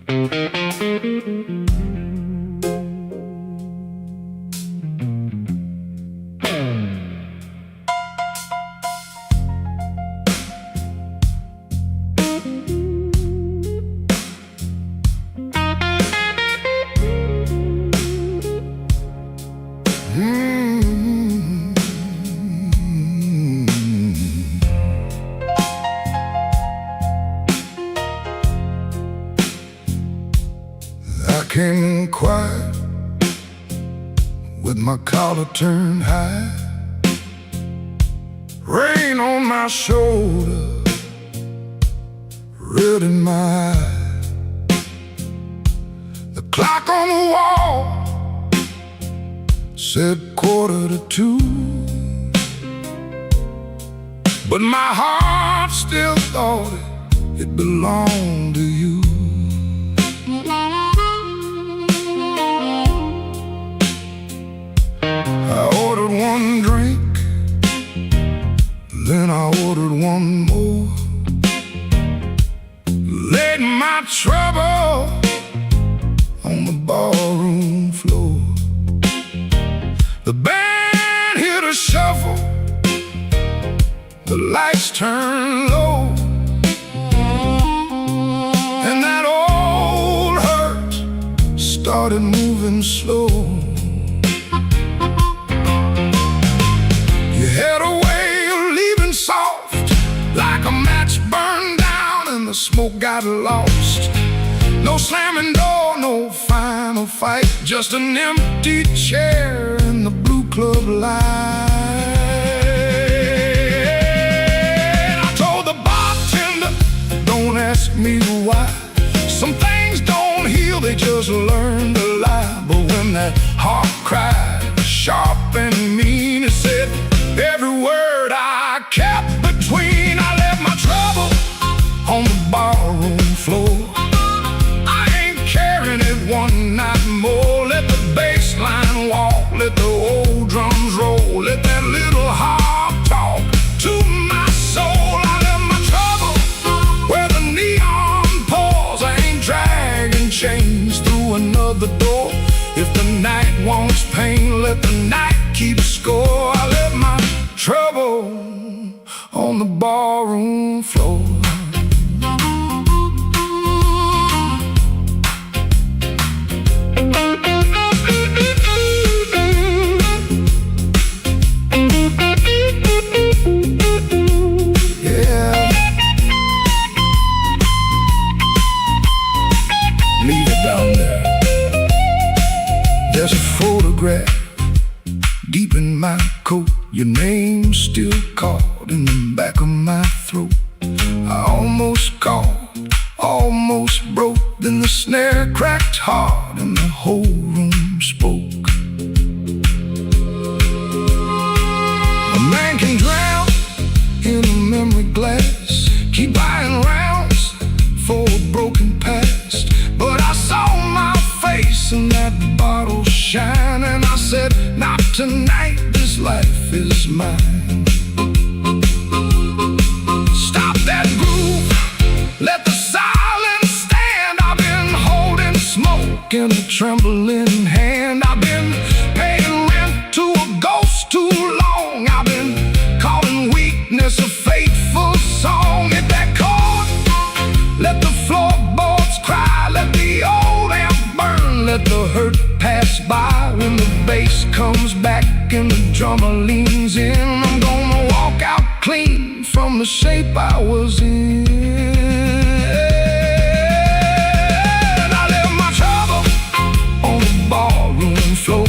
I came in quiet with my collar turned high, rain on my shoulder, red in my eye. The clock on the wall said 1:45, but my heart still thought it belonged to you. I ordered one drink, then I ordered one more, laid my trouble on the barroom floor. The band hit a shuffle, the lights turned low, and that old hurt started moving slow. You had a way of leaving soft, like a match burned down and the smoke got lost. No slamming door, no final fight, just an empty chair in the blue club light. I told the bartender, don't ask me why. Some things don't heal, they just learn to lie. But when that heart cried sharp and mean, it said every word I kept between. I left my trouble on the barroom floor. I ain't carrying it one night more. Let the bass line walk, let the old drums roll, let that little heart talk to my soul. I left my trouble where the neon pours. I ain't dragging chains through another door. If the night wants pain, let the night keep score. I left my trouble on the barroom floor. Yeah, leave it down there. There's a photograph deep in my coat, your name still caught in the back of my throat. I almost called, almost broke, then the snare cracked hard and the whole room spoke. A man can drown in a memory glass, keep buying rounds for a broken past. But I saw my face in that bottle shine, and I said, not tonight, this life is mine. Stop that groove, let the silence stand. I've been holding smoke in a trembling hand. I've been paying rent to a ghost too long. I've been calling weakness a fateful song. Hit that chord, let the floorboards cry, let the old amp burn, let the hurt pass by. When the bass comes back and the drummer leans in, I'm gonna walk out clean from the shape I was in. I left my trouble on the barroom floor.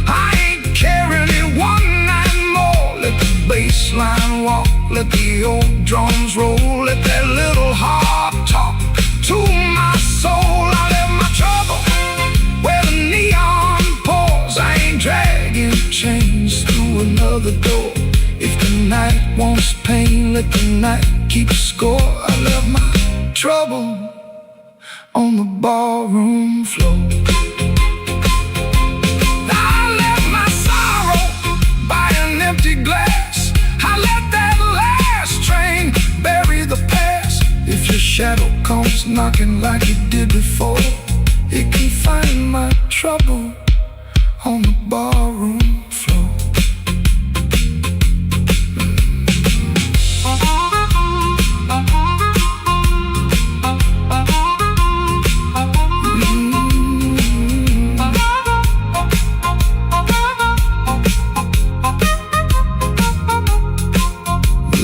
I ain't carrying it one night more. Let the bass line walk, let the old drums roll, let that little heart talk to my soul. I left my trouble where the neon pours. I ain't dragging chains through another door. If the night wants pain, let the night keep score. I left my trouble on the barroom floor. I left my sorrow by an empty glass. I let that last train bury the past. If your shadow comes knocking like it did trouble on the barroom floor.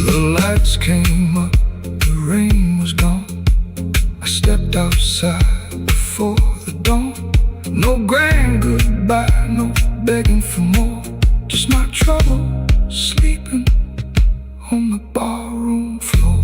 The lights came up, the rain was gone. I stepped outside before the dawn. No grand goodbye, no begging for more. Just my trouble sleeping on the barroom floor.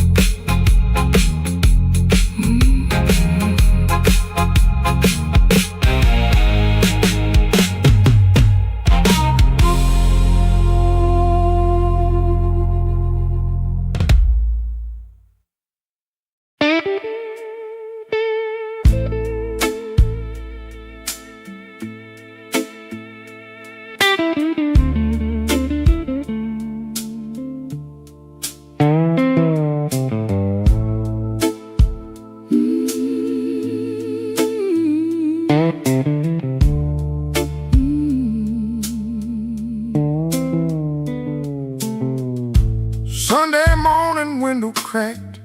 Sunday morning, window cracked,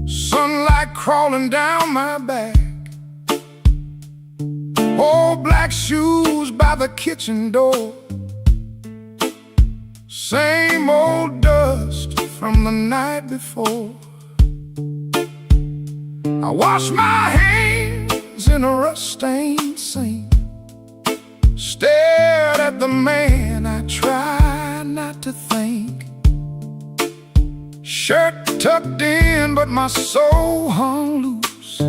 sunlight crawling down my back. Old black shoes by the kitchen door, same old dust from the night before. I wash my hands in a rust-stained sink, stared at the man I try not to think. Shirt tucked in, but my soul hung loose.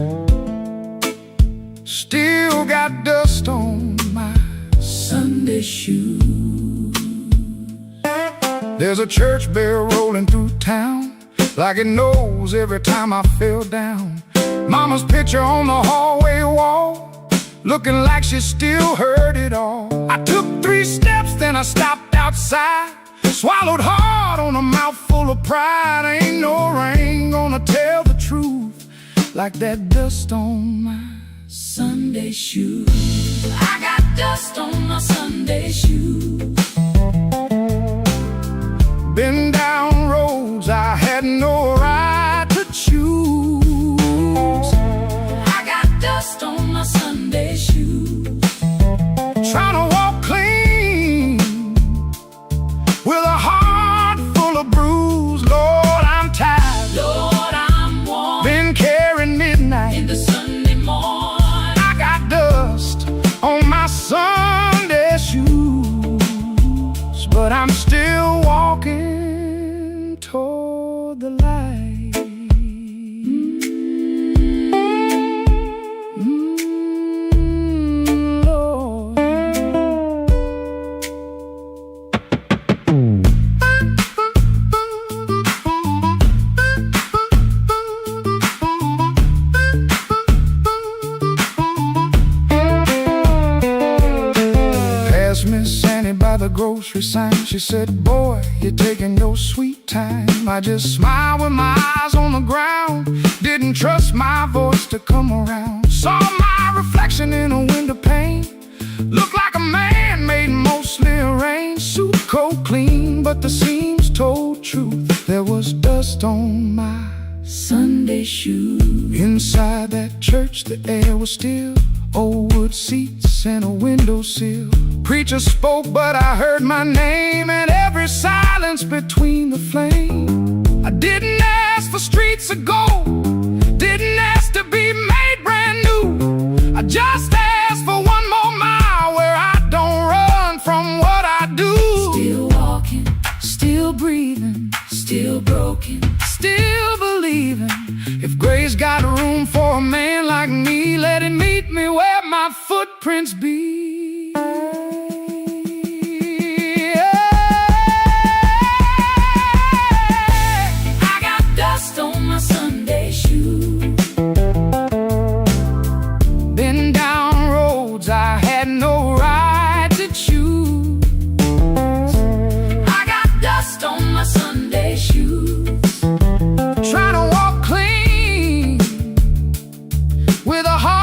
Still got dust on my Sunday shoes. There's a church bell rolling through town, like it knows every time I fell down. Mama's picture on the hallway wall, looking like she still heard it all. I took 3 steps, then I stopped outside, swallowed hard on a mouthful of pride. Ain't no rain gonna tell the truth like that dust on my Sunday shoes. I got dust on my Sunday shoes. Been down roads I had no right to choose. I got dust on my Sunday shoes. Trying to walk clean with a heart full of bruise. Lord, I'm tired. Lord, I'm warm. Been carrying midnight In the Sunday morning, I got dust on my Sunday shoes, but I'm still walking toward the light. Lord. Passed Miss Annie by the grocery sign. She said, boy, you're taking your sweet time. I just smiled with my eyes on the ground, didn't trust my voice to come around. Saw my reflection in a window pane, looked like a man made mostly arranged. Suit coat clean, but the seams told truth. There was dust on my Sunday shoes. Inside that church the air was still, old wood seats and a windowsill. Preacher spoke, but I heard my name, and every silence between the flame. I didn't ask for streets of gold, didn't ask to be made brand new. I just asked for one more mile where I don't run from what I do. still walking, Still breathing, still broken. still believing. If grace got room for a man like me, let it meet me where my footprints be. I got dust on my Sunday shoes. Been down roads I had no right to choose. I got dust on my Sunday shoes. Trying to walk clean with a heart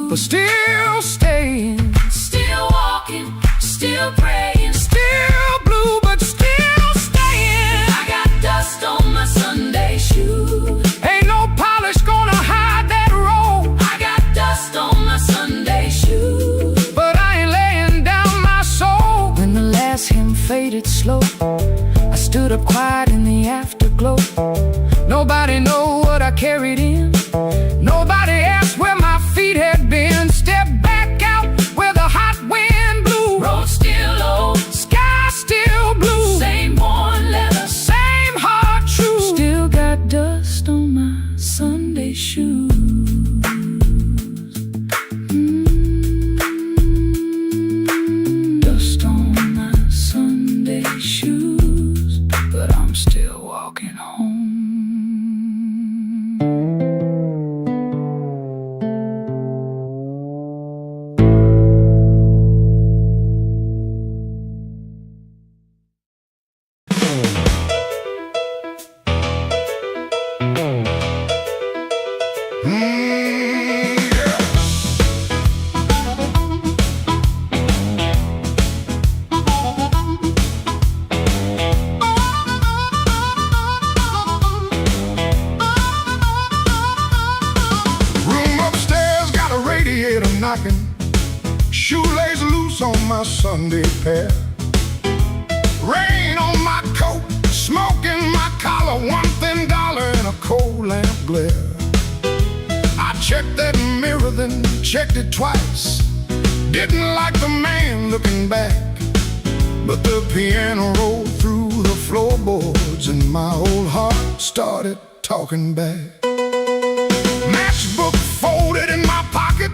but still staying, still walking, still praying, still blue, but still staying. I got dust on my Sunday shoes. Ain't no polish gonna hide that road. I got dust on my Sunday shoes. But I ain't laying down my soul. When the last hymn faded slow, I stood up quiet in the afterglow. Nobody know what I carried in. Nobody asked where my feet had been. Stepped back out where the hot wind blew. Road still old, Sky still blue. same worn leather, Same heart true. still got dust on my Sunday shoes. Dust on my Sunday shoes, but I'm still walking home. Room upstairs got a radiator knocking. Shoelace loose on my Sunday pair. Rain on my coat, smoke in my collar, one thin dollar in a cold lamp glare. I checked that mirror, then checked it twice. Didn't like the man looking back, but the piano rolled through the floorboards and my old heart started talking back. Matchbook folded in my pocket,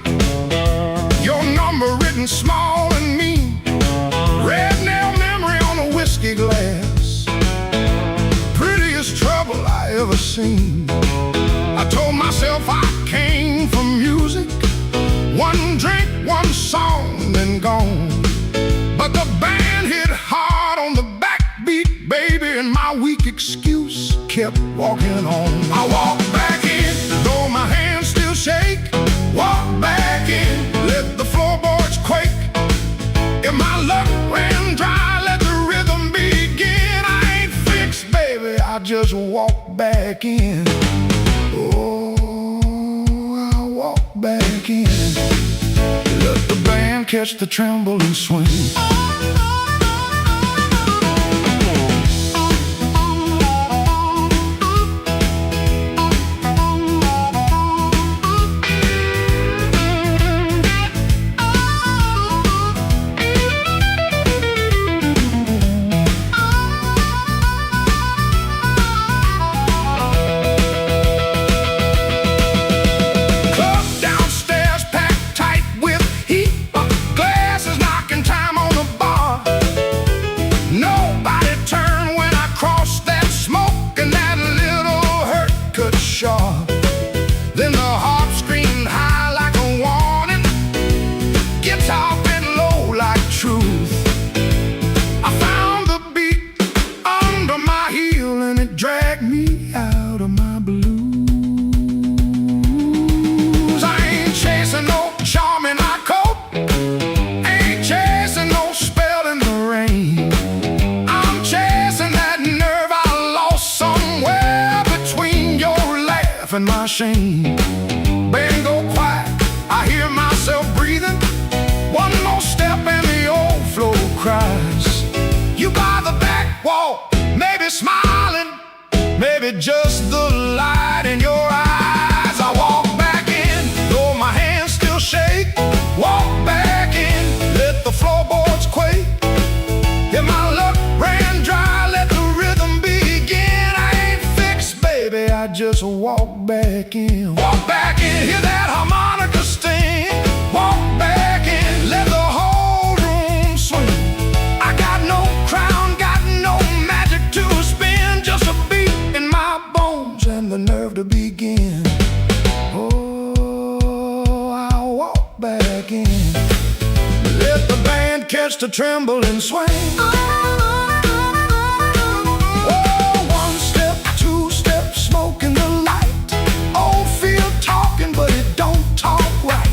your number written small and mean. Red nail memory on a whiskey glass, prettiest trouble I ever seen. I told myself I came for music, one drink, one song, then gone. But the band hit hard on the backbeat, baby, and my weak excuse kept walking on. I walked back in, though my hands still shake. Walk back in, let the floorboards quake. If my luck ran dry, let the rhythm begin. I ain't fixed, baby, I just walk back in. Oh, I walk back in. Let the band catch the tremble and swing. Then the harp screamed high like a warning, guitar bent low like truth. I found the beat under my heel and it dragged me out of my blues. I ain't chasing no charm in my coat, ain't chasing no spell in the rain. I'm chasing that nerve I lost somewhere between your laugh and my shame. Band go quiet, I hear myself breathing. One more step and the old floor cries. You by the back wall, maybe smiling, maybe just the light in your eyes. I walk back in, though my hands still shake. Walk back in, let the floorboards quake. If my luck ran dry, let the rhythm begin. I ain't fixed, baby, I just walk back in. Walk back in, hear that harmonica sting. Walk back in, let the whole room swing. I got no crown, got no magic to spin, just a beat in my bones and the nerve to begin. Oh, I walk back in, let the band catch the tremble and swing. Oh, one step, two steps, smoke in the light. Old field talking, but it don't talk right.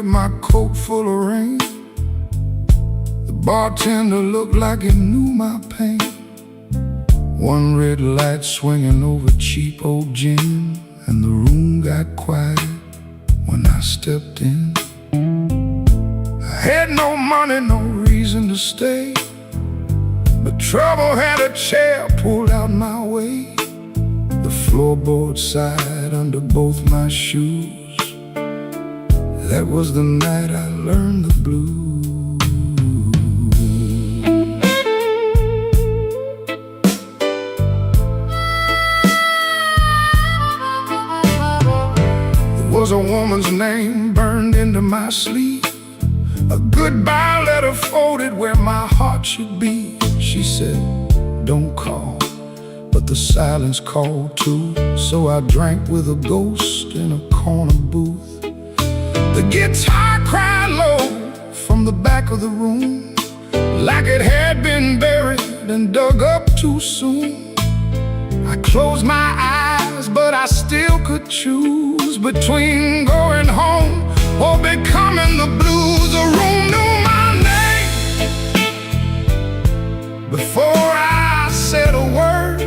with my coat full of rain. The bartender looked like he knew my pain. One red light swinging over cheap old gin, and the room got quiet when I stepped in. I had no money, no reason to stay, but trouble had a chair pulled out my way. The floorboard side under both my shoes. That was the night I learned the blues. There was a woman's name burned into my sleeve, a goodbye letter folded where my heart should be. She said, don't call, but the silence called too. So I drank with a ghost in a corner booth. The guitar cried low from the back of the room, like it had been buried and dug up too soon. I closed my eyes, but I still could choose between going home or becoming the blues. The room knew my name before I said a word.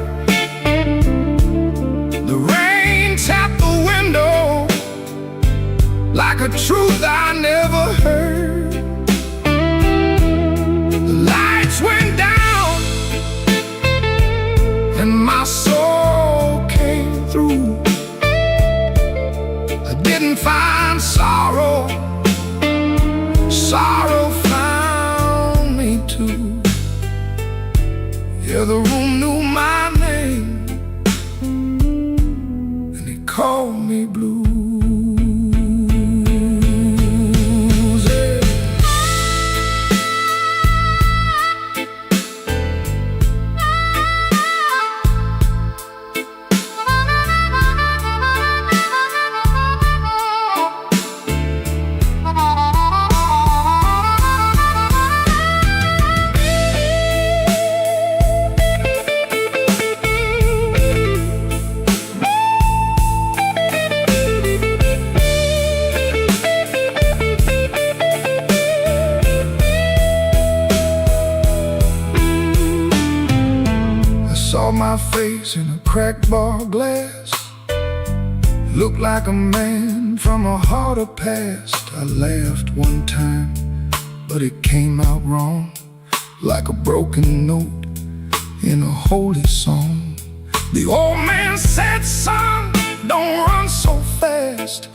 The rain tapped the window like a truth I never heard. The lights went down and my soul came through. I didn't find sorrow, sorrow found me too. Yeah, the room knew my name and it called me blue. Saw my face in a cracked bar glass. Looked like a man from a harder past. I laughed one time, but it came out wrong, like a broken note in a holy song. The old man said, son, don't run so fast.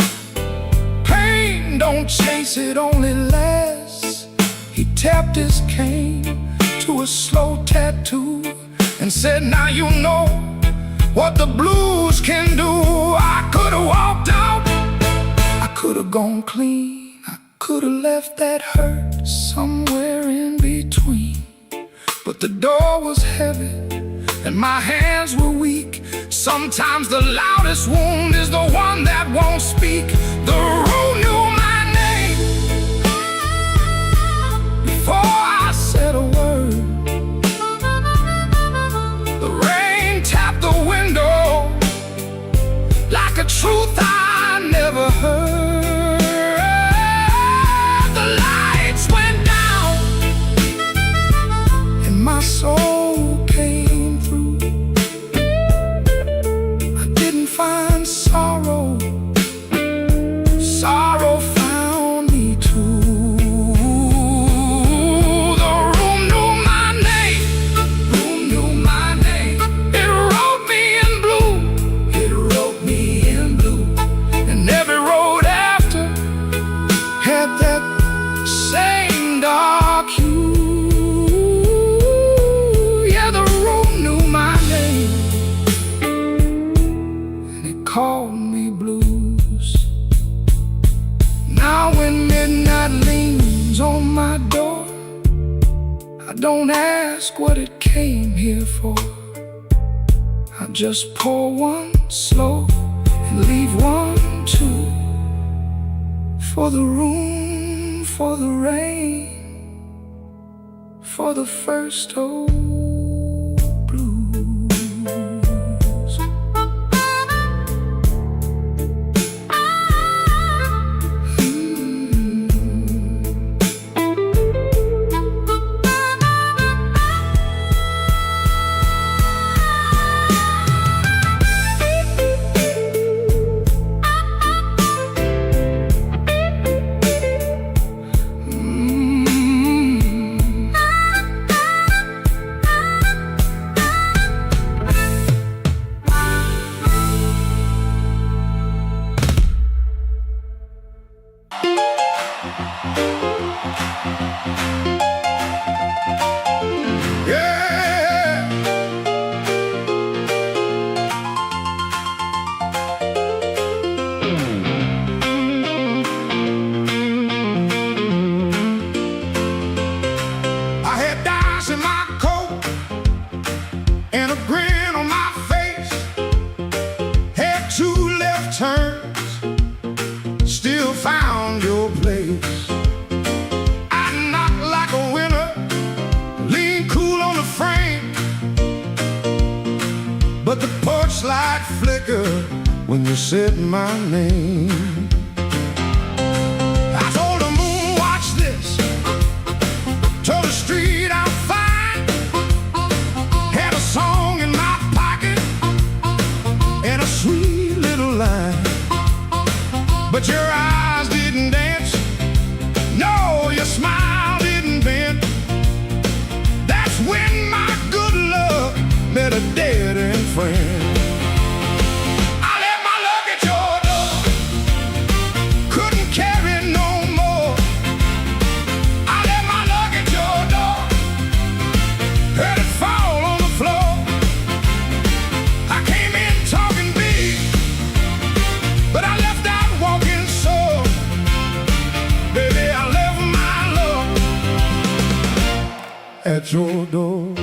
Pain don't chase, it only lasts. He tapped his cane to a slow tattoo and said, now you know what the blues can do. I could've walked out, I could've gone clean, I could've left that hurt somewhere in between. But the door was heavy and my hands were weak. Sometimes the loudest wound is the one that won't speak. The room knew my name before I said a word. Tapped the window like a truth I never heard. The lights went down and my soul came through. I didn't find sorrow, sorrow found me too. The room knew my name, room knew my name. Same dark hue. Yeah, the room knew my name and it called me blues. Now when midnight leans on my door, I don't ask what it came here for. I just pour one slow and leave one too. For the room, for the rain, for the first old blues. and a grin on my face. Had two left turns, still found your place. I knocked like a winner, lean cool on the frame, but the porch light flickered when you said my name. I told the moon, watch this. Told the street I'm fine. Had a song in my pocket and a sweet little line, but your eyes didn't dance. No, your smile didn't bend. That's when my good luck met a dead-end friend. I left my luck at your door, couldn't carry no more. I left my luck at your door, heard it fall on the floor. I came in talking big, but I left out walking sore. Baby, I left my luck at your door.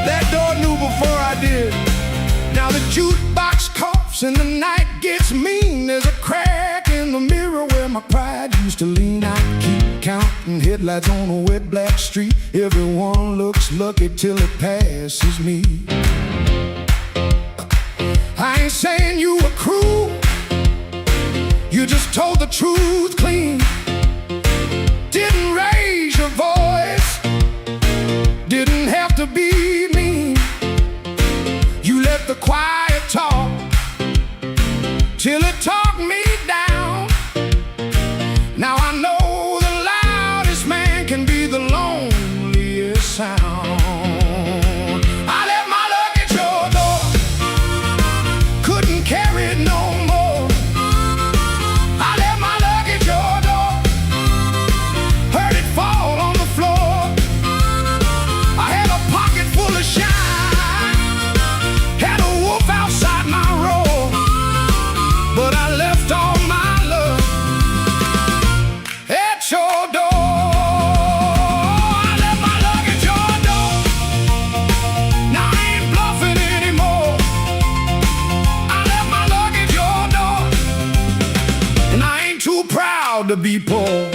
That door knew before I did. Now the jukebox coughs and the night gets mean. There's a crack in the mirror where my pride used to lean. I keep counting headlights on a wet black street. Everyone looks lucky till it passes me. I ain't saying you were cruel, you just told the truth clean. Didn't raise your voice, didn't have to be mean. You let the quiet talk till it talked me down. Now I know the loudest man can be the loneliest sound. I left my luck at your door, couldn't carry it no more. I left my luck at your door, heard it fall on the floor. I had a pocket full of shine, had a wolf outside my roar, but I left all my love at your door. I left my luck at your door. Now I ain't bluffing anymore. I left my luck at your door, and I ain't too proud to be poor.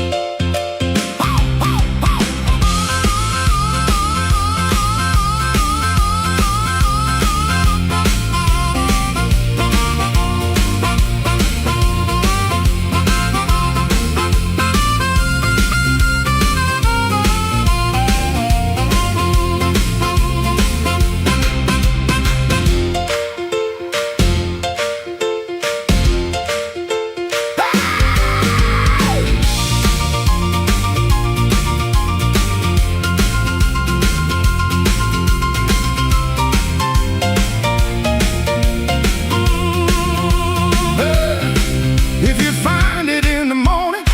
If you find it in the morning,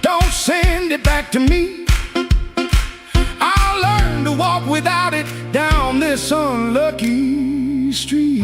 don't send it back to me. I'll learn to walk without it down this unlucky street.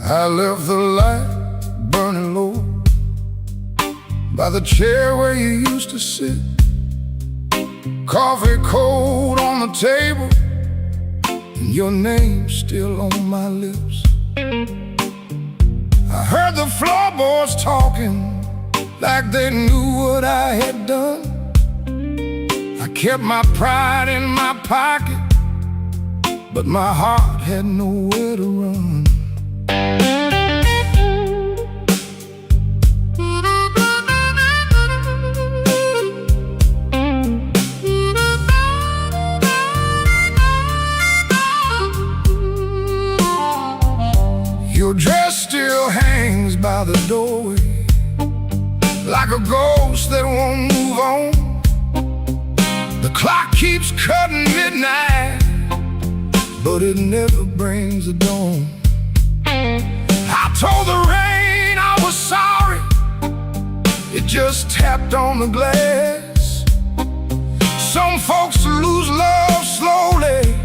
I left the light burning low by the chair where you used to sit. Coffee cold on the table, and your name still on my lips. I heard the floorboards talking like they knew what I had done. I kept my pride in my pocket, but my heart had nowhere to run. Your dress still hangs by the doorway like a ghost that won't move on. The clock keeps cutting midnight, but it never brings the dawn. I told the rain I was sorry, it just tapped on the glass. Some folks lose love slowly,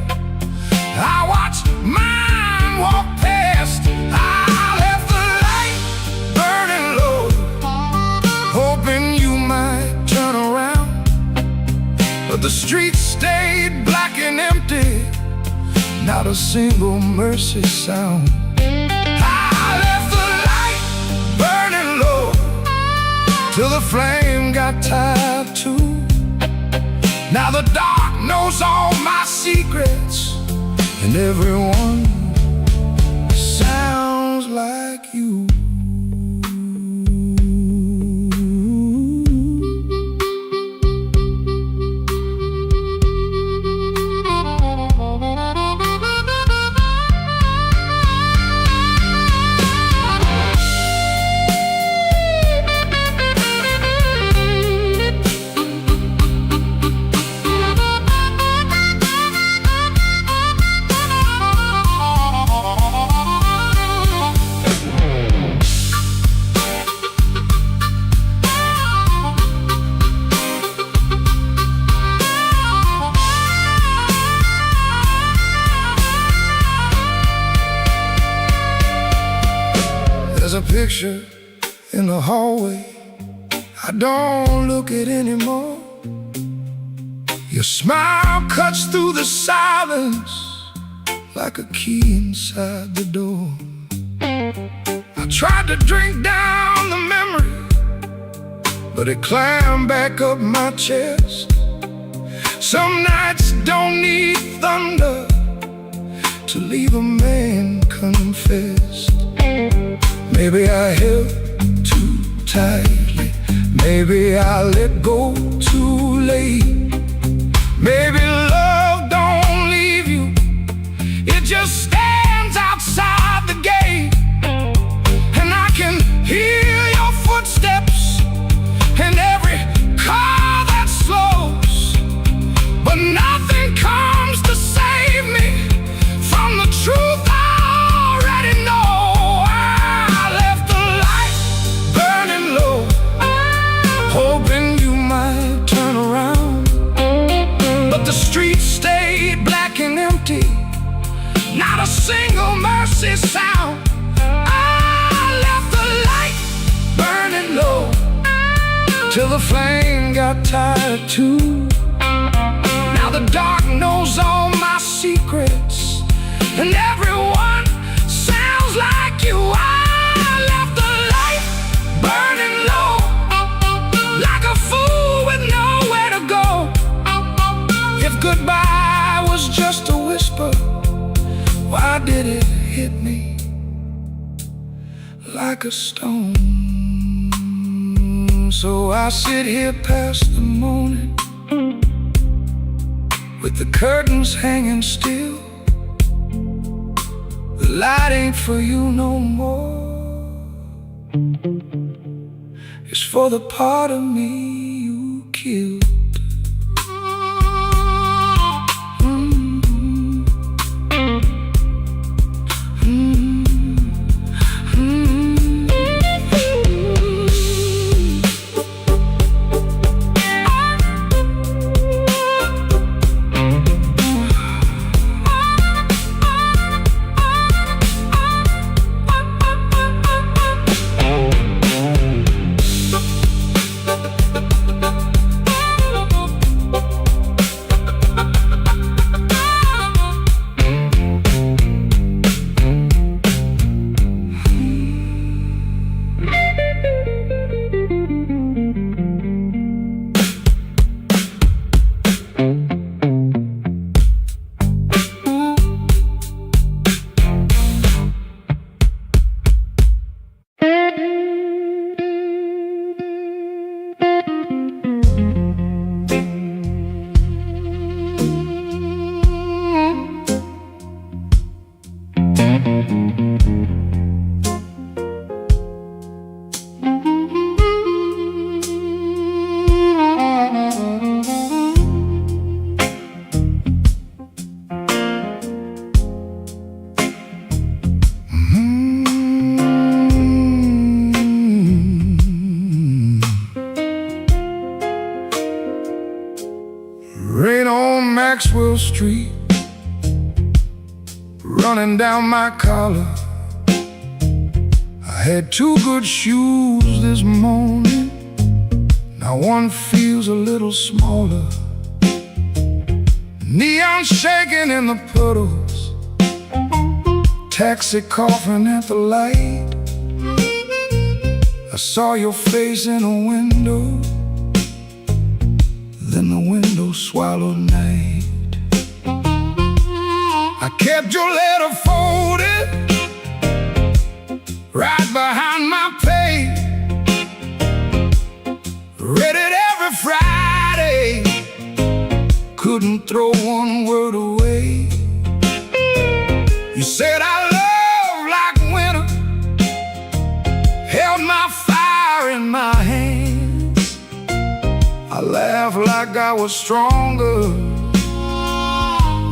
I watched mine walk past. I left the light burning low, hoping you might turn around, but the streets stayed black and empty, not a single mercy sound. I left the light burning low till the flame got tired too. Now the dark knows all my secrets, and everyone sounds like you. There's a picture in the hallway I don't look at anymore. Your smile cuts through the silence like a key inside the door. I tried to drink down the memory, but it climbed back up my chest. Some nights don't need thunder to leave a man confessed. Maybe I held too tightly, maybe I let go too late. Maybe love don't leave you, it just stands outside the gate. And I can hear your footsteps in every car that slows, but nothing comes to save me from the truth I already know. Hoping you might turn around, but the streets stayed black and empty, not a single mercy sound. I left the light burning low till the flame got tired too. Now the dark knows all my secrets, and everyone sounds like you. I left the light burning low like a fool with nowhere to go. If goodbye was just a whisper, why did it hit me like a stone? So I sit here past the morning with the curtains hanging still. The light ain't for you no more, it's for the part of me you killed. Rain on Maxwell Street, running down my collar. I had two good shoes this morning, now one feels a little smaller. Neon shaking in the puddles, taxi coughing at the light. I saw your face in a window, then the window swallowed night. I kept your letter folded right behind my page. Read it every Friday, couldn't throw one word away. You said I love like winter, held my fire in my hands. I laughed like I was stronger,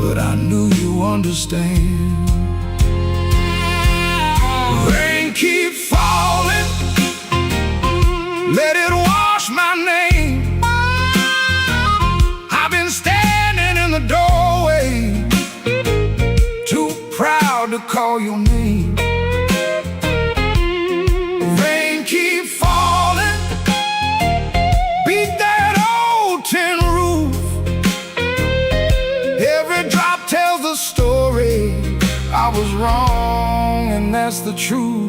but I knew you understand. Rain keep falling, let it wash my name. I've been standing in the doorway, too proud to call your name. Rain keep falling, beat that old tin roof. Every drop tells the story. I was wrong, and that's the truth.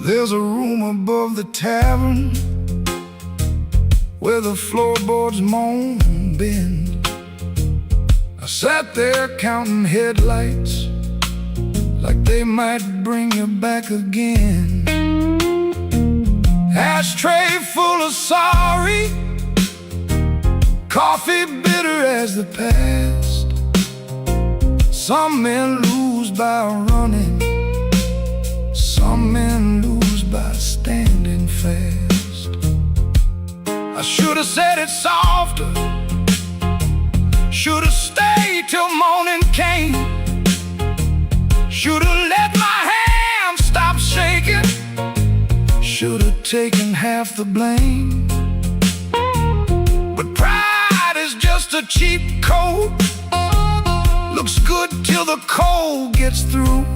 There's a room above the tavern where the floorboards moan and bend. I sat there counting headlights like they might bring you back again. Ashtray full of sorry, coffee bitter as the past. Some men lose by running, some men lose by standing fast. I should have said it softer, should have stayed till morning came. Should have let my hand stop shaking, should have taken half the blame. But pride is just a cheap coat, looks good till the cold gets through.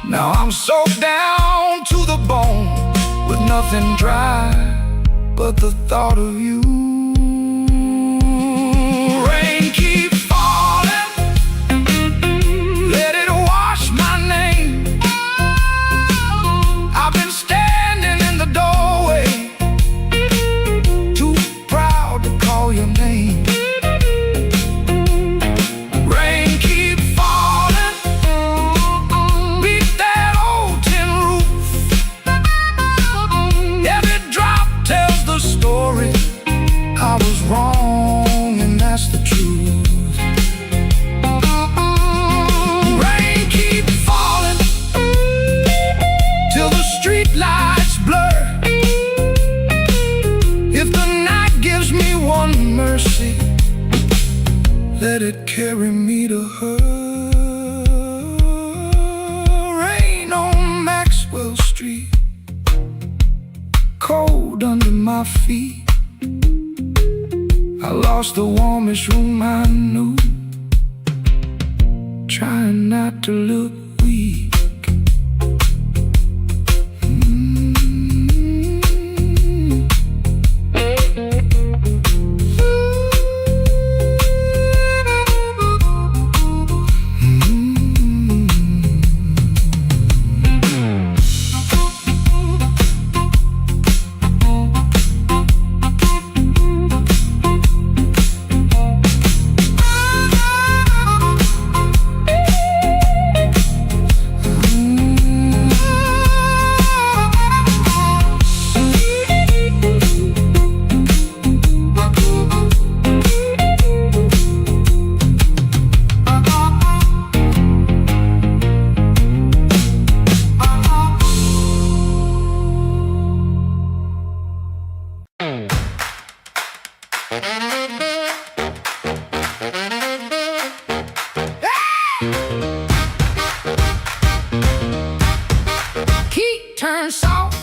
Now I'm soaked down to the bone with nothing dry but the thought of you. Rain keep falling, let it wash my name. I've been standing in the doorway, too proud to call your name. Rain keep falling, beat that old tin roof. Every drop tells the story. I was wrong, and that's the truth. Rain keep falling till the street lights blur. If the night gives me one mercy, let it carry me to her. Rain on Maxwell Street, cold under my feet. I lost the warmest room I knew, trying not to look weak. soft,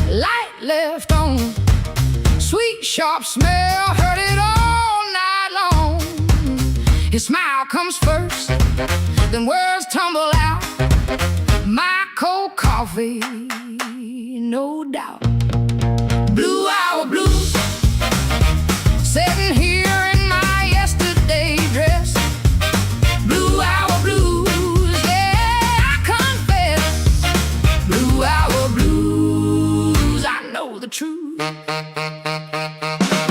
light left on. Sweet, sharp smell, heard it all night long. His smile comes first, then words tumble out. My cold coffee, no doubt. Blue hour blues, sitting here in my yesterday dress. Blue hour blues, yeah, I confess. Blue hour blues, I know the truth.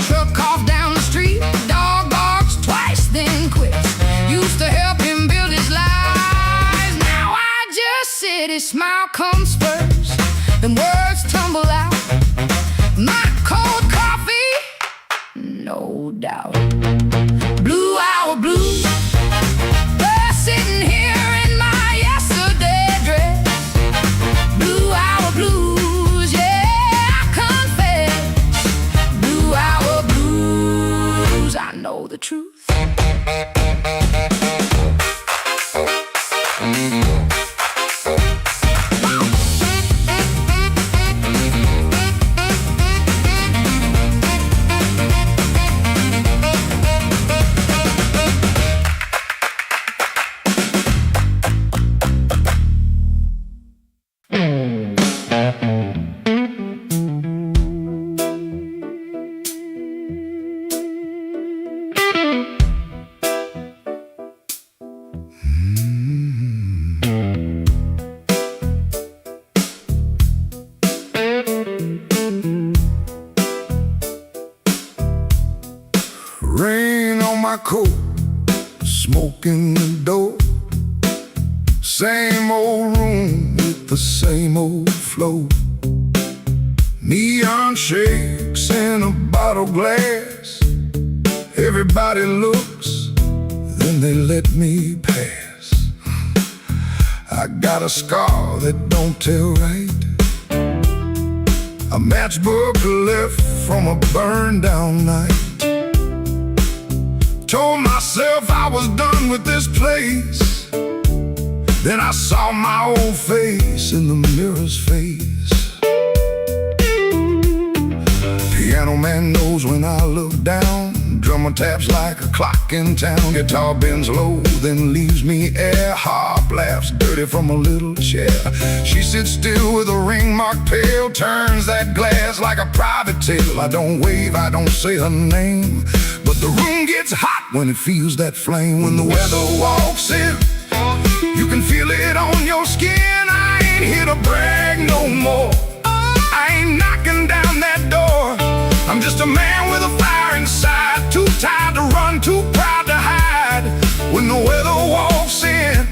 Truck off down the street, dog barks twice, then quits. Used to help him build his life, now I just sit. His smile comes first, then words tumble out. My cold coffee, no doubt. Blue hour blues, sitting here in my yesterday dress. Blue hour blues, yeah, I confess. Blue hour blues, I know the truth. Rain on my coat, smoke in the door. Same old room with the same old flow. Neon shakes in a bottle glass. Everybody looks, then they let me pass. I got a scar that don't tell right. A matchbook left from a burned down night. Told myself I was done with this place. Then I saw my old face in the mirror's face. Piano man knows when I look down. Drummer taps like a clock in town. Guitar bends low, then leaves me air. Harp laughs dirty from a little chair. She sits still with a ring marked pale. Turns that glass like a private tale. I don't wave, I don't say her name, but the room gets hot when it feels that flame. When the weather walks in, you can feel it on your skin. I ain't here to brag no more. I ain't knocking down that door. I'm just a man with a fire inside. Too tired to run, too proud to hide. When the weather walks in,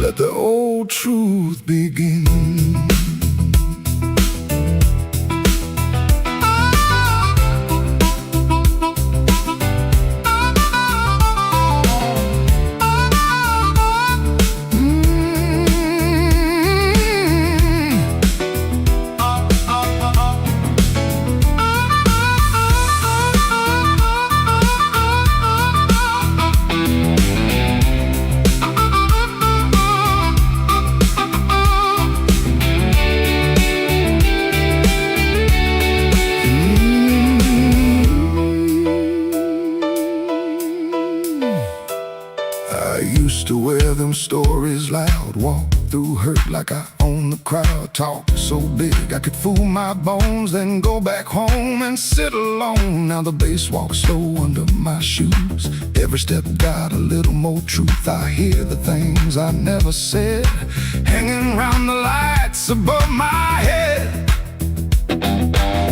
let the old truth begin. I used to wear them stories loud, walk through hurt like I own the crowd. Talk so big I could fool my bones, then go back home and sit alone. Now the bass walks slow under my shoes. Every step got a little more truth. I hear the things I never said, hanging round the lights above my head.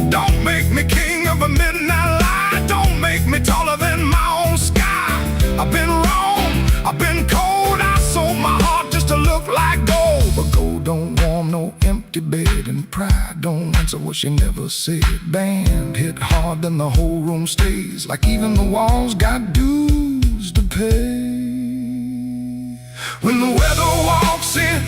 Don't make me king of a midnight light. Don't make me taller than my own sky. I've been wrong, I've been cold. I sold my heart just to look like gold. But gold don't warm no empty bed, and pride don't answer what she never said. Band hit hard, then the whole room stays, like even the walls got dues to pay. When the weather walks in,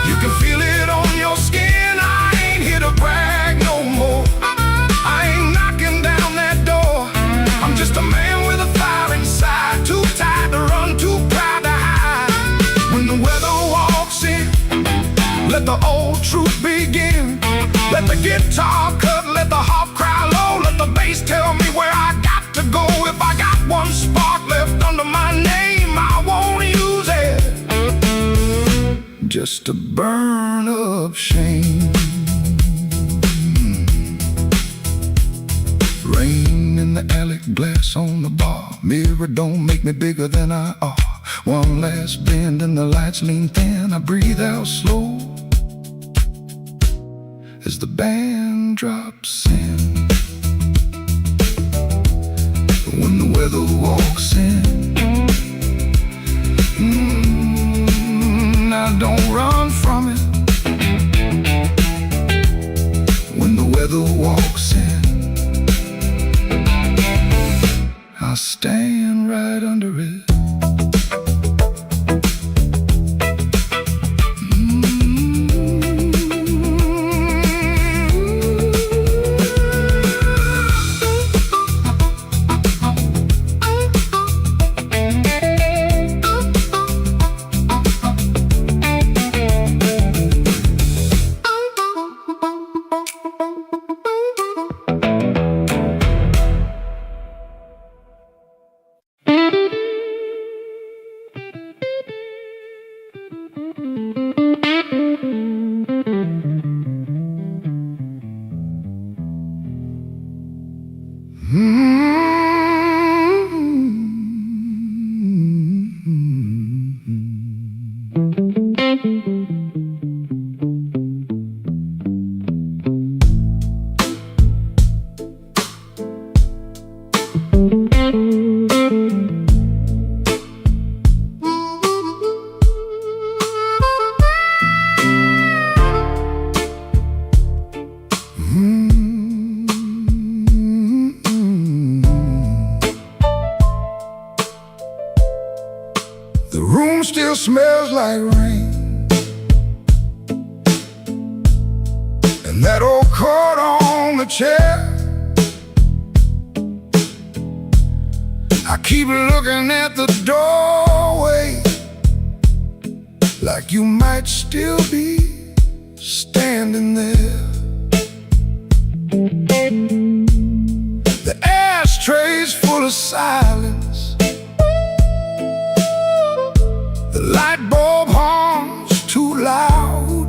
you can feel it on your skin. I ain't here to brag no more. I ain't knocking down that door. I'm just a man with a fire inside, too tired to run, too proud to hide. When the weather walks in, let the old truth truth begin. Let the guitar cut, let the harp cry low, let the bass tell me where I got to go. If I got one spark left under my name, I won't use it just to burn up shame. Rain in the alley, glass on the bar. Mirror don't make me bigger than I are. One last bend and the lights lean thin. I breathe out slow as the band drops in. When the weather walks in, I don't run from it. When the weather walks in, I stand right under it. The room still smells like rain, and that old coat on the chair. I keep looking at the doorway, like you might still be standing there. The ashtray's full of silence, the light bulb hums too loud.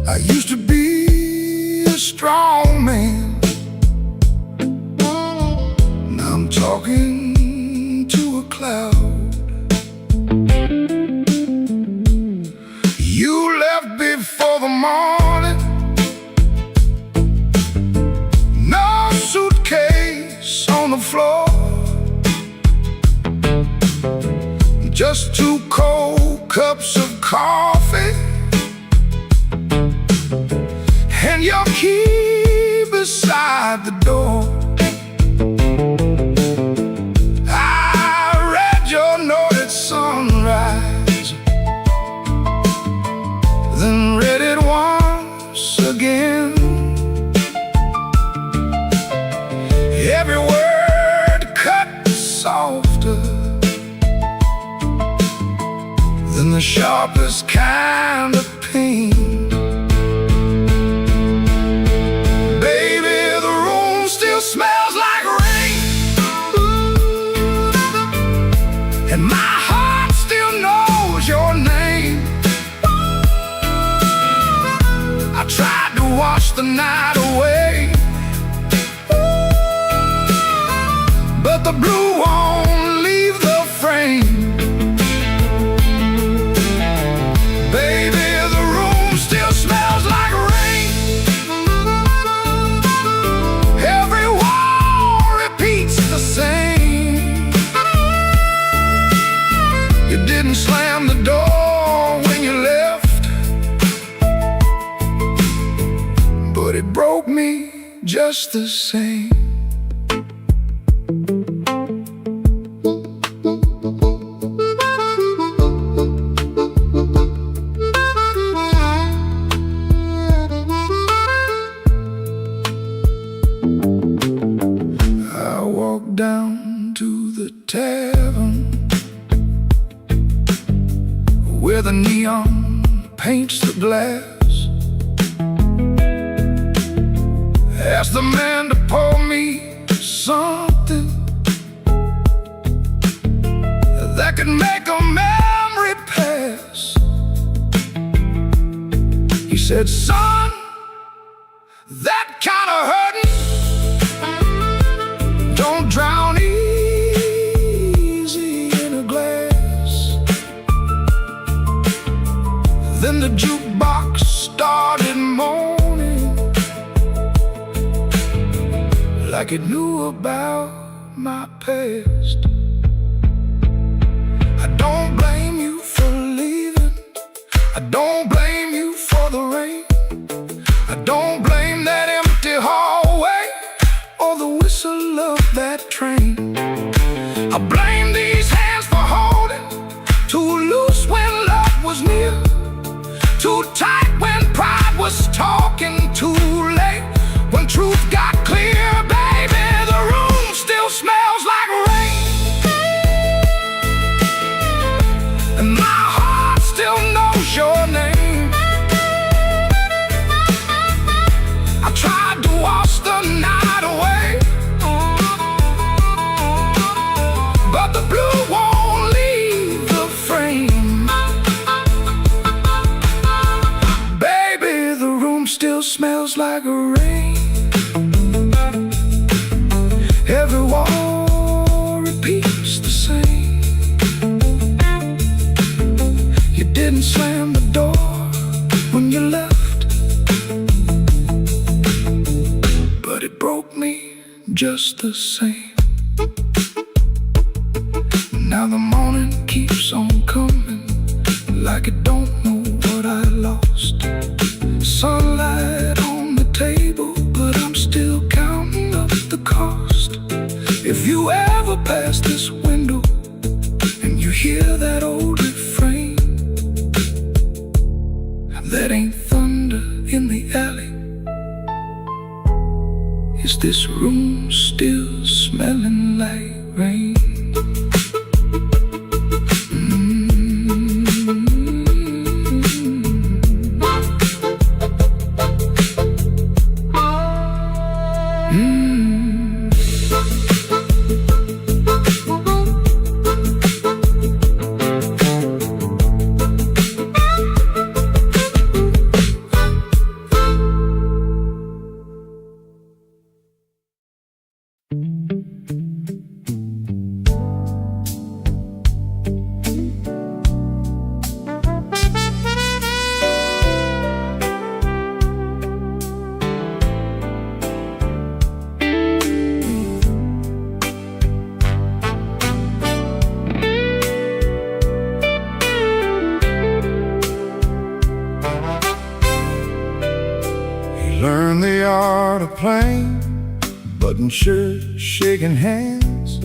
I used to be a strong man, now I'm talking to a cloud. You left before the morning, no suitcase on the floor, just 2 cold cups of coffee and your key beside the door. I read your note at sunrise, then read it once again. Every word cut softer than the sharpest kind of pain. Baby, the room still smells like rain, and my heart still knows your name. I tried to wash the night away, but the blue won't leave the frame. Baby, the room still smells like rain. Every wall repeats the same. You didn't slam the door when you left, but it broke me just the same. Down to the tavern where the neon paints the glass. Ask the man to pour me something that could make a memory pass. He said, son, that kind of hurting don't drown easy in a glass. Then the jukebox started moaning like it knew about my past. I don't blame you for leaving. I don't blame you for the rain. I don't blame that empty hallway or the whistle of that train. I blame these hands for holding too loose when love was near, too tight when pride was talking, too late when truth got clear. Baby, the room still smells like rain, and my heart still knows your name. I tried to wash the night away, but the blue won't leave the frame. Baby, the room still smells like rain. Every wall repeats the same. You didn't slam the door when you left, but it broke me just the same. Now the morning keeps on coming like it don't know what I lost. Sunlight on the table, but I'm still counting up the cost. If you ever pass this window and you hear that old refrain, that ain't thunder in the alley. Is this room still smelling like rain? Learn the art of playing, button shirt, shaking hands,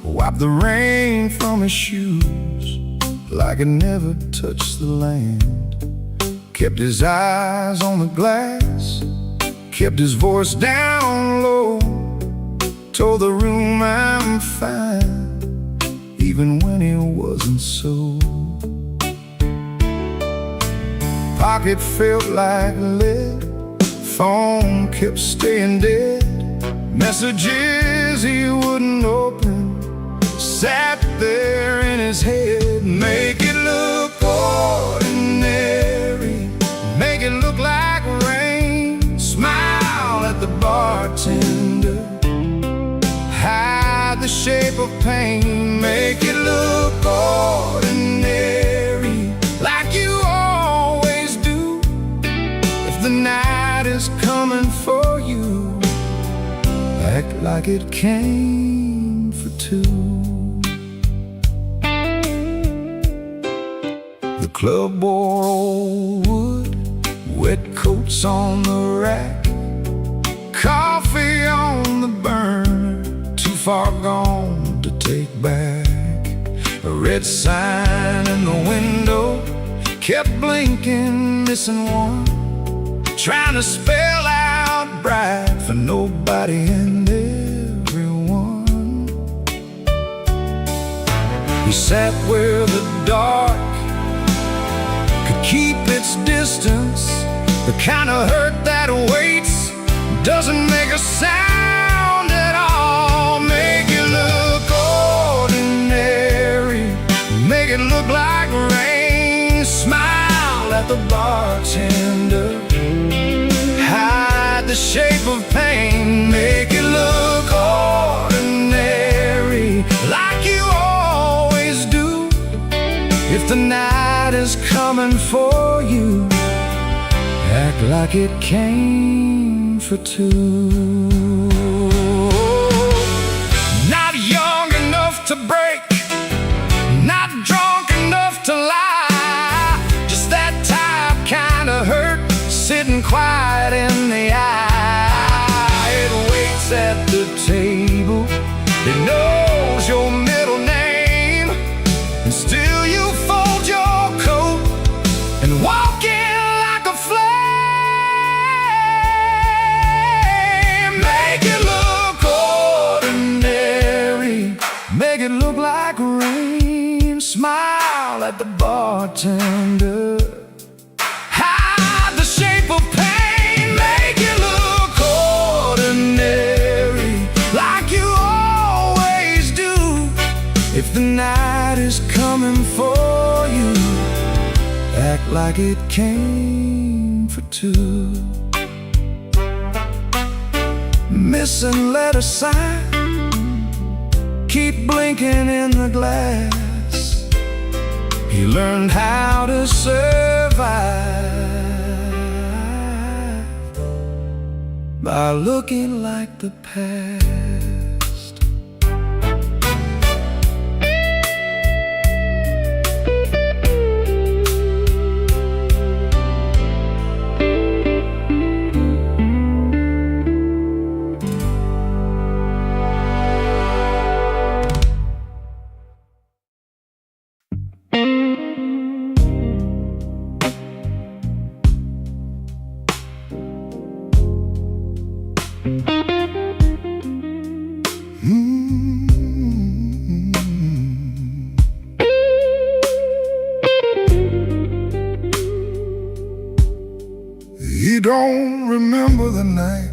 wipe the rain from his shoes like it never touched the land. Kept his eyes on the glass, kept his voice down low, told the room I'm fine, even when he wasn't so. Pocket felt like lead, phone kept staying dead, messages he wouldn't open sat there in his head. Make it look ordinary, make it look like rain. Smile at the bartender, hide the shape of pain. Make it look ordinary, like you always do. If the night is coming for you, act like it came for two. The club wore old wood, wet coats on the rack, coffee on the burner, too far gone to take back. A red sign in the window kept blinking, missing one, trying to spell out bright for nobody and everyone. He sat where the dark could keep its distance, the kind of hurt that waits, doesn't make a sound at all. Make it look ordinary, make it look like rain. Smile at the bartender, hide the shape of pain. Make it look ordinary, like you always do. If the night is coming for you, act like it came for two. Not young enough to break, not drunk enough to lie, just that type kind of hurt, sitting quiet in the eye. It waits at the table, it knows your middle name, and still you fold your coat and walk in like a flame. Make it look ordinary, make it look like rain. Smile at the bartender, hide the shape of pain. Make it look ordinary, like you always do. If the night is coming for you, act like it came for two. Missing letter sign, keep blinking in the glass. He learned how to survive by looking like the past. He don't remember the night,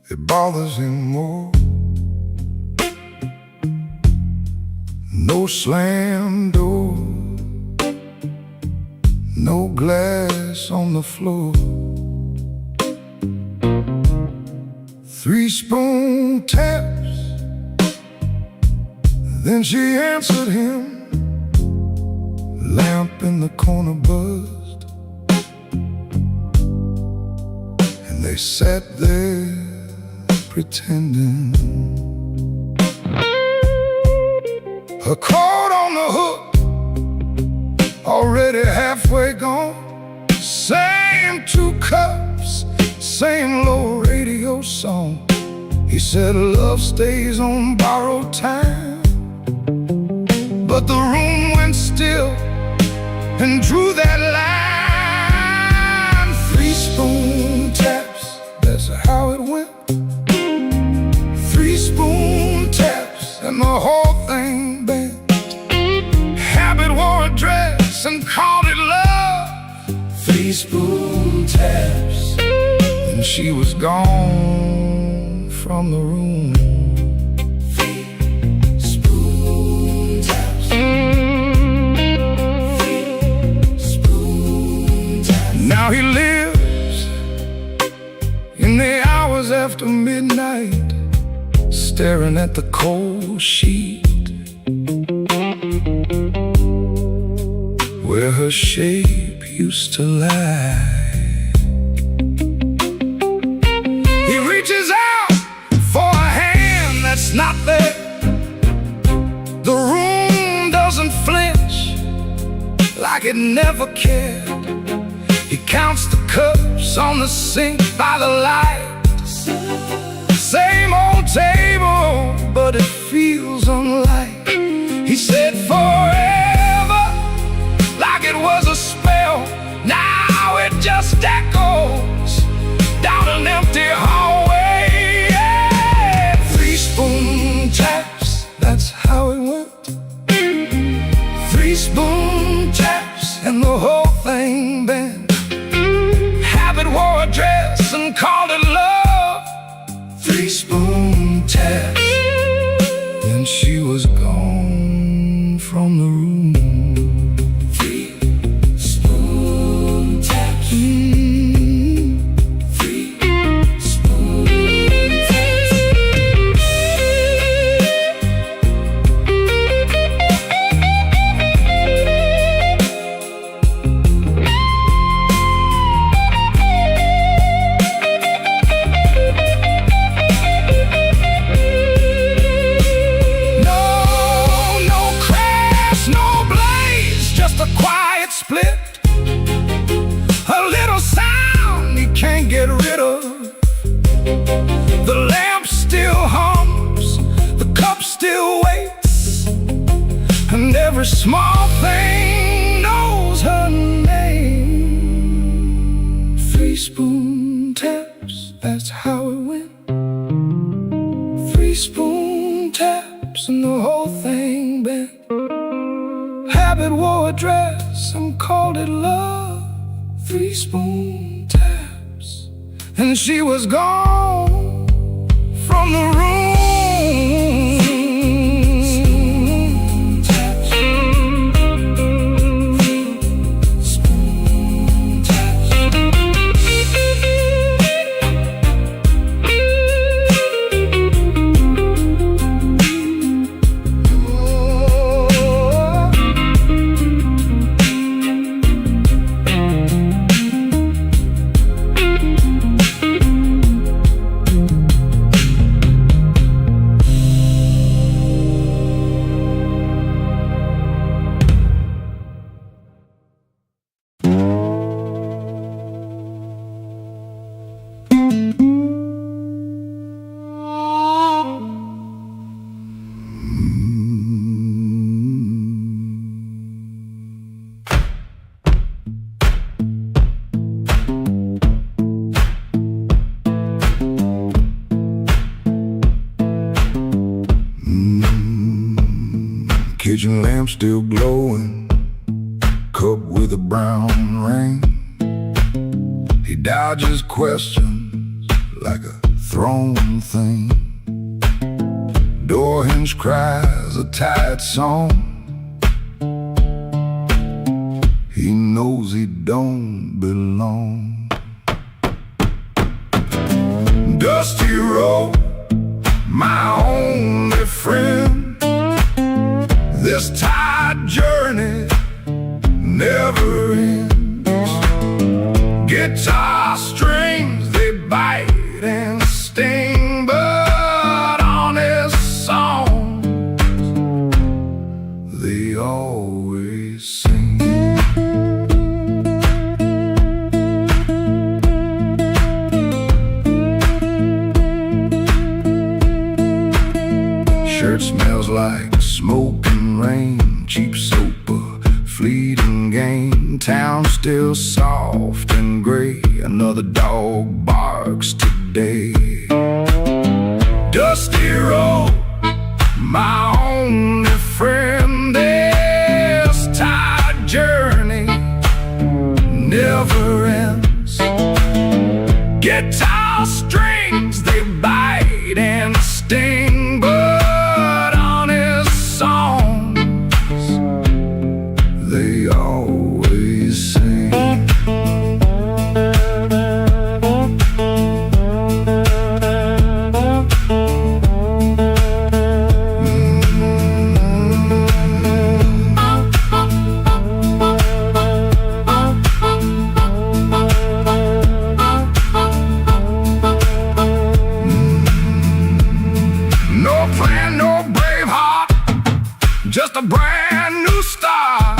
it bothers him more. No slam door, no glass on the floor. 3 spoon taps, then she answered him. Lamp in the corner buzzed, and they sat there pretending. Her coat on the hook, already halfway gone. Same 2 cups, same low radio song. He said love stays on borrowed time, but the room went still and drew that line. 3 spoon taps, that's how it went. 3 spoon taps and the whole thing bent. Habit wore a dress and called it love. 3 spoon taps, and she was gone from the room. 3 spoon taps, 3 spoon taps. Now he lives in the hours after midnight, staring at the cold sheet where her shape used to lie. He reaches out for a hand that's not there. The room doesn't flinch, like it never cared. He counts the cups on the sink by the light. Same old table, but it feels unlike. He said forever, like it was a spell. Now it just echoes down an empty hallway. Yeah. 3 spoon taps, that's how it went. 3 spoon taps, and the whole thing bent. Habit wore a dress and called it love. 3-spoon taps, then she was gone from the room. 3-spoon taps. 3-spoon taps. A quiet split, a little sound you can't get rid of. The lamp still hums, the cup still waits, and every small thing knows her name. 3-spoon taps, that's how it went. 3-spoon taps and the whole thing bent. Habit wore a dress and called it love. 3-spoon taps, and she was gone from the room. Spoon taps. Kitchen lamp still glowing, cup with a brown ring. He dodges questions like a thrown thing. Door hinge cries a tired song. He knows he don't belong. Dusty road, my only friend. This tired journey never ends. Guitar strings, they bite and sting, but honest songs, they always sing. Shirt smells like smoke and rain, cheap soap, a fleeting game. Town still soft and gray, another dog barks today. Dusty road, my only friend. This tired journey never ends. Guitar strings, they bite and sting, but honest songs, they always sing. No plan, no brave heart, just a brand new start.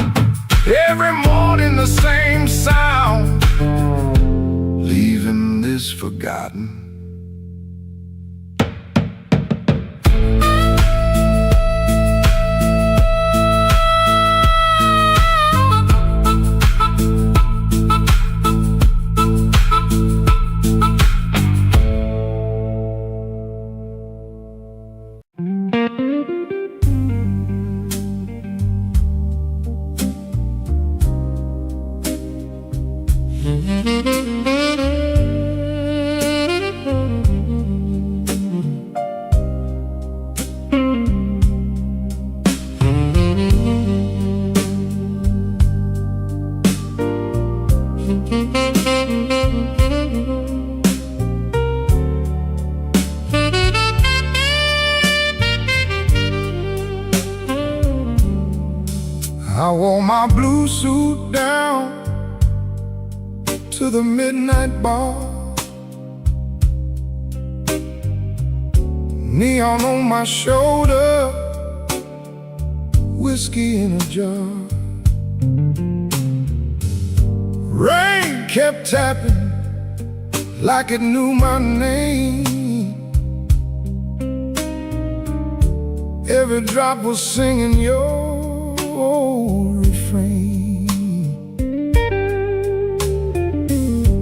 Every morning the same sound, leaving this forgotten. I wore my blue suit down to the midnight bar, neon on my shoulder, whiskey in a jar. Rain kept tapping like it knew my name. Every drop was singing your refrain.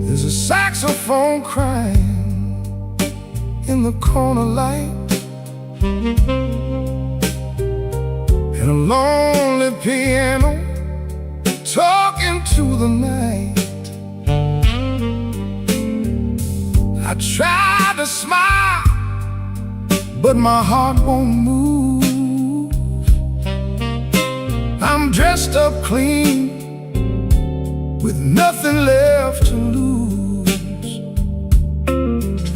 There's a saxophone crying in the corner light, and a lonely piano talking to the night. I tried to smile, but my heart won't move. I'm dressed up clean, with nothing left to lose.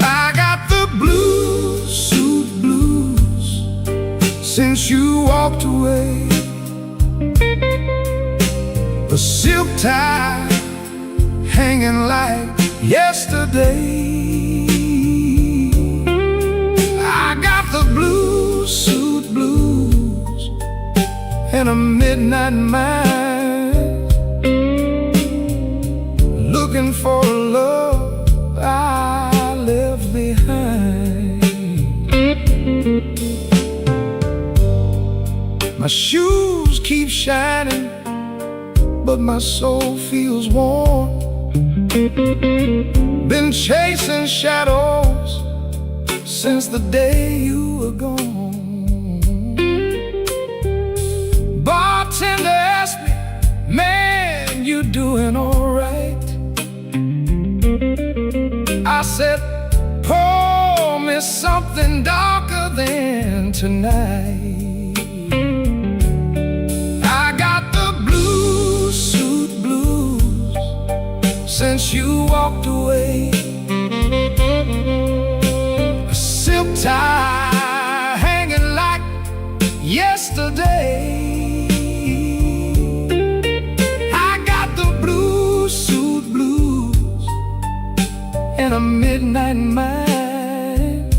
I got the blue suit blues since you walked away. A silk tie hanging like yesterday. I got the blue suit blues and a midnight mind, looking for a love I left behind. My shoes keep shining, but my soul feels worn. Been chasing shadows since the day you were gone. Bartender asked me, man, you doing alright? I said, pour me something darker than tonight. I got the blue suit blues since you walked away. A silk tie hanging like yesterday. And a midnight mind,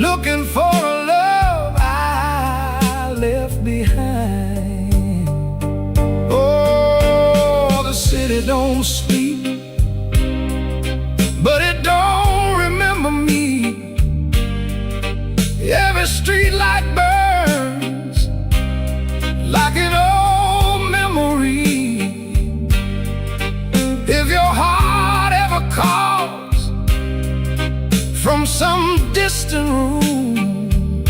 looking for a love I left behind. Oh, the city don't sleep, but it don't remember me. Every street light burns like an old memory. If your heart calls from some distant room,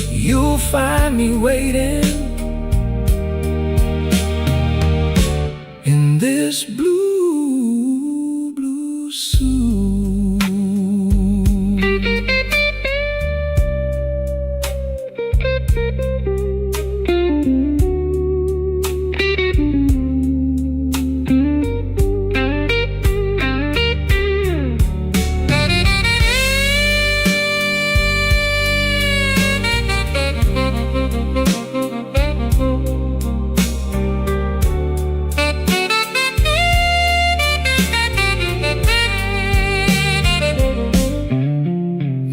you'll find me waiting in this blue suit.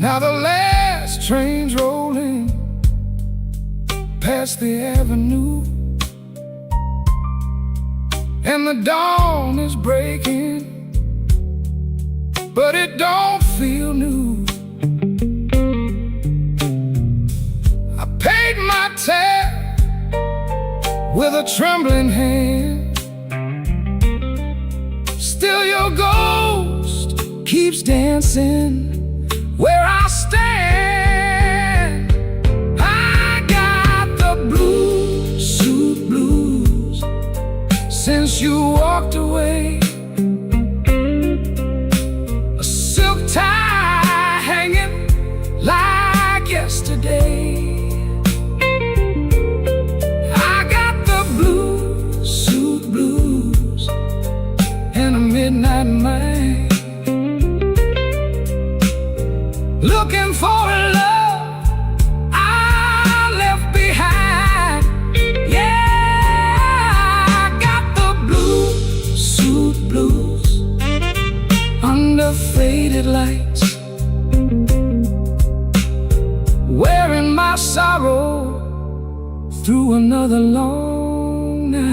Now the last train's rolling past the avenue, and the dawn is breaking, but it don't feel new. I paid my tab with a trembling hand. Still your ghost keeps dancing where I stand. I got the blue suit blues since you walked away. A silk tie hanging like yesterday. I got the blues, suit blues, and a midnight mind, looking for a love I left behind. Yeah, I got the blues, suit blues, under faded lights, wearing my sorrow through another long night.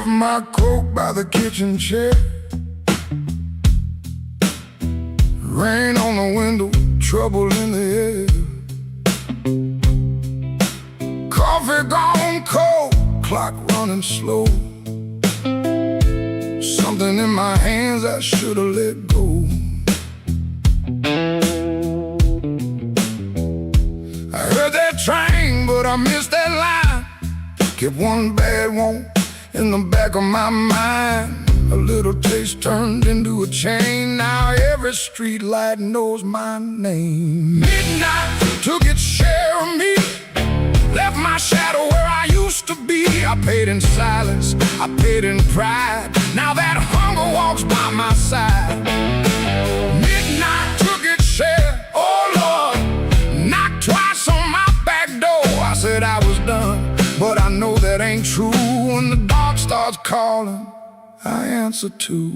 My coat by the kitchen chair, rain on the window, trouble in the air. Coffee gone cold, clock running slow. Something in my hands I should've let go. I heard that train, but I missed that line. Kept one bad one in the back of my mind. A little taste turned into a chain. Now every street light knows my name. Midnight took its share of me, left my shadow where I used to be. I paid in silence, I paid in pride. Now that hunger walks by my side. Midnight took its share, oh Lord, knocked twice on my back door. I said I was done, but I know that ain't true. When the dark starts calling, I answer too.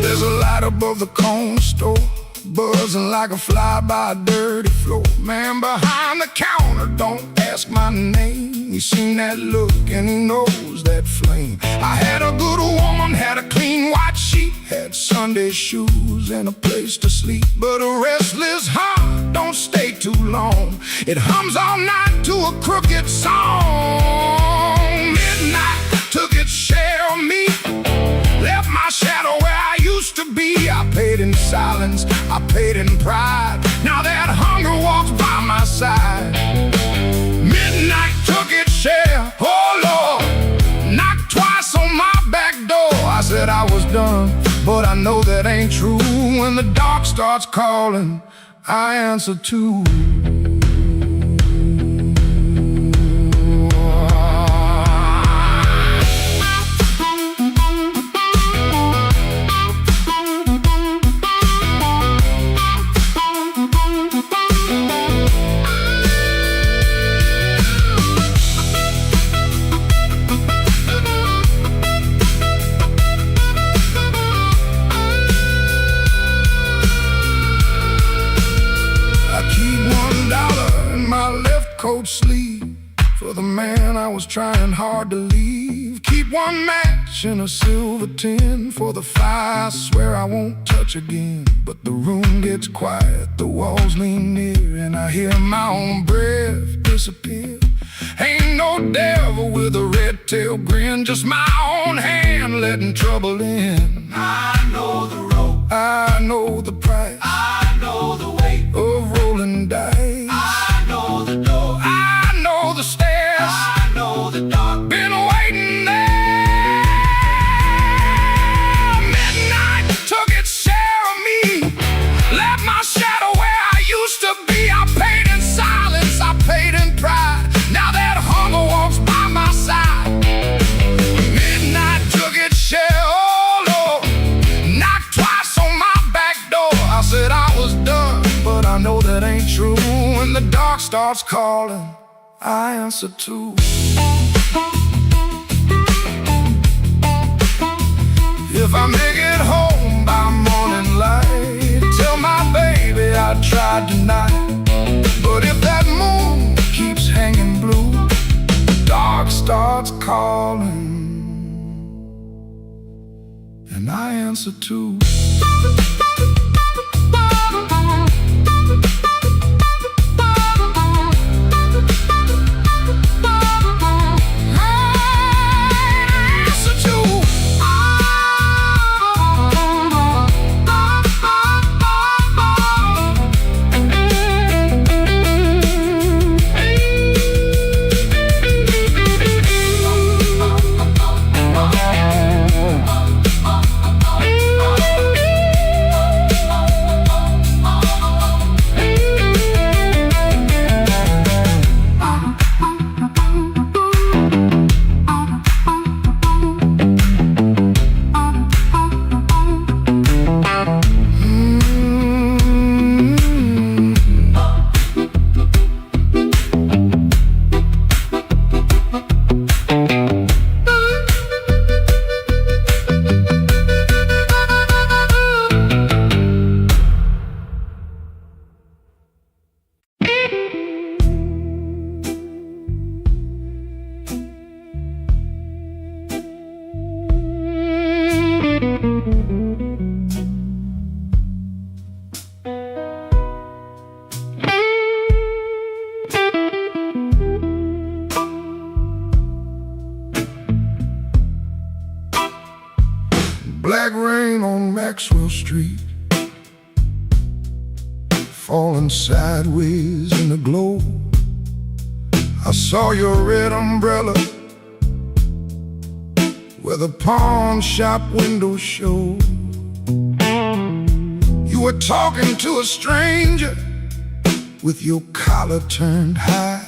There's a light above the corner store, buzzing like a fly by a dirty floor. Man behind the counter, don't ask my name. He's seen that look and he knows that flame. I had a good woman, had a clean white sheet, had Sunday shoes and a place to sleep. But a restless heart don't stay too long. It hums all night to a crooked song. Midnight took its share of me, left my shadow where I used to be. I paid in silence, I paid in pride. Now that hunger walks by my side. Midnight took its share, oh Lord, knocked twice on my back door. I said I was done, but I know that ain't true. When the dark starts calling, I answer too. Coat sleeve for the man I was trying hard to leave. Keep one match in a silver tin for the fire I swear I won't touch again. But the room gets quiet, the walls lean near, and I hear my own breath disappear. Ain't no devil with a red tail grin, just my own hand letting trouble in. I know the road, I know the price, I know the weight of rolling dice. I know the door, I know the stairs, I know the dark. been waiting there. Midnight took its share. starts calling, I answer too. If I make it home by morning light, tell my baby I tried tonight. But if that moon keeps hanging blue, dark starts calling, and I answer too. Black rain on Maxwell Street, falling sideways in the glow. I saw your red umbrella where the pawn shop windows show. You were talking to a stranger with your collar turned high.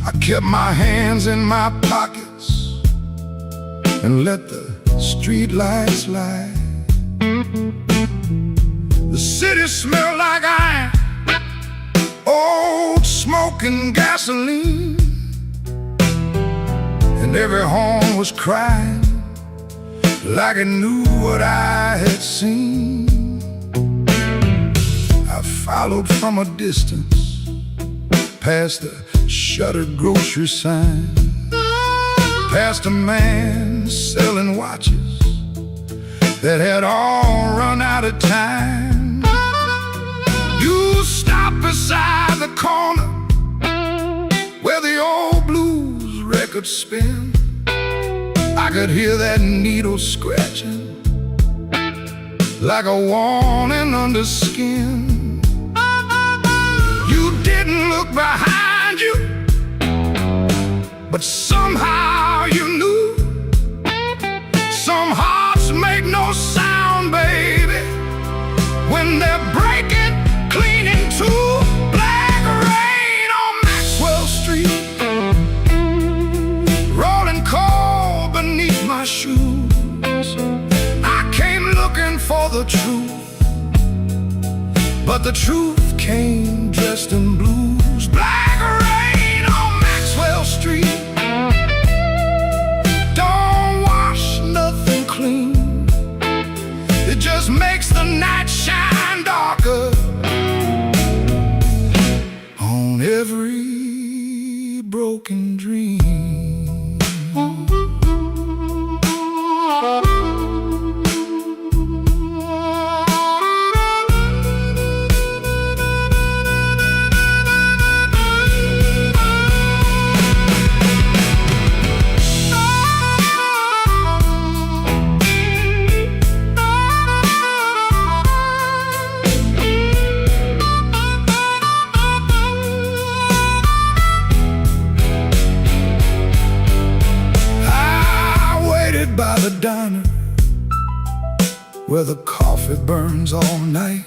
I kept my hands in my pockets and let the street lights lie. The city smelled like iron, old smoke and gasoline, and every horn was crying like it knew what I had seen. I followed from a distance past the shuttered grocery sign, past a man selling watches that had all run out of time. You stopped beside the corner where the old blues records spin. I could hear that needle scratching like a warning under skin. You didn't look behind you, but somehow you knew. Some hearts make no sound, baby, when they're breaking clean in two. Black rain on Maxwell Street, rolling cold beneath my shoes. I came looking for the truth, but the truth came dressed in blues. Black rain on Maxwell Street, it just makes the night shine darker on every broken dream. By the diner where the coffee burns all night,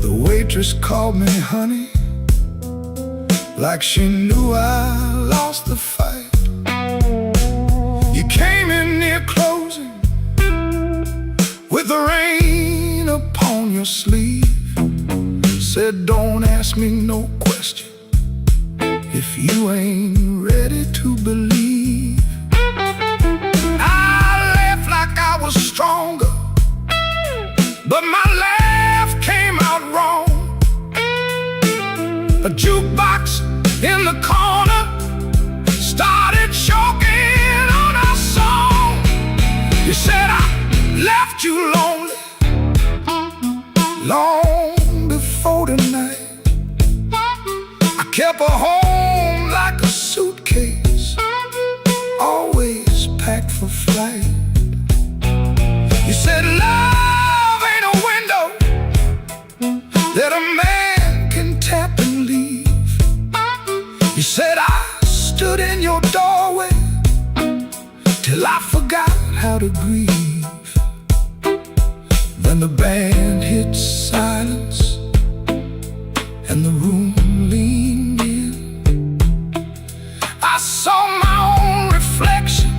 the waitress called me honey, like she knew I lost the fight. You came in near closing with the rain upon your sleeve. said, don't ask me no question if you ain't ready to believe. I laughed like I was stronger, but my laugh came out wrong. A jukebox in the corner started choking on our song. You said I left you lonely long before tonight. I kept her home like a suitcase, always packed for flight. You said love ain't a window that a man can tap and leave. You said I stood in your doorway till I forgot how to grieve. Then the band hit silence and the room leaned in. I saw my own reflection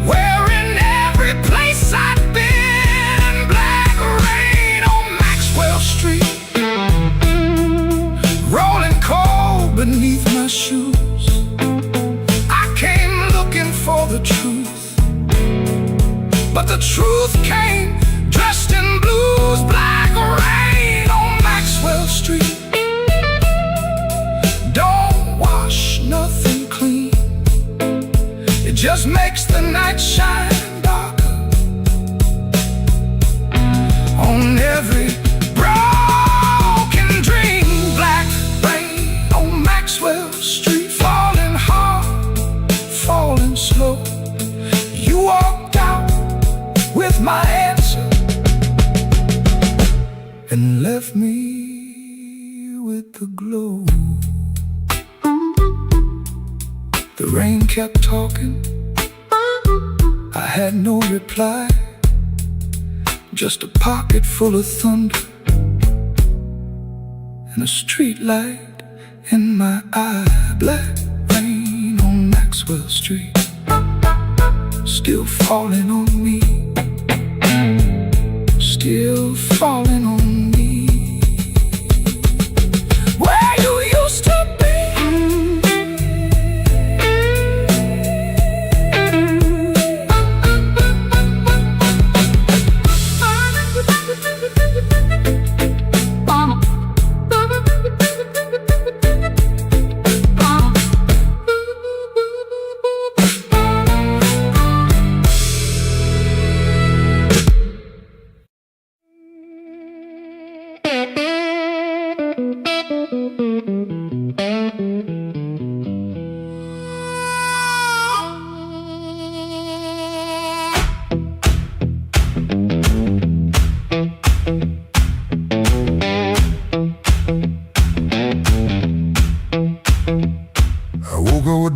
wearing every place I'd been. Black rain on Maxwell Street, rolling cold beneath my shoes. I came looking for the truth, but the truth came dressed in blues. Black rain on Maxwell Street don't wash nothing clean. It just makes the night shine darker on every broken dream. Black rain on Maxwell Street, falling hard, falling slow. You walked out with my answer and left me with the glow. The rain kept talking, I had no reply, just a pocket full of thunder and a street light in my eye. Black rain on Maxwell Street, still falling on me, still falling on me. Where you used to be,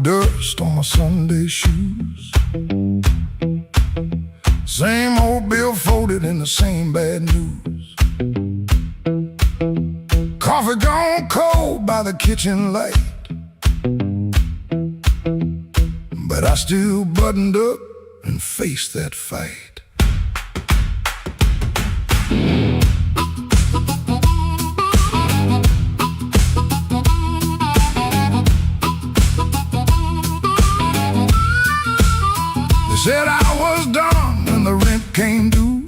dust on my Sunday shoes. Same old bill folded in the same bad news. Coffee gone cold by the kitchen light, but I still buttoned up and faced that fight. Said I was done when the rent came due.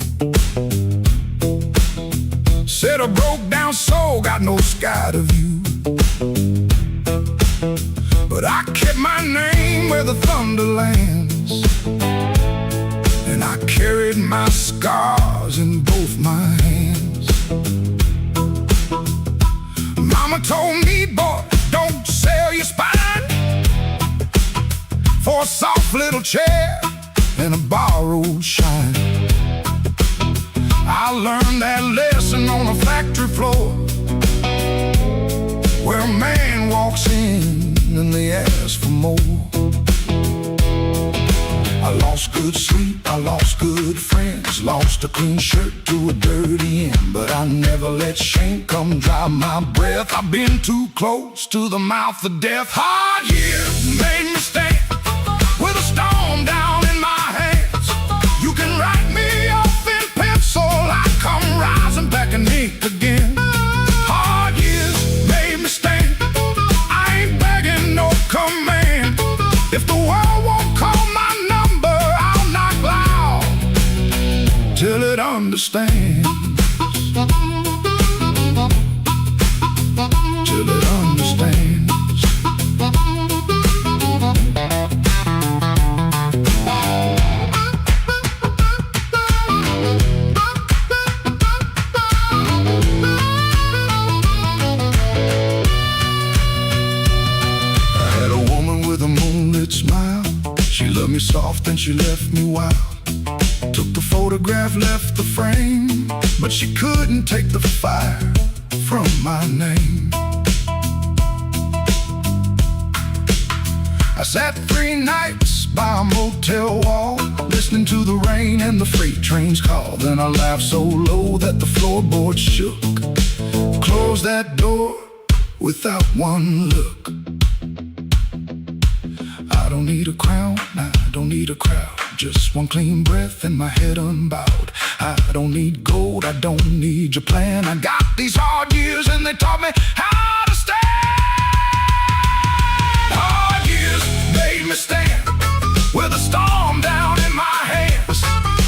Said a broke down soul got no sky to view. But I kept my name where the thunder lands, and I carried my scars in both my hands. Mama told me, boy, don't sell your spine for a soft little chair and a borrowed shine. I learned that lesson on a factory floor, where a man walks in and they ask for more. I lost good sleep, I lost good friends, lost a clean shirt to a dirty end, but I never let shame come dry my breath. I've been too close to the mouth of death. Hard years made me stand with a storm down in my hands. You can write me off in pencil, I come rising back and ink again. understands. Till it understands. I had a woman with a moonlit smile. She loved me soft and she left me wild. Took the photograph, left the frame, but she couldn't take the fire from my name. I sat 3 nights by a motel wall, listening to the rain and the freight trains call. Then I laughed so low that the floorboards shook. Closed that door without one look. I don't need a crown, I don't need a crowd, just one clean breath and my head unbowed. I don't need gold, I don't need your plan. I got these hard years and they taught me how to stand. Hard years made me stand with a storm down in my hands.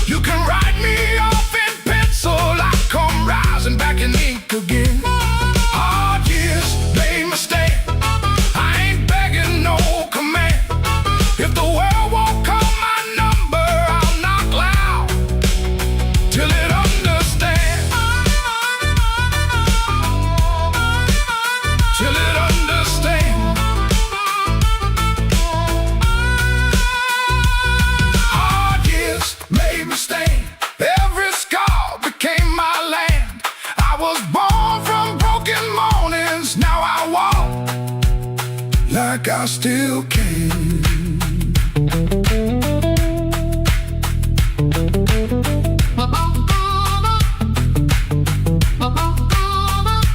You can write me off in pencil, I come rising back in ink again. Hard years made me stand. I ain't begging no command. If the world won't call my number, I'll knock loud till it understands. Till it understands. Hard years made me stand. Every scar became my land. I was born from broken mornings. Now I walk like I still can.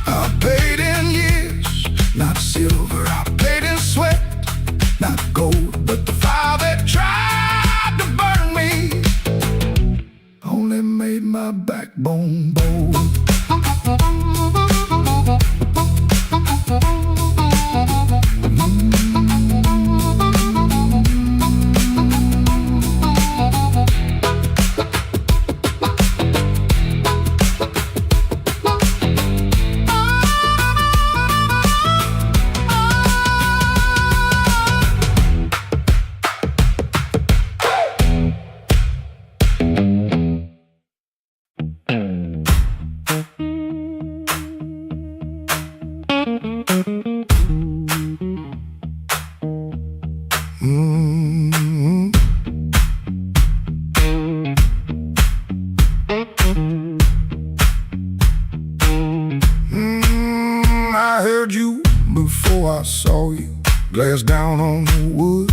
I paid in years, not silver. I paid in sweat, not gold. But the fire that tried to burn me only made my backbone bold. I heard you before I saw you. Glass down on the wood.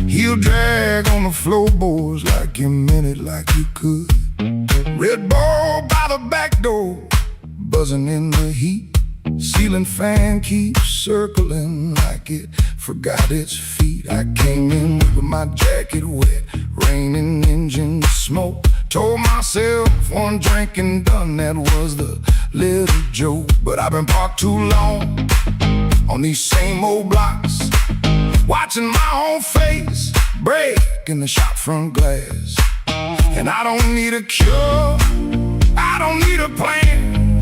Heel drag on the floorboards like you meant it, like you could. Red ball by the back door, buzzing in the heat. Ceiling fan keeps circling like it forgot its feet. I came in with my jacket wet, raining engine smoke. Told myself one drink and done, that was the little joke. But I've been parked too long on these same old blocks, watching my own face break in the shop front glass. And I don't need a cure, I don't need a plan.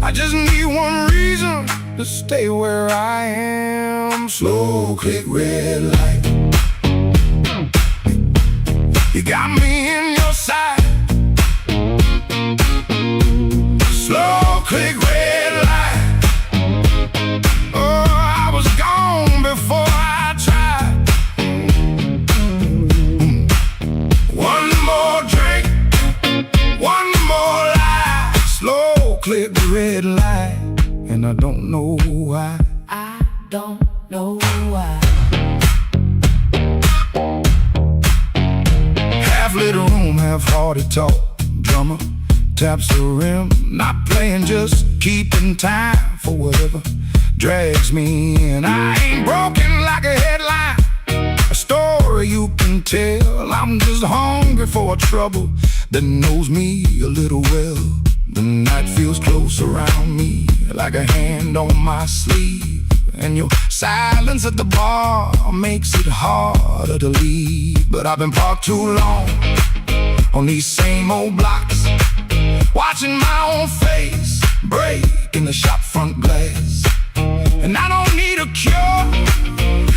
I just need one reason to stay where I am. Slow click red light, you got me in your sight. Slow click red light. Oh, I was gone before I tried. One more drink, one more lie. Slow click red light, and I don't know why. I don't know why. Half-lit room, half-hearted talk. Drummer taps the rim, not playing, just keeping time for whatever drags me in. I ain't broken like a headline, a story you can tell. I'm just hungry for a trouble that knows me a little well. The night feels close around me, like a hand on my sleeve. And your silence at the bar makes it harder to leave. But I've been parked too long on these same old blocks, watching my own face break in the shop front glass. And I don't need a cure,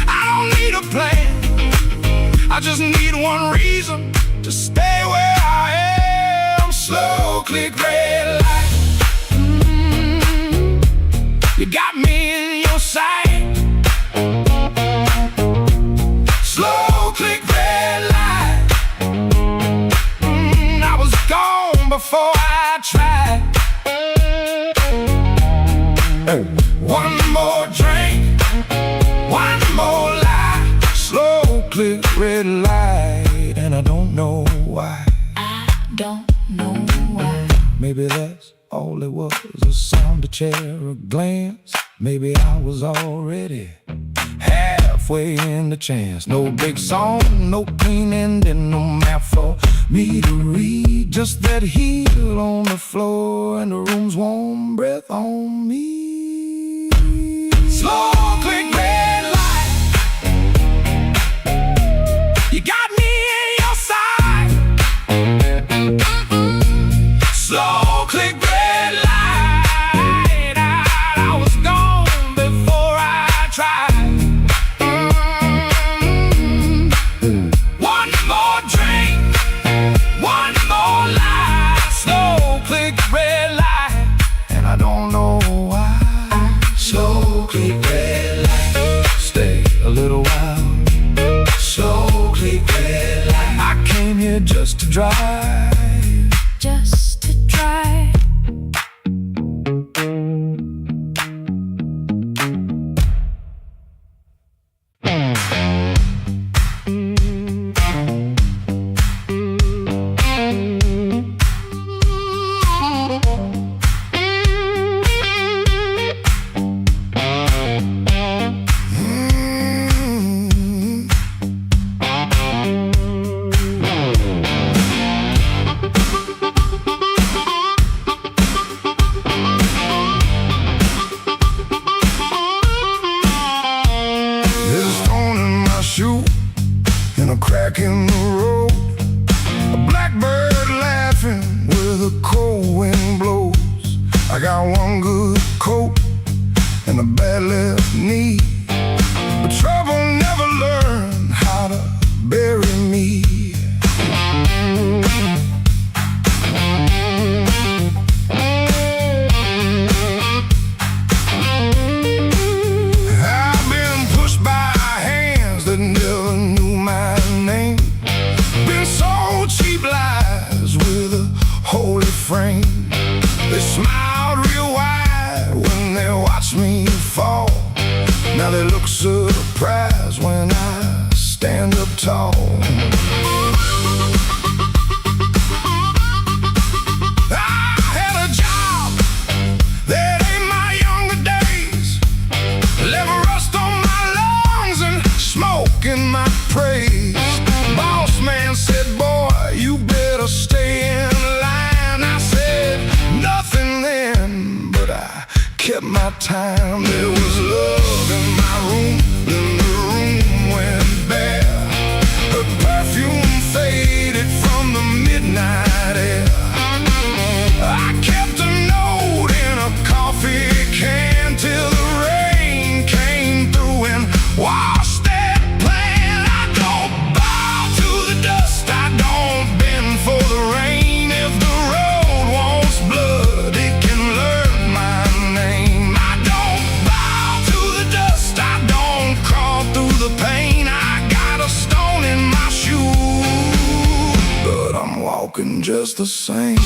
I don't need a plan, I just need one reason to stay where I am. Slow click red light, you got me in your sight. Slow click red light, I was gone before I tried. One more drink, one more lie. Slow click red light, and I don't know why. I don't know why. Maybe that's all it was, a sound, a chair, a glance. Maybe I was already halfway in the chance. No big song, no clean ending, no map for me to read. Just that heel on the floor and the room's warm breath on me. Slow click red light, you got me in your sight. Slow click red light, I was gone before I tried. One more drink, one more lie. Slow click red light, and I don't know why. Slow click red light, stay a little while. Slow click red light, I came here just to drive. Just to try. There's a stone in my shoe and a crack in the road, a blackbird laughing where the cold wind blows. I got one good coat and a bad left knee, but trouble never learned how to bury me. I've been pushed by hands that never knew my name, been sold cheap lies with a holy frame. They smiled real wide when they watched me fall. Now they look surprised when I stand up tall. I had a job that ain't my younger days, left rust on my lungs and smoke in my praise. Boss man said, boy, you better stay in line. I said nothing then, but I kept my time. There was love in my room, then the room went bare. Her perfume faded from the midnight air. I kept a note in a coffee can till the rain came through and washed that plan. I don't bow to the dust, I don't bend for the rain. If the road wants blood, it can learn my name. I don't bow to the dust, I don't crawl through the pain. I got a stone in my shoe, but I'm walking just the same.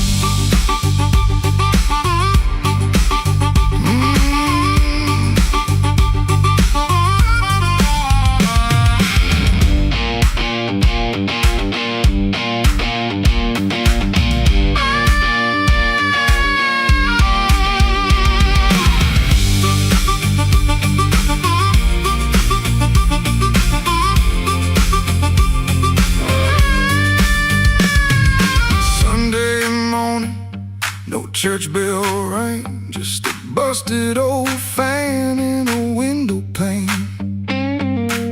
Church bell rang, just a busted old fan in a window pane.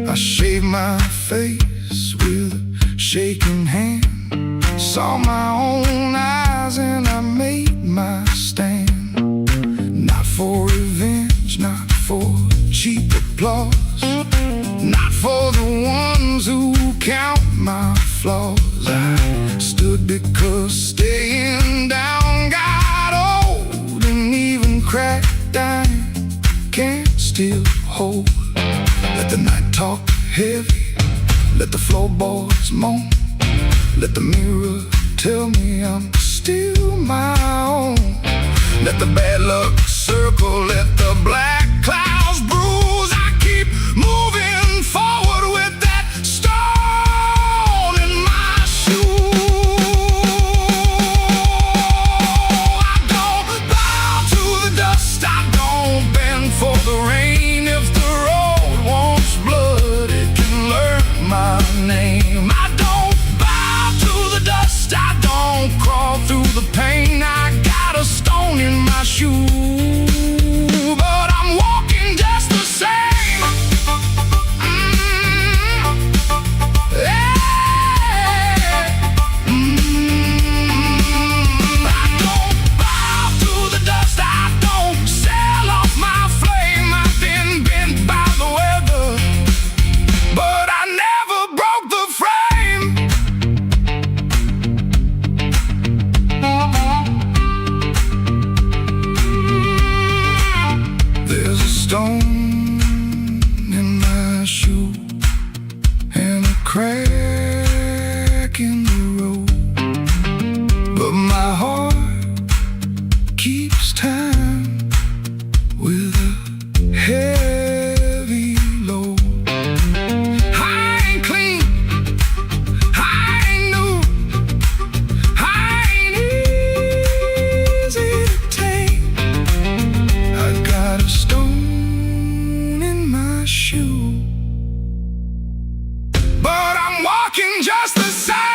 I shaved my face with a shaking hand. saw my own eyes and I made my stand. Not for revenge, not for cheap applause, not for the ones who count my flaws. I stood because staying down got old, and even cracked dying can't still hold. Let the night talk heavy, let the floorboards moan, let the mirror tell me I'm still my own. Let the bad luck circle, let the black clouds bruise. I keep moving forward with that stone in my shoe. I don't bow to the dust, I don't bend for the rain. If the road wants blood, it can learn my name. I don't bow to the dust, I don't crawl through the pain. I got a stone in my shoe, but I'm walking just the same. I don't bow to the dust, I don't sell off my flame. I've been bent by the weather, but I never broke the frame. There's a stone in my shoe and a crack in the road, but my heart keeps time with a heavy load. I ain't clean, I ain't new, I ain't easy to tame. I got a stone in my shoe, but I'm walking just the same.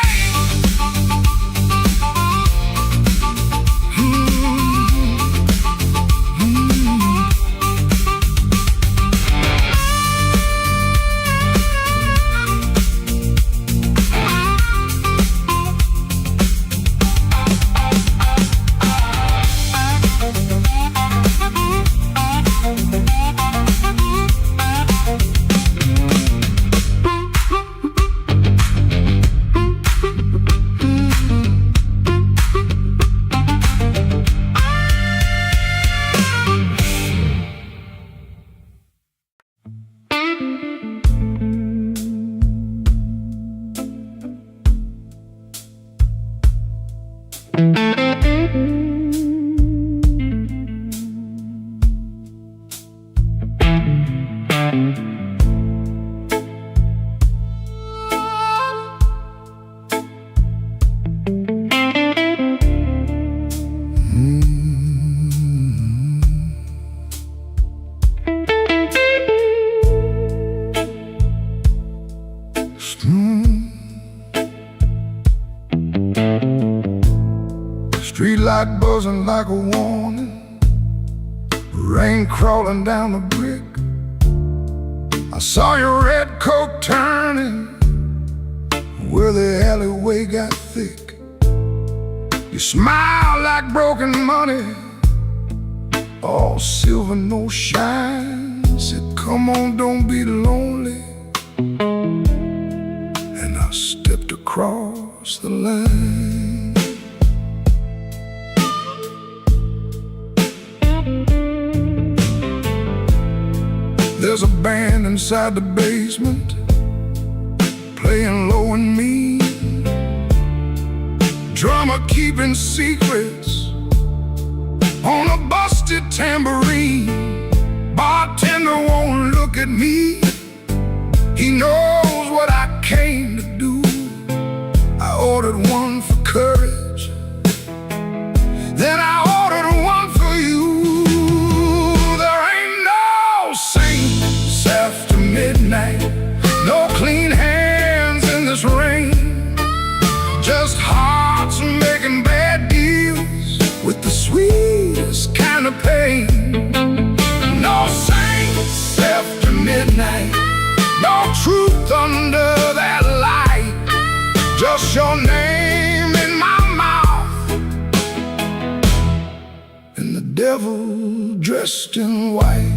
Street light buzzing like a warning, rain crawling down the brick. I saw your red coat turning where the alleyway got thick. You smile like broken money, all silver, no shine. Said, come on, don't be lonely. And I stepped across the line. There's a band inside the basement playing low and mean, drummer keeping secrets on a busted tambourine. Bartender won't look at me, he knows what I came to do. I ordered one for courage, then I ordered one for you. There ain't no saints after midnight, no clean hands in this rain, just hearts making bad deals with the sweetest kind of pain. No saints after midnight, no truth under that light, just your name in devil dressed in white.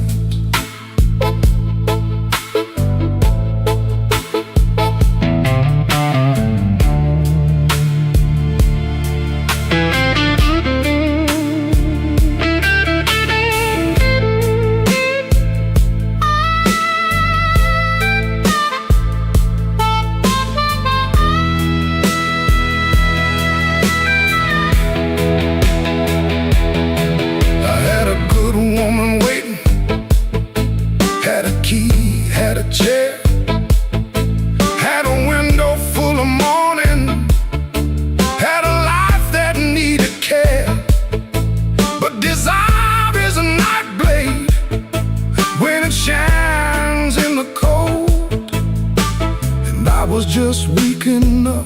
Just weak enough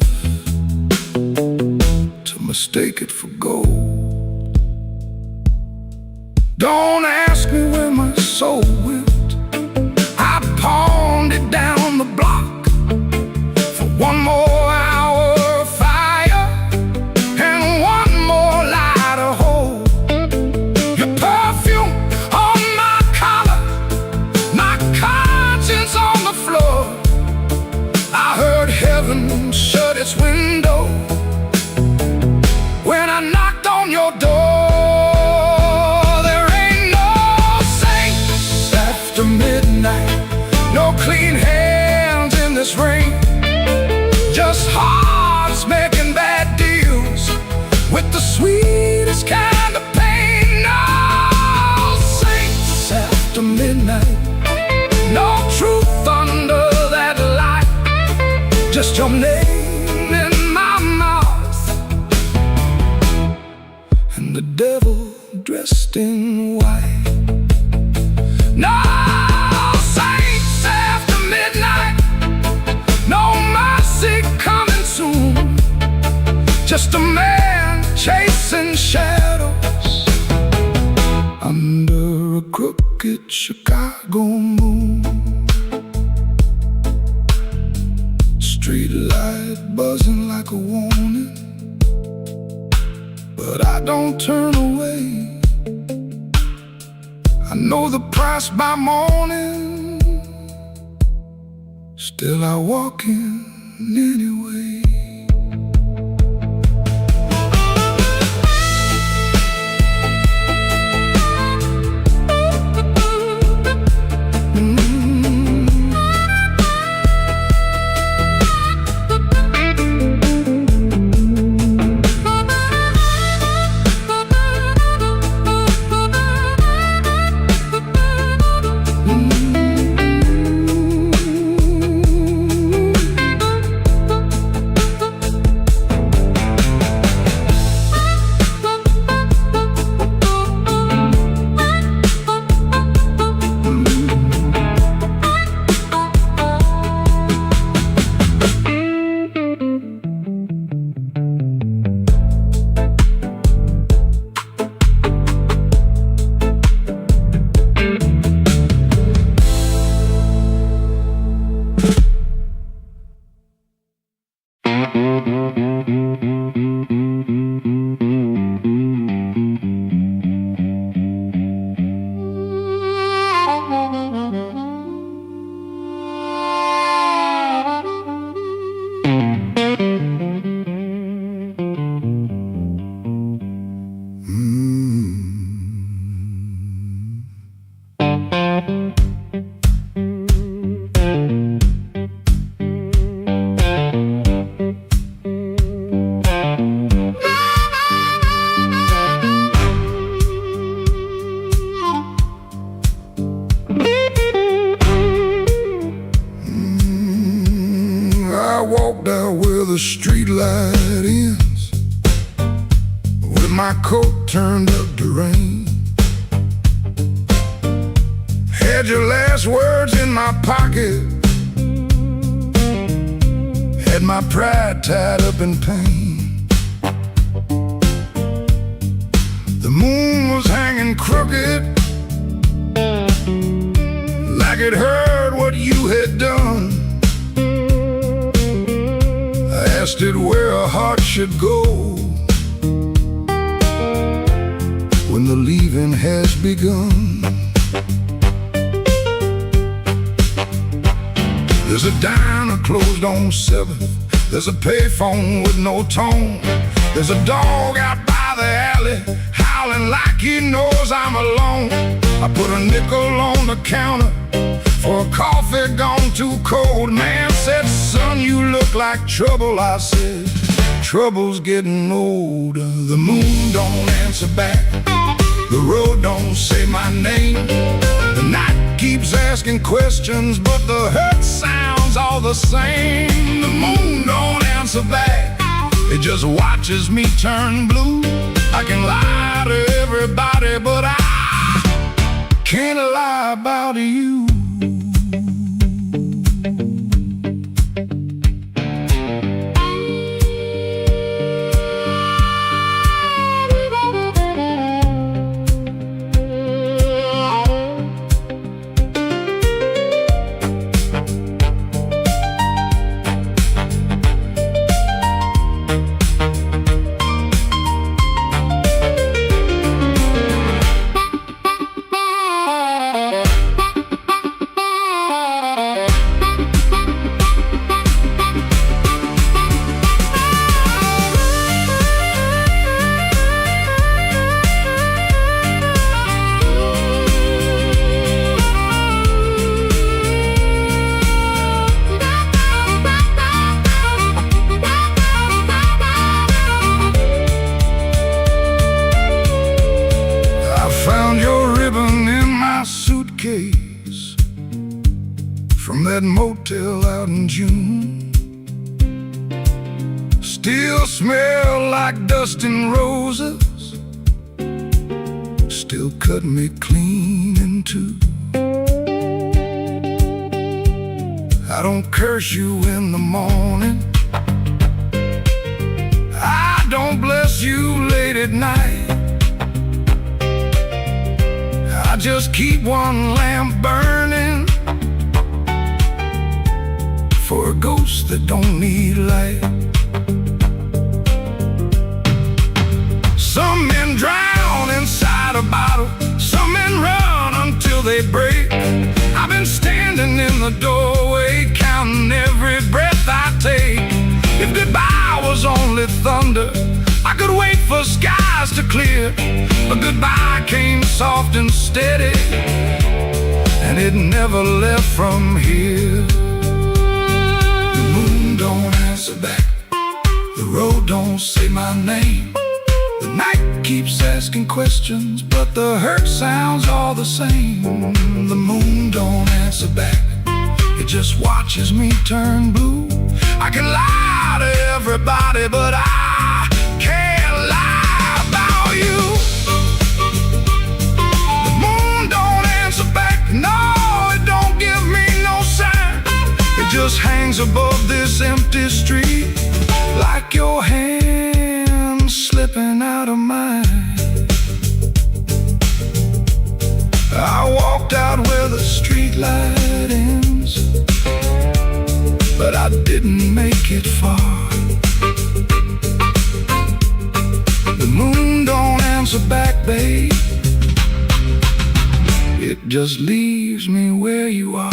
to mistake it for gold. Don't ask me where my soul went. I pawned it down the block for one more hour of fire and one more light of hope. Your perfume on my collar, my conscience on the floor. I heard heaven shut its window when I knocked on your door. There ain't no saints after midnight, no clean hands in this rain, just hearts making bad deals with the sweetest kind of pain. No saints after midnight, no truth under that light, just your name in my mouth and the devil dressed in white. No saints after midnight, no mercy coming soon, just a man chasing shadows under a crooked Chicago moon. Street light buzzing like a warning, but I don't turn away. I know the price by morning, still I walk in anyway. The street light ends with my coat turned up to rain. Had your last words in my pocket, had my pride tied up in pain. The moon was hanging crooked, like it heard what you had done. I asked it where a heart should go when the leaving begun. There's a diner closed on 7th. There's a payphone with no tone. There's a dog out by the alley howling like he knows I'm alone. I put a nickel on the counter for a coffee gone too cold. Man said, son, you look like trouble. I said, trouble's getting older. The moon don't answer back. The road don't say my name. The night keeps asking questions, but the hurt sounds all the same. The moon don't answer back. It just watches me turn blue. I can lie to everybody, but I can't lie about you. From that motel out in June, still smell like dust and roses, still cut me clean in two. I don't curse you in the morning, I don't bless you late at night. I just keep one lamp burning for a ghost that don't need light. Some men drown inside a bottle, some men run until they break. I've been standing in the doorway, counting every breath I take. If goodbye was only thunder, I could wait for skies to clear. But goodbye came soft and steady, and it never left from here. The moon don't answer back, the road don't say my name. The night keeps asking questions, but the hurt sounds all the same. The moon don't answer back, it just watches me turn blue. I can lie to everybody, but I can't lie about you. The moon don't answer back, no, it don't give me no sign. It just hangs above this empty street, like your hand slipping out of mine. I walked out where the street light ends, but I didn't make it far. The moon don't answer back, babe, it just leaves me where you are.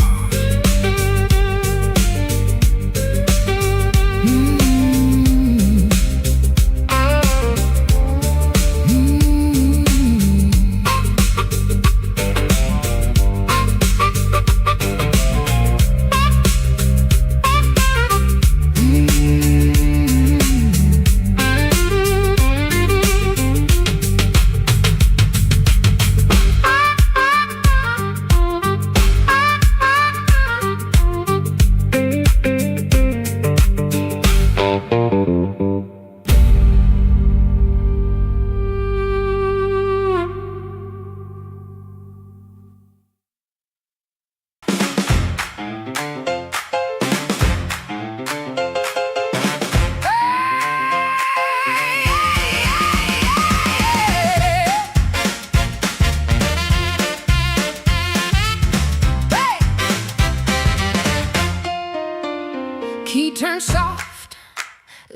Key turned soft,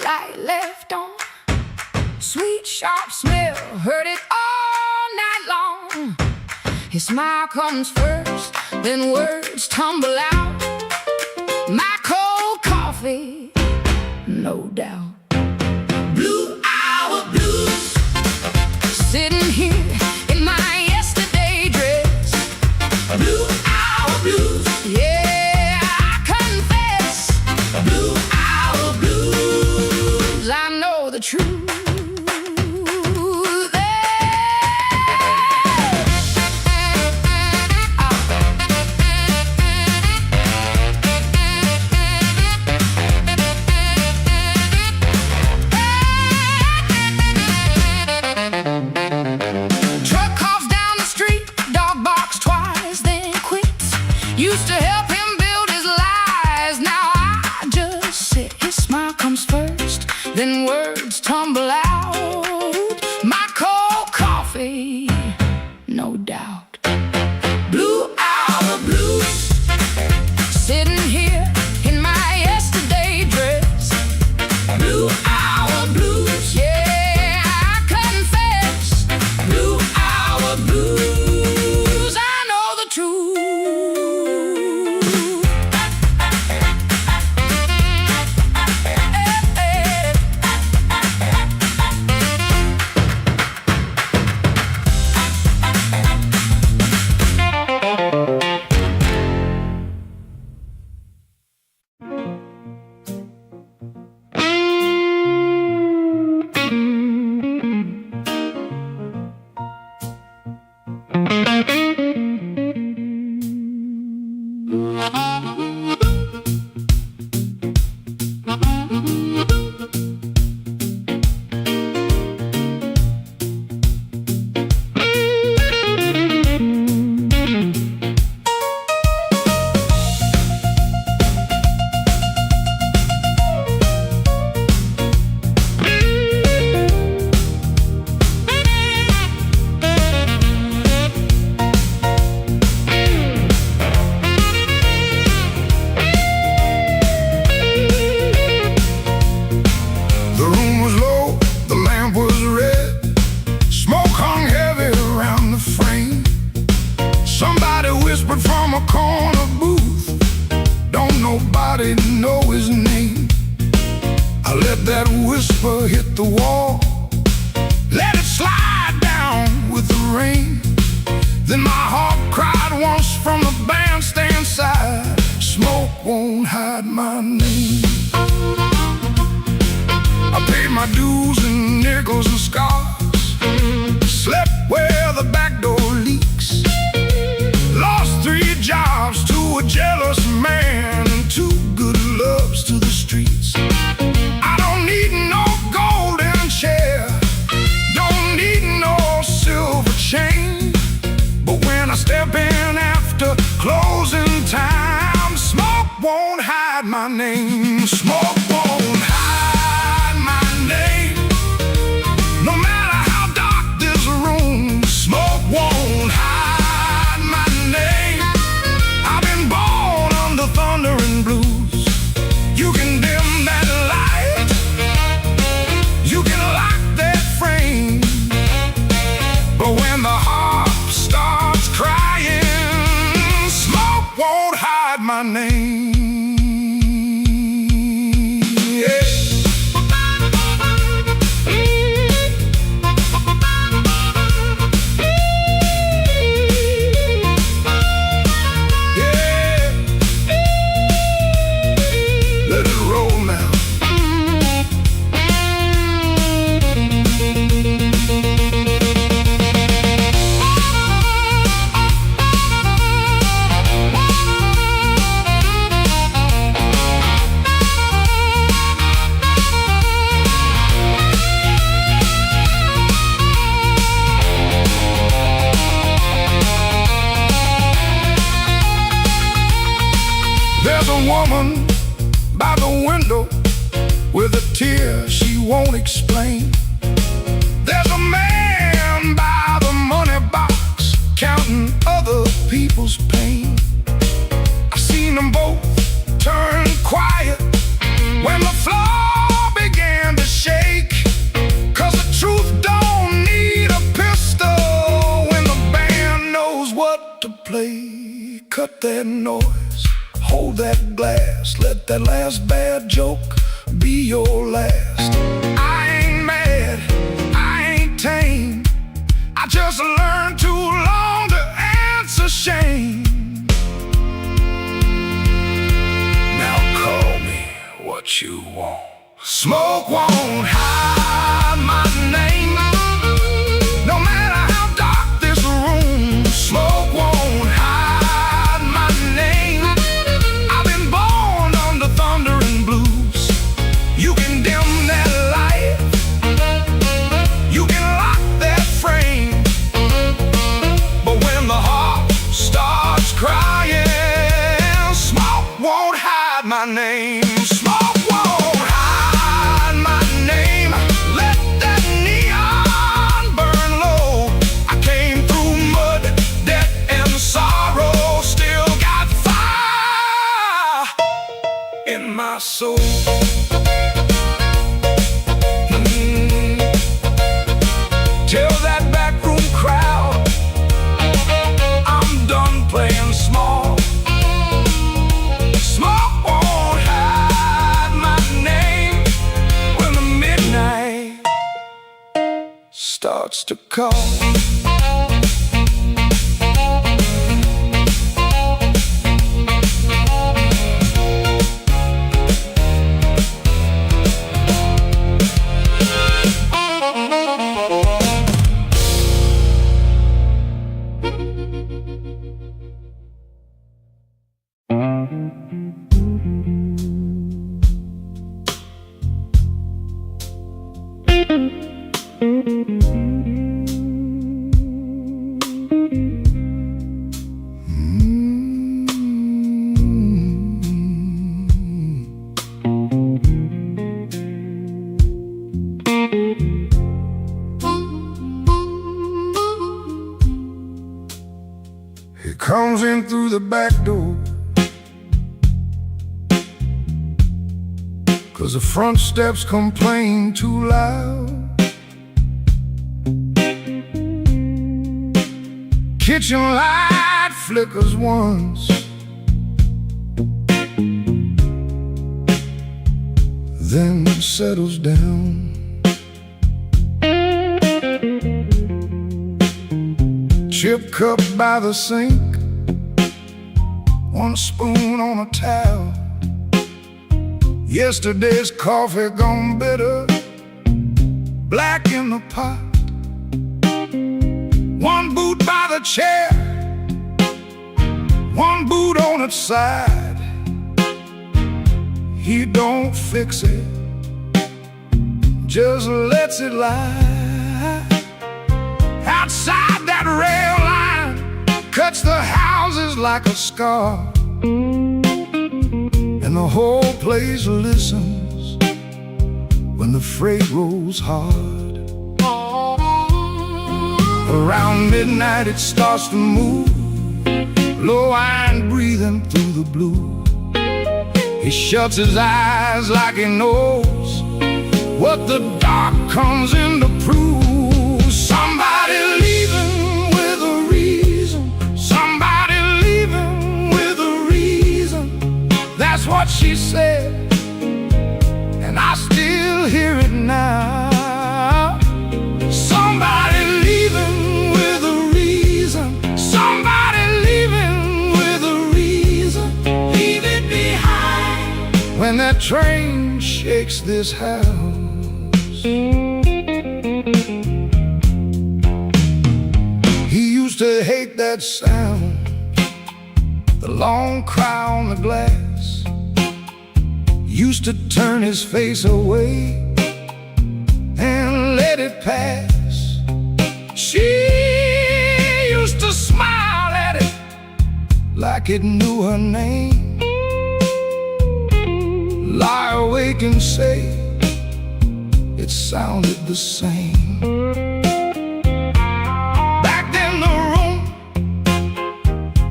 light left on. Sweet, sharp smell, heard it all night long. smile comes first, then words tumble out. My cold coffee, no doubt. Blue hour blues, sitting here in my yesterday dress. Blue hour blues, yeah, I confess. Blue hour blues, I know the truth. Used to help him build his lies. Now I just sit. His smile comes first, then words tumble out. My cold coffee, no doubt. Blue hour blues, sitting here in my yesterday dress. Blue hour blues, yeah, I confess. Blue hour blues, I know the truth. From a corner booth, don't nobody know his name. I let that whisper hit the wall, let it slide down with the rain. Then my heart cried once from the bandstand side, smoke won't hide my name. I paid my dues in nickels and scars, slept where the back door leaks, lost 3 jobs to a jealous man and 2 good loves to the streets. I don't need no golden chair, don't need no silver chain, but when I step in after closing time, smoke won't hide my name. Smoke won't hide my name. No matter how dark this room, smoke won't hide my name. I've been born under thunder and that noise, hold that glass, let that last bad joke be your last. I ain't mad, I ain't tame, I just learned too long to answer shame. Now call me what you want. Smoke won't hide my name. No matter how dark this room, smoke won't hide my name. I've been born under thunder and blues. You can dim that light, you can lock that frame, but when the heart starts crying, smoke won't hide my name. Smoke won't hide my name. Let that neon burn low. I came through mud, death, and sorrow. Still got fire in my soul. Tell that backroom crowd I'm done playing small. Smoke won't hide my name when the midnight starts to call. He comes in through the back door, 'cause the front steps complain too loud. Kitchen light flickers once, then settles down. Chip cup by the sink, one spoon on a towel. Yesterday's coffee gone bitter, black in the pot. One boot by the chair, one boot on its side. He don't fix it, just lets it lie. Outside that rail line cuts the houses like a scar, and the whole place listens when the freight rolls hard. Around midnight it starts to move, low-iron breathing through the blue. He shuts his eyes like he knows what the dark comes in to prove. Somebody leaving with a reason, somebody leaving with a reason. That's what she said, and I still hear it now. Somebody leaving with a reason, somebody leaving with a reason. Leave it behind when that train shakes this house. He used to hate that sound, the long cry on the glass. Used to turn his face away and let it pass. She used to smile at it like it knew her name, lie awake and say it sounded the same. Back then the room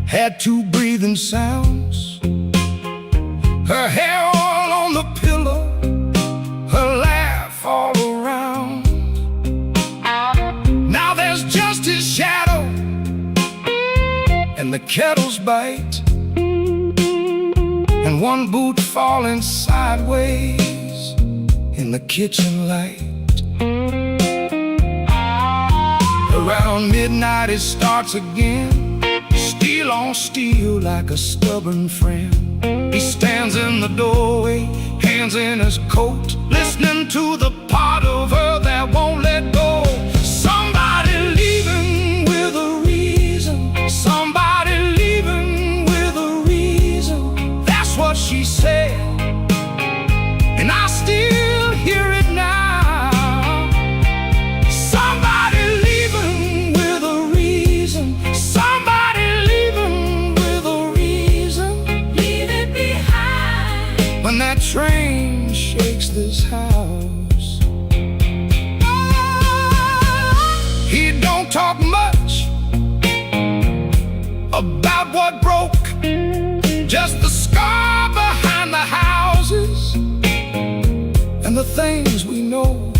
had two breathing sounds, her hair all on the pillow, her laugh all around. Now there's just his shadow and the kettle's bite. one boot falling sideways in the kitchen light. Around midnight it starts again, steel on steel like a stubborn friend. He stands in the doorway, hands in his coat, listening to the part of her that won't let go. Somebody leaving with a reason, somebody leaving with a reason. That's what she said, and I still hear it now. Somebody leaving with a reason, somebody leaving with a reason. Leave it behind when that train shakes this house. He don't talk much about what broke, just the scar behind the houses and the things we know.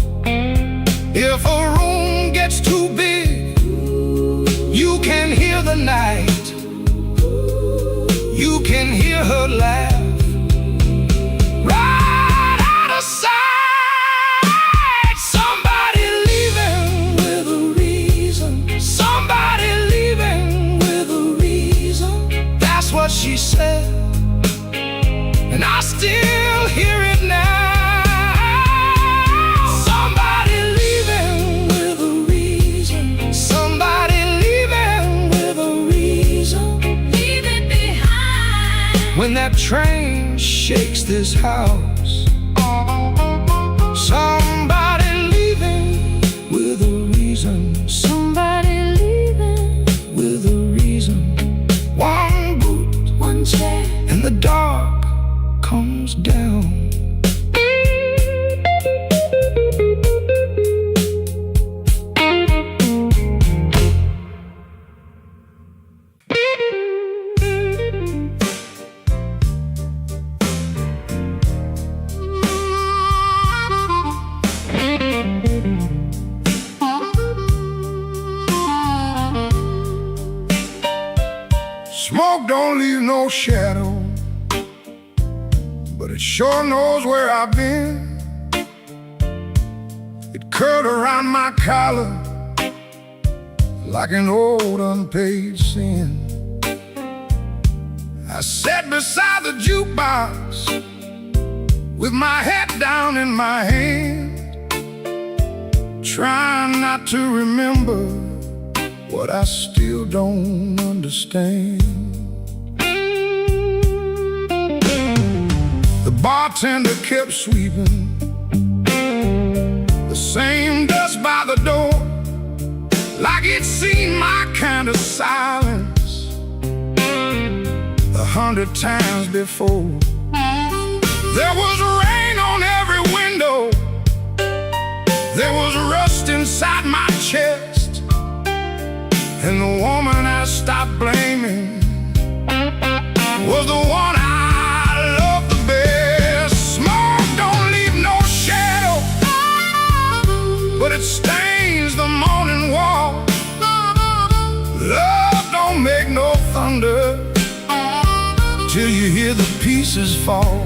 If a room gets too big, you can hear the night, you can hear her laugh right out of sight. Somebody leaving with a reason, somebody leaving with a reason. That's what she said, and I still hear it now. Somebody leaving with a reason, somebody leaving with a reason. Leave it behind when that train shakes this house. Somebody leaving with a reason, somebody leaving with a reason. One boot, one chair, and the dark comes down. Smoke don't leave no shadow, but it sure knows where I've been. It curled around my collar like an old unpaid sin. I sat beside the jukebox with my head down in my hand, trying not to remember what I still don't understand. The bartender kept sweeping the same dust by the door, like he'd seen my kind of silence 100 times before. There was rain on every window, there was rust inside my chest, and the woman I stopped blaming was the one I loved the best. Smoke don't leave no shadow, but it stains the morning wall. Love don't make no thunder till you hear the pieces fall.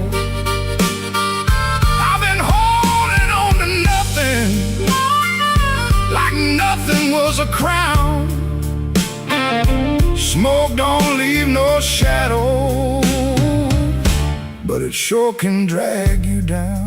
I've been holding on to nothing, like nothing was a crown. Smoke don't leave no shadow, but it sure can drag you down.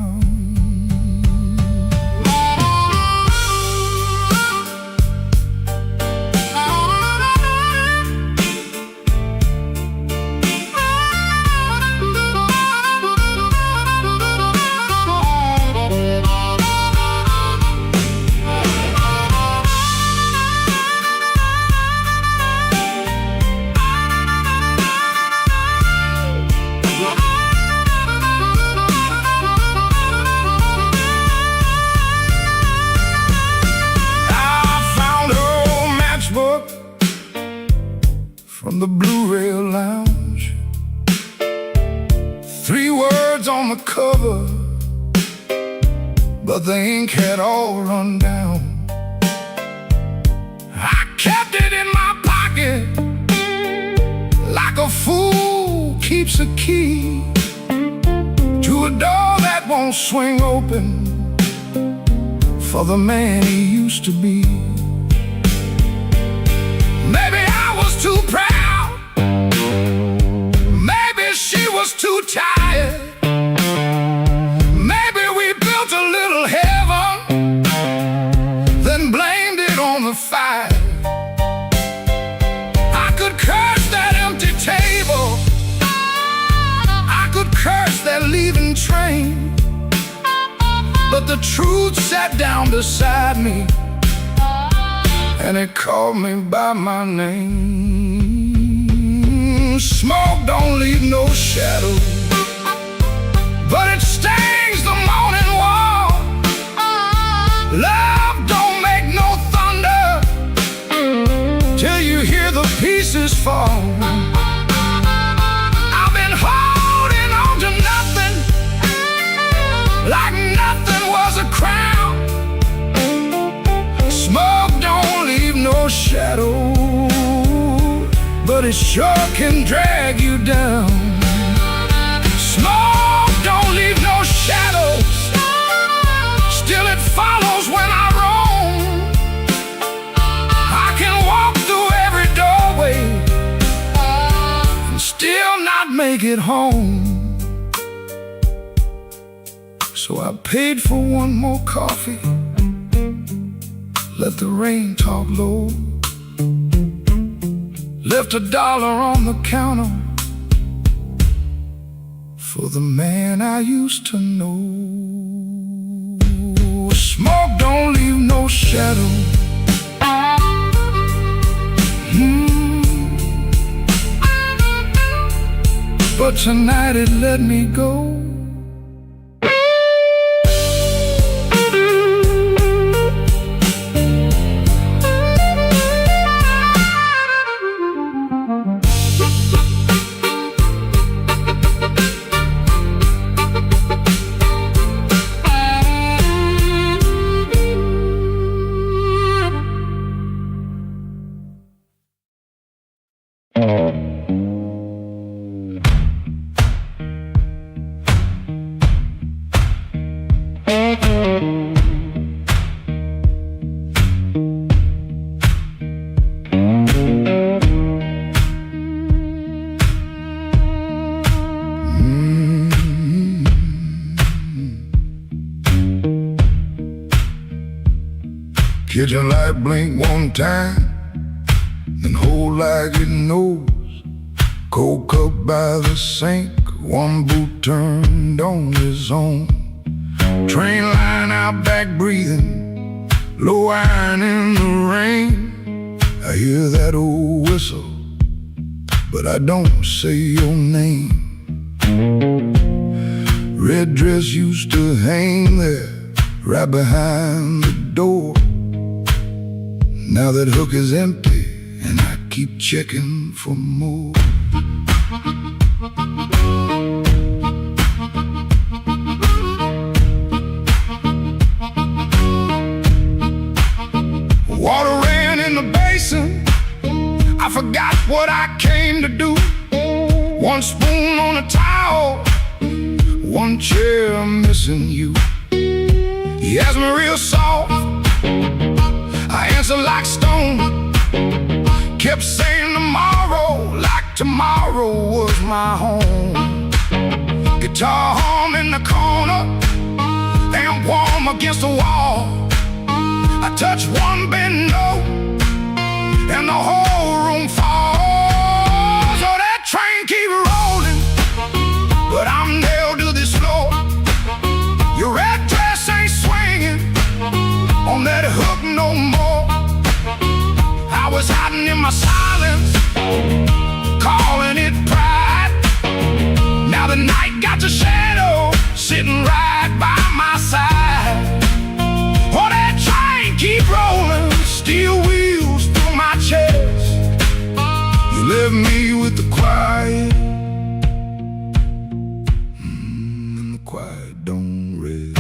From the Blue Rail Lounge, 3 words on the cover, but the ink had all run down. I kept it in my pocket like a fool keeps a key. won't swing open for the man he used to be. Maybe I was too proud, maybe she was too tired, maybe we built a little heaven, then blamed it on the fire. I could curse that empty table, I could curse that leaving train, but the truth sat down beside me, and it called me by my name. Smoke don't leave no shadow, but it stains the morning wall. Love don't make no thunder till you hear the pieces fall. I've been holding on to nothing, like nothing was a crown. Smoke don't leave no shadow, but it sure can drag you down. Smoke don't leave no shadows, still it follows when I roam. I can walk through every doorway and still not make it home. So I paid for one more coffee, let the rain talk low, left $1 on the counter for the man I used to know. Smoke don't leave no shadow, but tonight it let me go. Kitchen light blink one time, then hold like it knows. Cold cup by the sink, one boot turned on his own. Train line out back breathing, low iron in the rain. I hear that old whistle, but I don't say your name. Red dress used to hang there, right behind the door. Now that hook is empty, and I keep checking for more. Water ran in the basin, I forgot what I came to do. One spoon on a towel, one chair missing you. He asked me real soft, I answered like stone. Kept saying tomorrow, like tomorrow was my home. Guitar hum in the corner, amp warm against the wall. I touch one bend note, and the whole room falls. So that train keep rolling, but I'm nailed to this floor. Your red dress ain't swinging on that hook no more. I was hiding in my silence, calling it pride. Now the night got the shadow sitting right by my side. Oh, that train keep rolling, steel wheels through my chest. You left me with the quiet, and the quiet don't rest.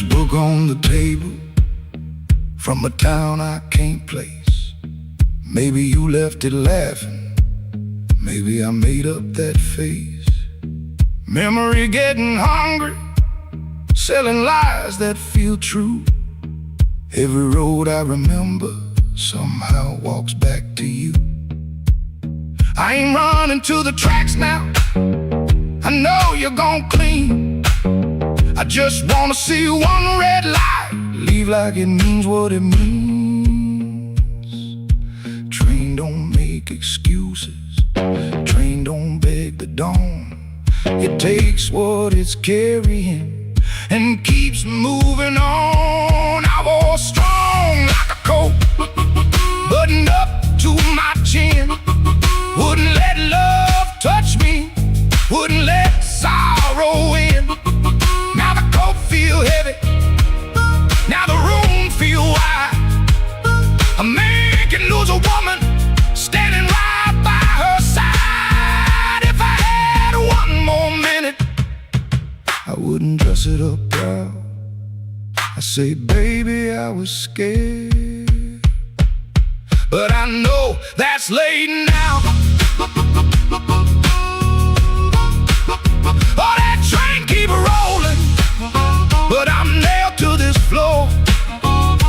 first book on the table from a town I can't place. Maybe you left it laughing, maybe I made up that face. Memory getting hungry, selling lies that feel true. Every road I remember somehow walks back to you. I ain't running to the tracks now, I know you're gon' clean. I just wanna see one red light leave like it means what it means. Train don't make excuses, train don't beg the dawn. It takes what it's carrying and keeps moving on. I was strong like a coat, buttoned up to my chin. Wouldn't let love touch me, wouldn't let sorrow in. Now the coat feel heavy, now the room feel wide. A man can lose a woman standing right by her side. If I had one more minute, I wouldn't dress it up proud. I say, baby, I was scared, but I know that's late now. Oh, that train keep rolling, but I'm nailed to this floor.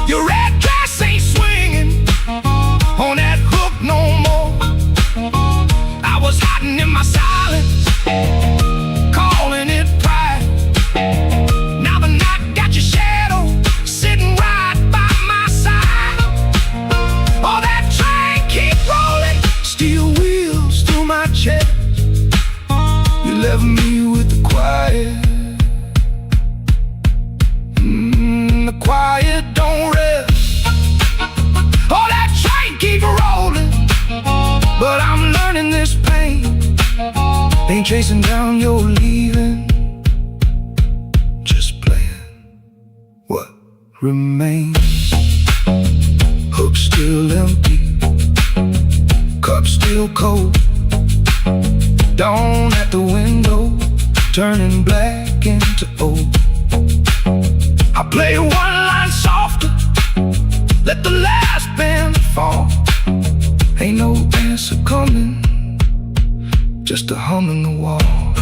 Your red dress ain't swinging on that hook no more. I was hiding in my silence, calling it pride. Now the night got your shadow sitting right by my side. Oh, that train keep rolling, steel wheels through my chest. You left me with the quiet. The quiet don't rest. Oh, that train keep rolling, but I'm learning this pain ain't chasing down your leaving, just playing what remains. Hook still empty, cup still cold. Dawn at the window, turning black into old. I play one line softer, let the last band fall. Ain't no answer coming, just a hum in the wall.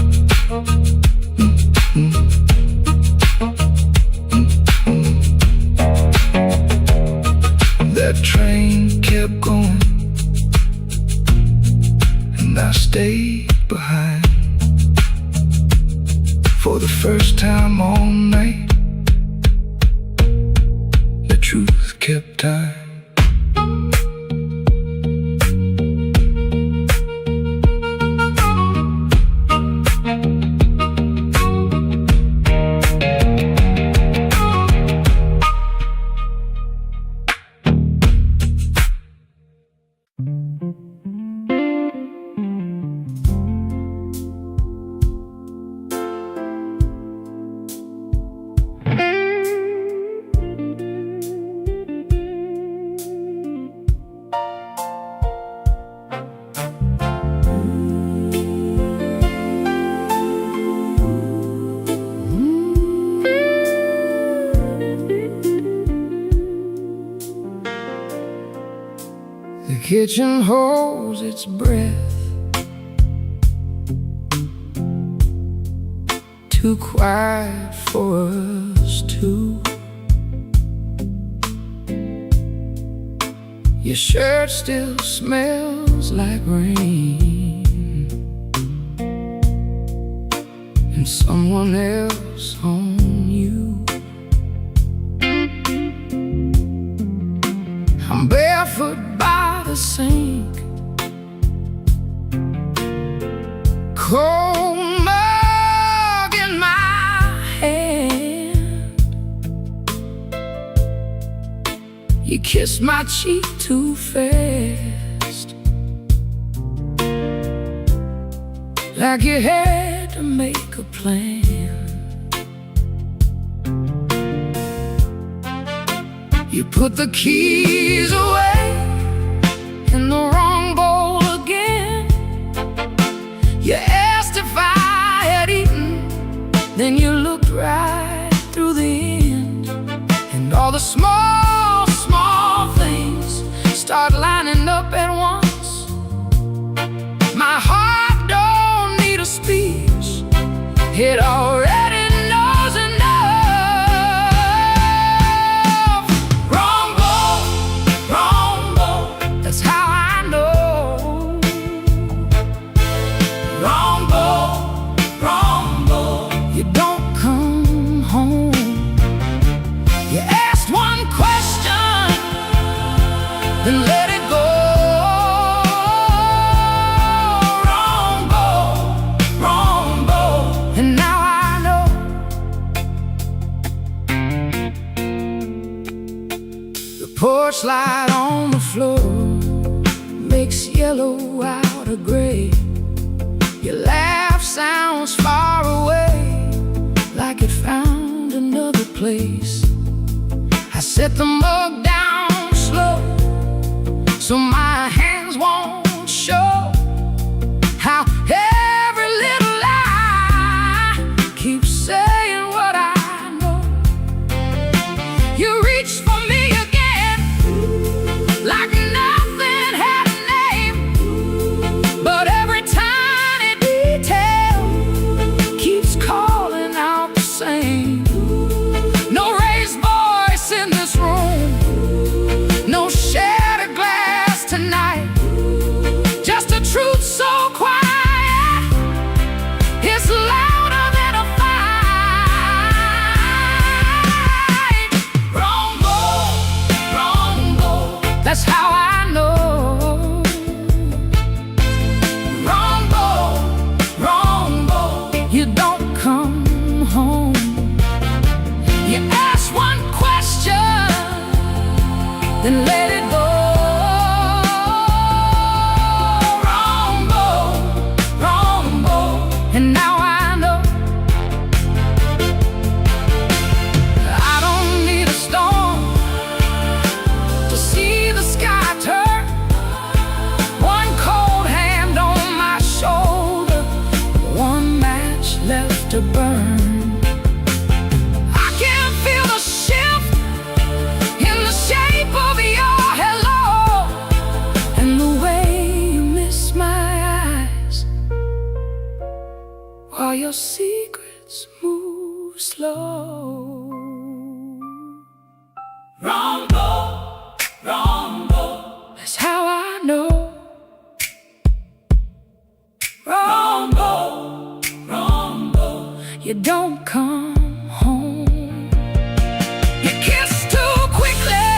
That train kept going, and I stayed behind. For the first time all night, the truth kept time. The kitchen holds its breath, too quiet for us two. Your shirt still smells like rain, and someone else on you. I'm barefoot by the sink, cold mug in my hand. You kissed my cheek too fast, like you had to make a plan. You put the keys away in the wrong bowl again. You asked if I had eaten, then you looked right through the end. small, small things start lining up at once. My heart don't need a speech, it already knows enough. Wrong boat, that's how I know. Wrong boat, you don't come home. You asked one question, then let it go. Wrong boat, and now I know. The porch light on the floor makes yellow out of gray. Your laugh sounds far away, like it found another place. I set the mug down slow, so my hands won't show how every little lie keeps saying what I know. You reach for me again, like nothing had a name, but every tiny detail keeps calling out the same. No raised voice in this room, no shattered glass tonight, just a truth so quiet, it's louder than a fight. Wrong boat, that's how I know. Wrong boat, you don't come home. You ask one question, then let it go. Wrong boat, and now I know. I don't need a storm to see the sky turn. One cold hand on my shoulder, one match left to burn. I can feel the shift in the shape of your hello, and the way you miss my eyes while your secrets move slow. Wrong boat, that's how I know. Wrong boat, you don't come home. You kiss too quickly,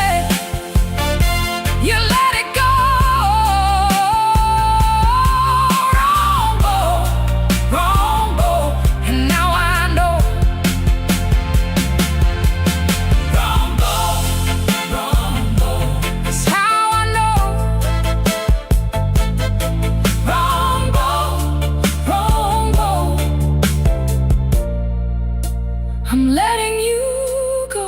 you let it go. Wrong boat, and now I know. Wrong boat, that's how I know. Wrong boat, I'm letting you go.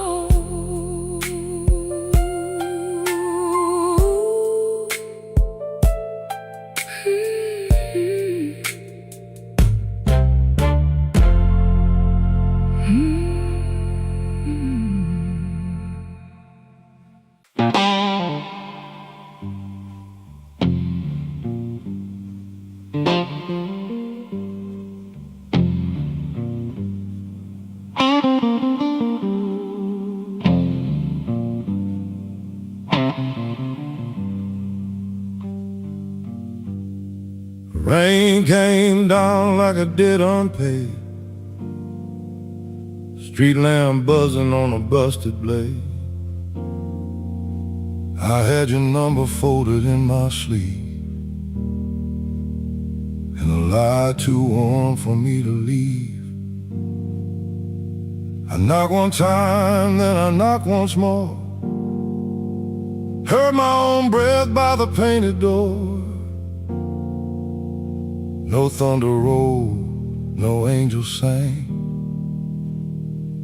Rain came down like it did unpaid. Street lamp buzzing on a busted blade. I had your number folded in my sleeve, and a lie too warm for me to leave. I knock one time, then I knock once more. Heard my own breath by the painted door. No thunder rolled, no angel sang,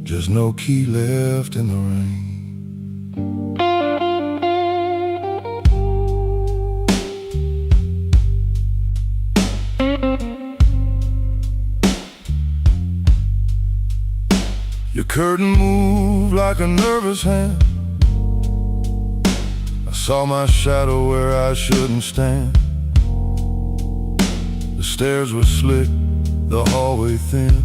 just no key left in the rain. Your curtain moved like a nervous hand. Saw my shadow where I shouldn't stand. The stairs were slick, the hallway thin.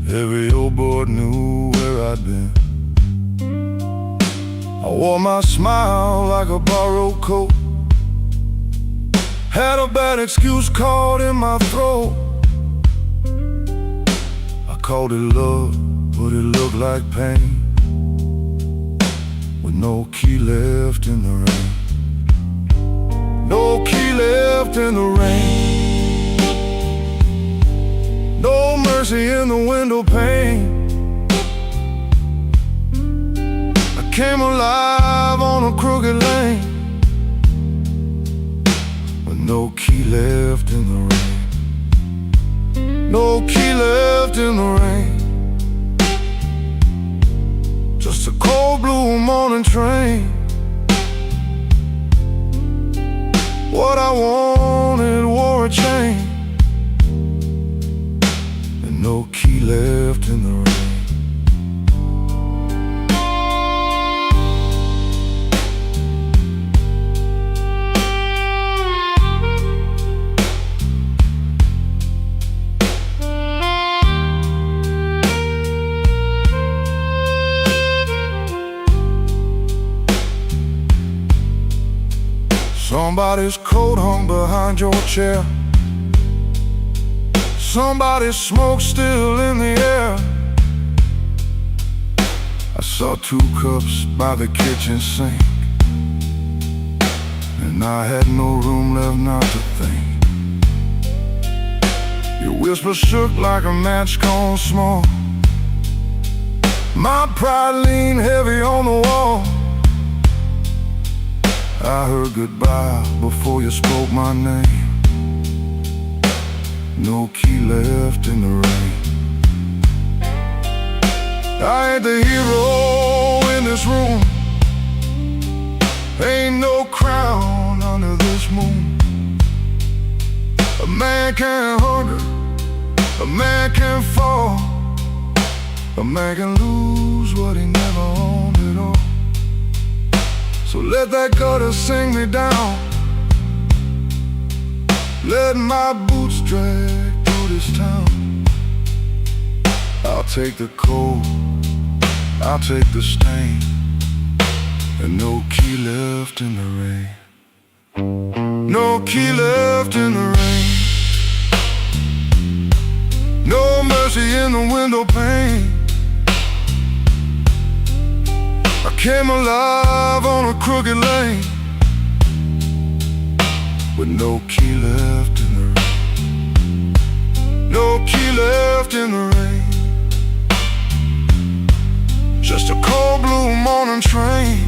Every old board knew where I'd been. I wore my smile like a borrowed coat. Had a bad excuse caught in my throat. I called it love, but it looked like pain. With no key left in the rain. No key left in the rain. No mercy in the window pane. I came alive on a crooked lane. With no key left in the rain. No key left in the rain. Just a cold blue morning train. What I wanted wore a chain. And no key left in the rain. Somebody's coat hung behind your chair. Somebody's smoke still in the air. I saw 2 cups by the kitchen sink, and I had no room left not to think. Your whisper shook like a match gone small. My pride leaned heavy on the wall. I heard goodbye before you spoke my name. No key left in the rain. I ain't the hero in this room. Ain't no crown under this moon. A man can hunger, a man can fall, a man can lose what he never owned at all. So let that gutter sing me down. Let my boots drag through this town. I'll take the cold, I'll take the stain. And no key left in the rain. No key left in the rain. No mercy in the window pane. I came alive on a crooked lane. With no key left in the rain. No key left in the rain. Just a cold blue morning train.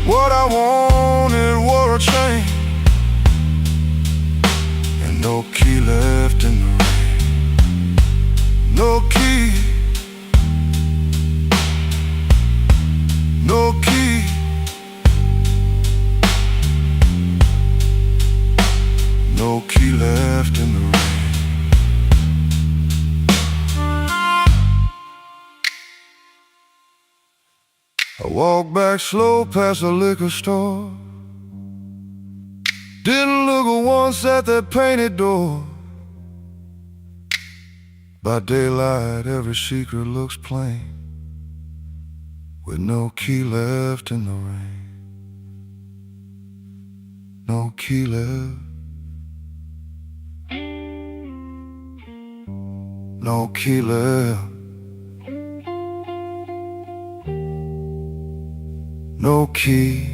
What I wanted wore a chain. And no key left in the rain. No key. No key. No key left in the rain. I walked back slow past the liquor store. Didn't look once at that painted door. By daylight every secret looks plain. With no key left in the rain. No key left. No key left. No key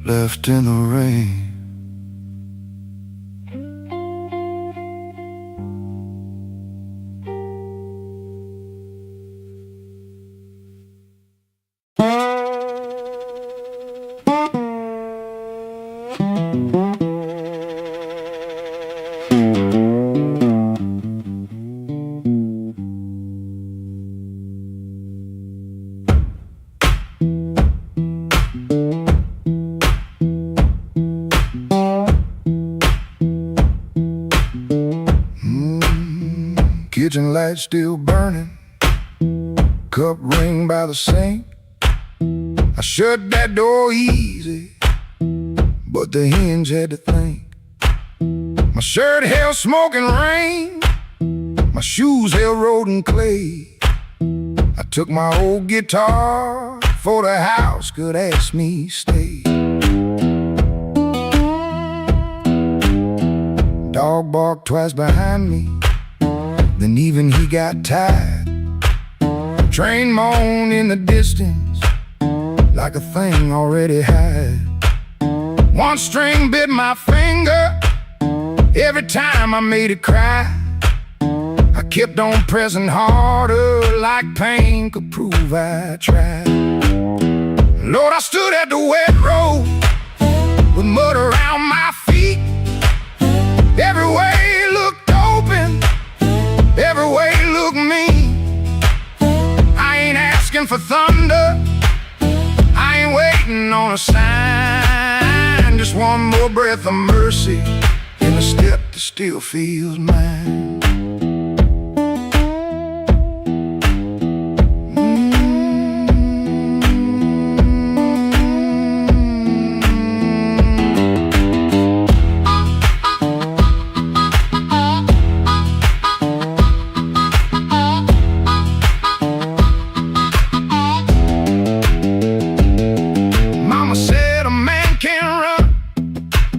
left in the rain. Kitchen light still burning. cup ring by the sink. I shut that door easy, but the hinge had to think. My shirt held smoke and rain, my shoes held road and clay. I took my old guitar before the house could ask me stay. Dog barked twice behind me, then even he got tired. Train moaned in the distance like a thing already hired. One string bit my finger every time I made it cry. I kept on pressing harder like pain could prove I tried. Lord, I stood at the wet road with mud around my feet. Every way looked open, every way looked mean. I ain't asking for thunder, I ain't waiting on a sign. Just one more breath of mercy in a step that still feels mine.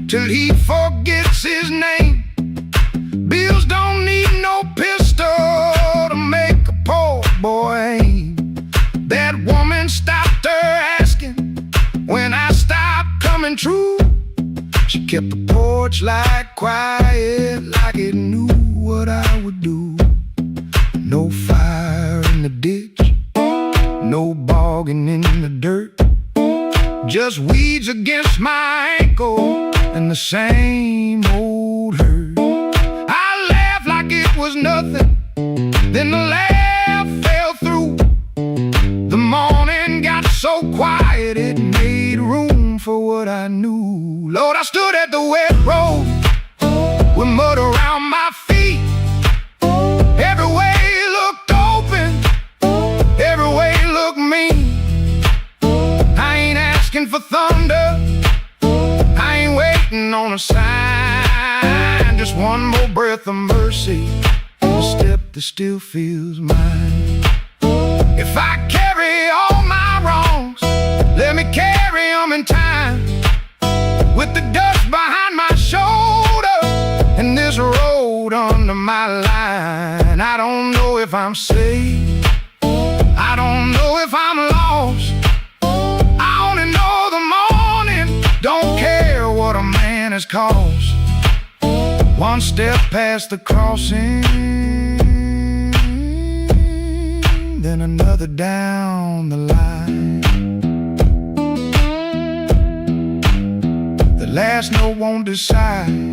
Till he forgets his name. Bills don't need no pistol to make a poor boy aim. That woman stopped her asking when I stopped coming true. She kept the porch light quiet like it knew what I would do. No fire in the ditch, no bogging in the dirt, just weeds against my ankle and the same old hurt. I laughed like it was nothing, then the laugh fell through. The morning got so quiet it made room for what I knew. Lord, I stood at the wet road with mud around my feet. Every way looked open, every way looked mean. I ain't asking for thunder, I ain't waiting on a sign. Just one more breath of mercy in a step that still feels mine. If I carry all my wrongs, let me carry them in time. With the dust behind my shoulder and this road under my line. I don't know if I'm saved, I don't know if I'm lost. I only know the morning don't care what a man has cost. One step past the crossing, then another down the line. The last note won't decide.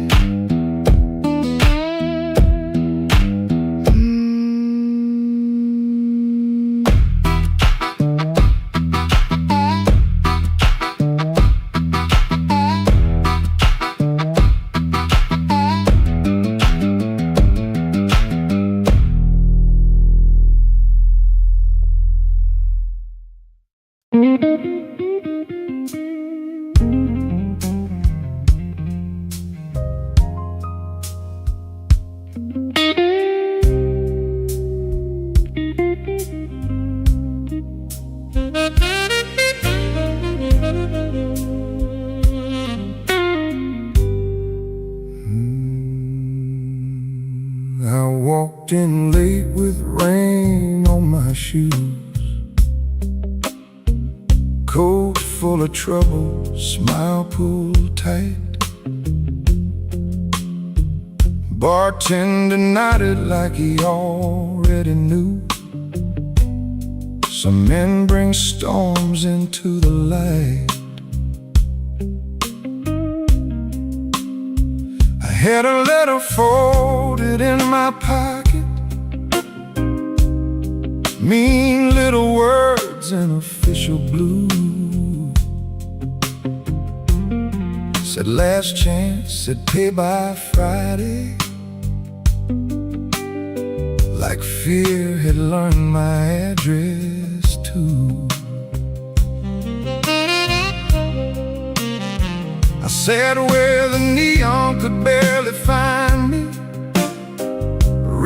I walked in late with rain on my shoes, coat full of trouble, smile pulled tight. Bartender nodded like he already knew. Some men bring storms into the light. I had a letter folded in my pocket, mean little words in official blue. Said last chance, said pay by Friday. like fear had learned my address too. I sat where the neon could barely find me,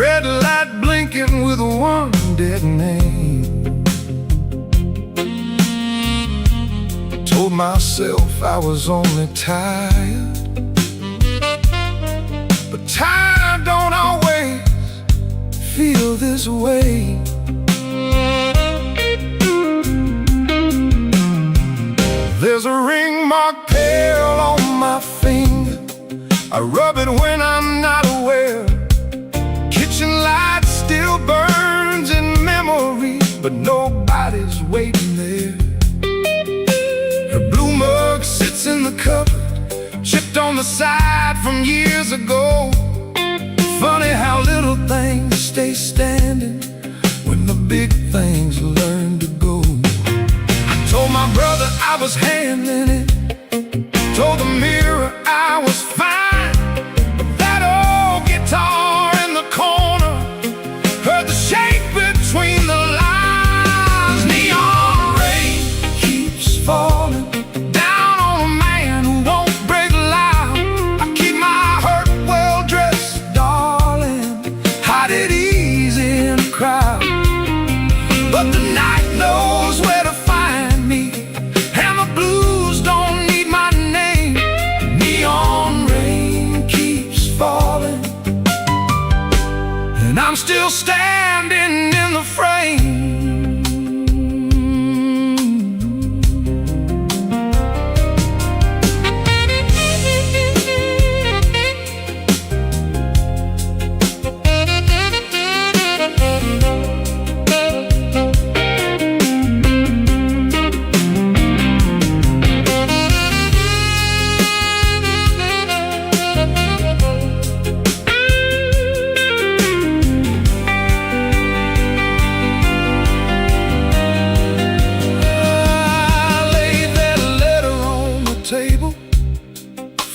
red light blinking with one dead name. Told myself I was only tired, but tired don't always feel this way. There's a ring marked pale on my finger. I rub it when I'm not aware. Kitchen light still burns in memory, but nobody's waiting there. Her blue mug sits in the cupboard, chipped on the side from years ago. Funny how little things stay standing when the big things learn to go. I told my brother I was handling it, told the mirror I was fine, but that old guitar in the corner heard the shake between the lines. Neon rain keeps falling down on a man who won't break loud. I keep my hurt well dressed, darling, hide it easy in a crowd. But the night knows where to find me, and the blues don't need my name. Neon rain keeps falling, and I'm still standing in the frame.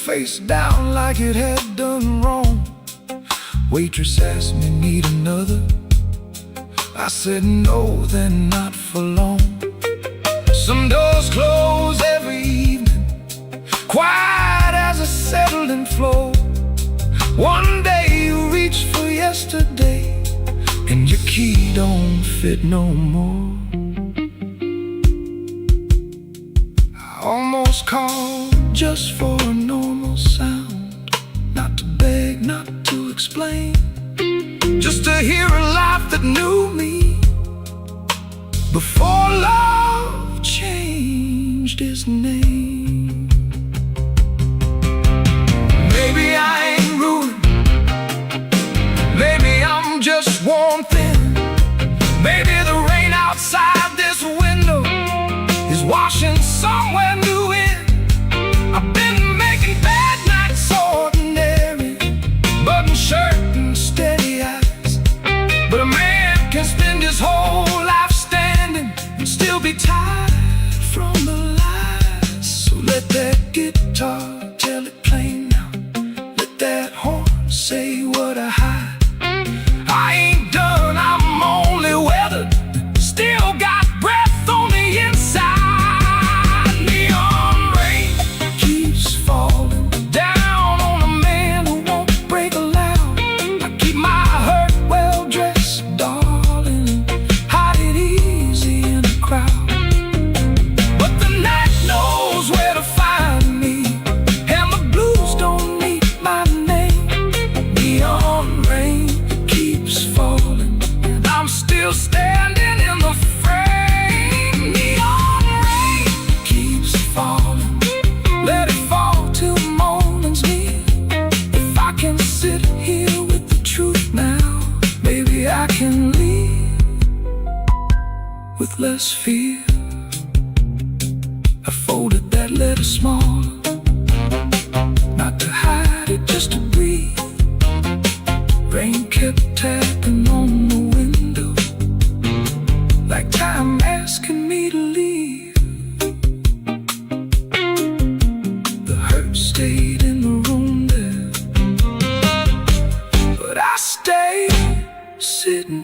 Face down like it had done wrong. Waitress asked me, need another? I said no, then not for long. Some doors close every evening, quiet as a settling floor. One day you reach for yesterday, and your key don't fit no more. I almost called just for a normal sound, not to beg, not to explain, just to hear a laugh that knew me before love changed its name. Maybe I ain't ruined, maybe I'm just worn thin. Maybe the rain outside this window is washing somewhere new in. I've been making bad nights ordinary, button shirt and steady eyes. But a man can spend his whole life standing and still be tired from the lies. So let that guitar tell it plain now, let that horn say what I hide. I ain't done, I'm only weathered, still got breath on the inside. Standing in the frame. Neon rain keeps falling, let it fall till the morning's near. If I can sit here with the truth now, maybe I can leave with less fear. I folded that letter smaller, not to hide it, just to breathe. Rain kept tapping on the window, like time asking me to leave. The hurt stayed in the room there, but I stayed sitting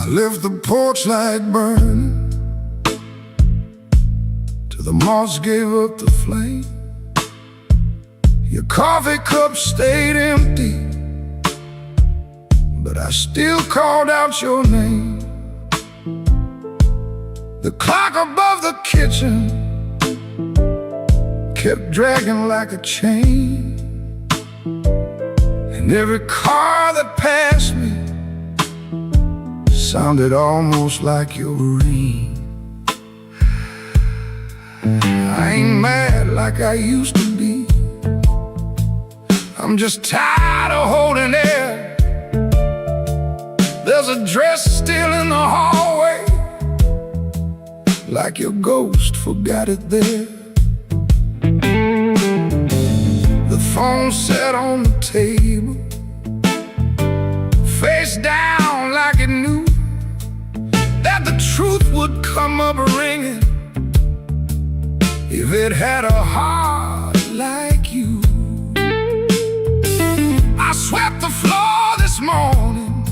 I left the porch light burning till the moss gave up the flame. Your coffee cup stayed empty, but I still called out your name. The clock above the kitchen kept dragging like a chain, and every car that passed me sounded almost like your ring. I ain't mad like I used to be, I'm just tired of holding air. There's a dress still in the hallway, like your ghost forgot it there. The phone sat on the table, face down like it knew that the truth would come up ringing if it had a heart like you. I swept the floor this morning,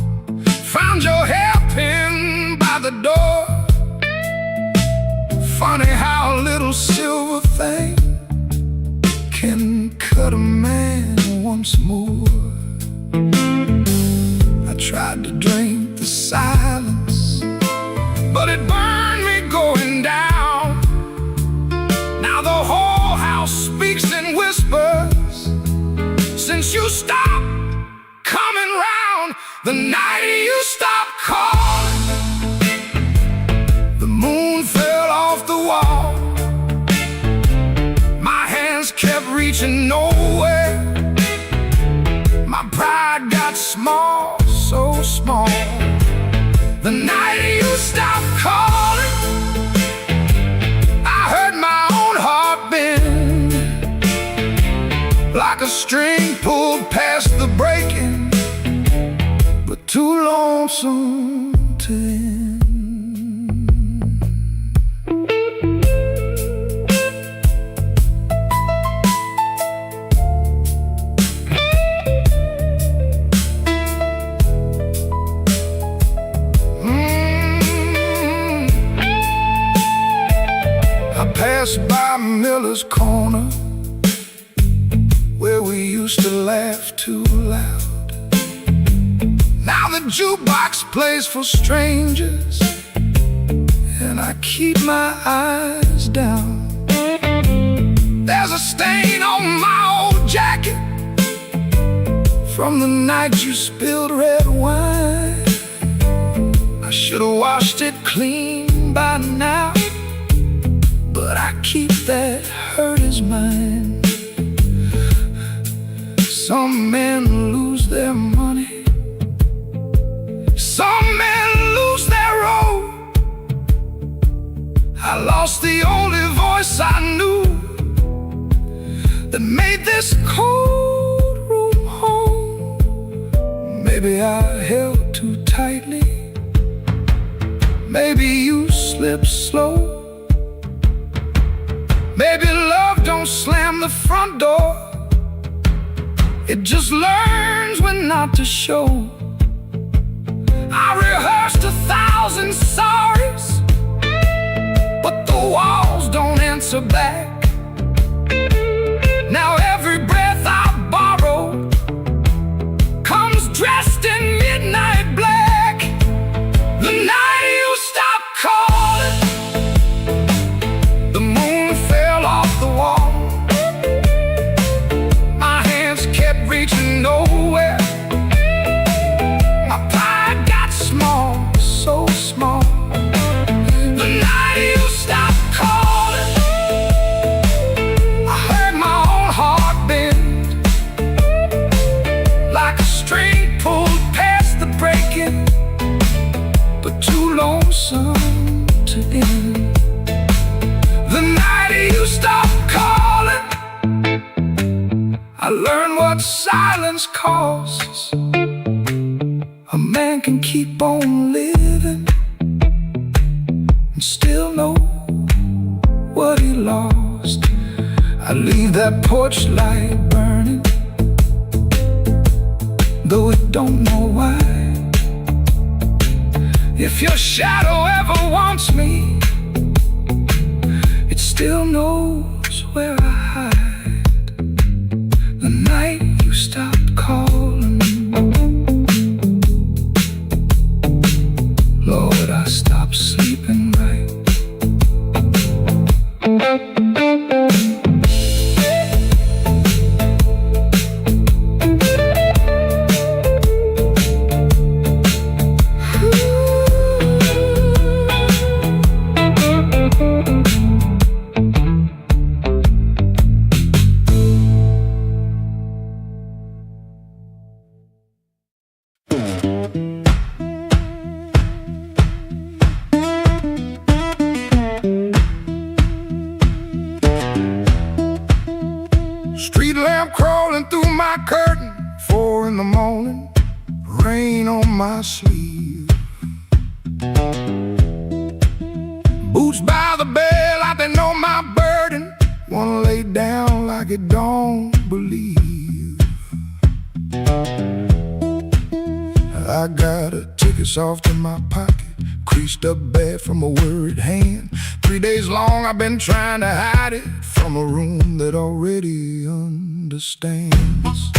found your hairpin by the door. Funny how a little silver thing can cut a man once more. I tried to drink the silence, but it burned me going down. Now the whole house speaks in whispers since you stopped coming round. The night you stopped calling, the moon fell off the wall. My hands kept reaching nowhere, my pride got small, so small. The night you stopped calling, I heard my own heart bend, like a string pulled past the breaking, but too lonesome to end. I passed by Miller's Corner, where we used to laugh too loud. Now the jukebox plays for strangers, and I keep my eyes down. There's a stain on my old jacket from the night you spilled red wine. I should have washed it clean by now, but I keep that hurt as mine. Some men lose their money, some men lose their road. I lost the only voice I knew that made this cold room home. Maybe I held too tightly, maybe you slipped slow. Maybe love don't slam the front door, it just learns when not to show. I rehearsed 1,000 sorries, but the walls don't answer back. Now every breath I borrow comes dressed in midnight black. The night you stopped calling, the moon fell off the wall. My hands kept reaching nowhere, my pride got small, so small. The night you stopped calling, I heard my own heart bend, like a string pulled past the breaking, but too lonesome to end. The night you stopped calling, I learned what silence costs. A man can keep on living and still know what he lost. I leave that porch light burning, though it don't know why. If your shadow ever wants me, it still knows where I hide. The night you stopped calling, Lord, I stopped sleeping right. Street lamp crawling through my curtain, 4 in the morning, rain on my sleeve. Boots by the bed like they know my burden, wanna lay down like it don't believe. I got a ticket soft in my pocket, creased up bad from a worried hand. 3 days long I've been trying to hide it from a room that already understands.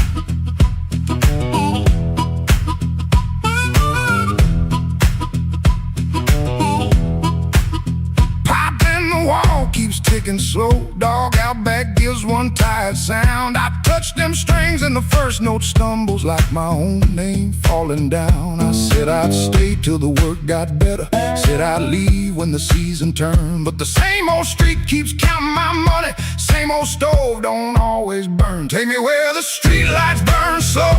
Pipe in the wall keeps ticking slow, dog out back gives one tired sound. I touch them strings and the first note stumbles like my own name falling down. I said I'd stay till the work got better, said I'd leave when the season turned, but the same old street keeps counting my money, same old stove don't always burn. Take me where the street lights burn slow,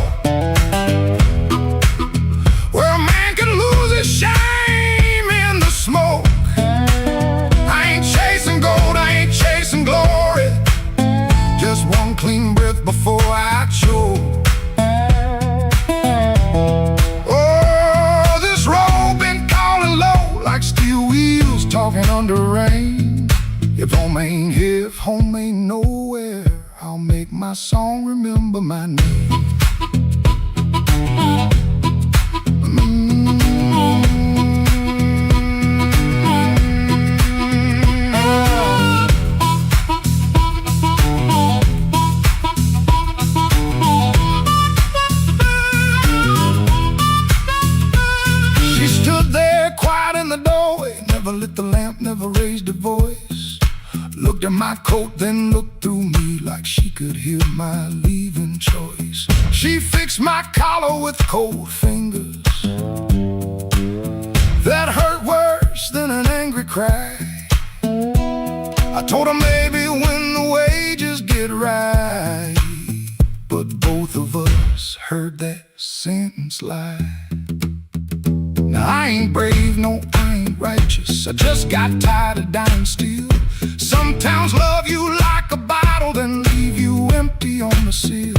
where a man can lose his shame in the smoke. I ain't chasing gold, I ain't chasing glory, just one clean breath before I choke. Oh, this road been calling low like steel wheels talking under rain. If home ain't here, if home ain't nowhere, I'll make my song remember my name. She stood there quiet in the doorway, never lit the lamp, never raised her voice. Looked at my coat, then looked through me like she could hear my leaving choice. She fixed my collar with cold fingers that hurt worse than an angry cry. I told her maybe when the wages get right, but both of us heard that sentence lie. Now I ain't brave, no, I ain't righteous, I just got tired of dying still. Some towns love you like a bottle, then leave you empty on the sill.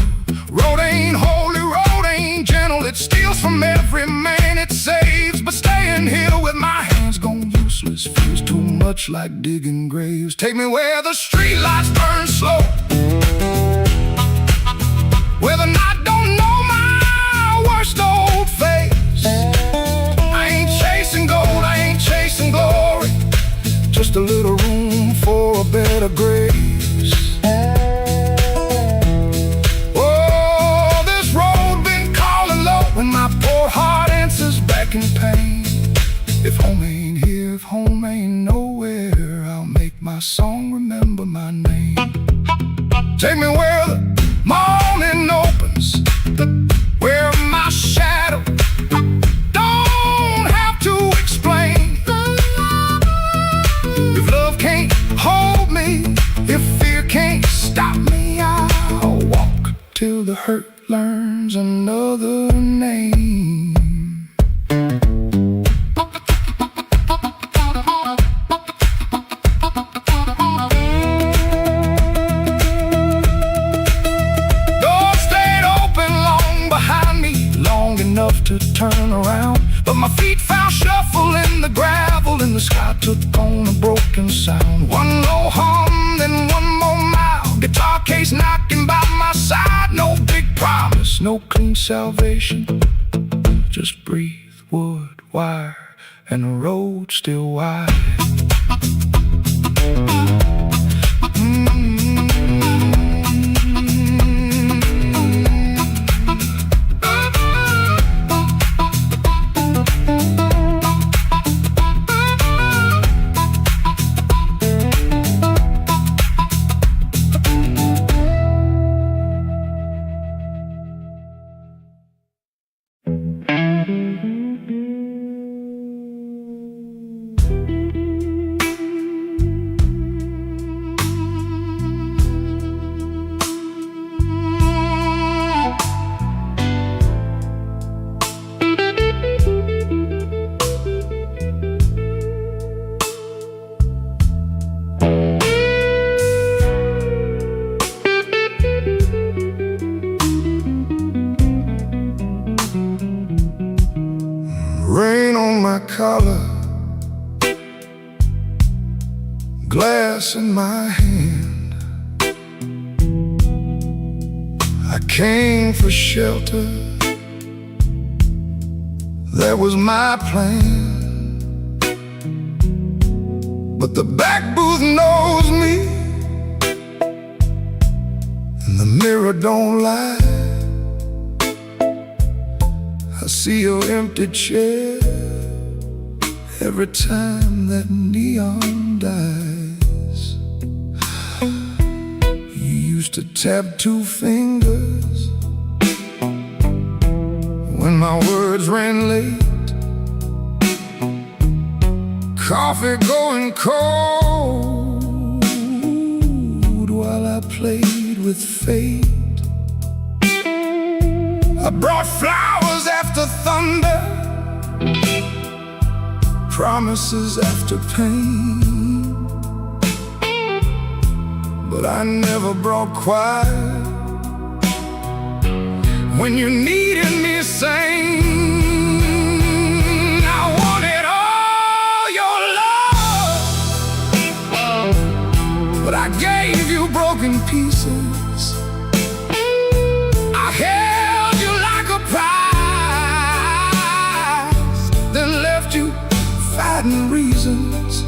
Road ain't holy, road ain't gentle, it steals from every man it saves. But staying here with my hands gone useless feels too much like digging graves. Take me where the street lights burn slow, where the night don't know my worst old face. I ain't chasing gold, I ain't chasing glory, just a little room for a better grace. Oh, this road been calling low when my poor heart answers back in pain. If home ain't here, if home ain't nowhere, I'll make my song remember my name. Take me where the morning opens, where my shadow don't have to explain. If love can't hold me, if fear can't stop me, I'll walk till the hurt learns another name. Doors stayed open long behind me, long enough to turn around, but my feet found shuffle in the gravel, and the sky took on a broken sound. One low hum, then one more mile, guitar case knocking by my side. No big promise, no clean salvation, just breathe, wood, wire, and the road still wide. Rain on my collar, glass in my hand. I came for shelter, that was my plan. But the back booth knows me, and the mirror don't lie. I see your empty chair every time that neon dies. You used to tap 2 fingers when my words ran late. Coffee going cold while I played with fate. I brought flowers after thunder, promises after pain, but I never brought quiet when you needed me sane. I wanted all your love, but I gave you broken pieces. I held you like a prize, then left you fighting reasons.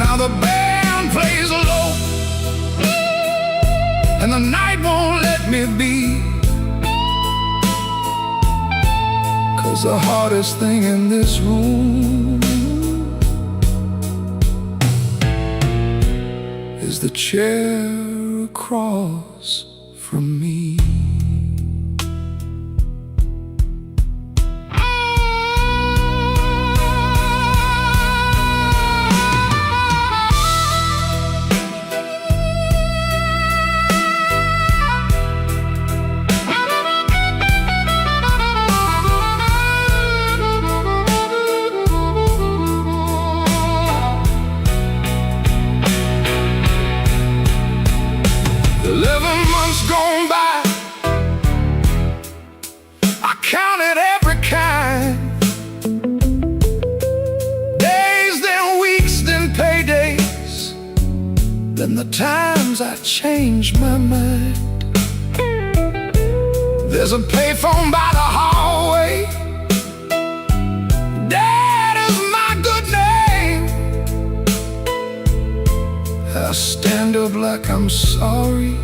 Now the band plays low, and the night won't let me be. 'Cause the hardest thing in this room is the chair across from me. Gone by, I counted every kind. Days, then weeks, then paydays, then the times I changed my mind. There's a payphone by the hallway, Dad is my good name. I stand up like I'm sorry,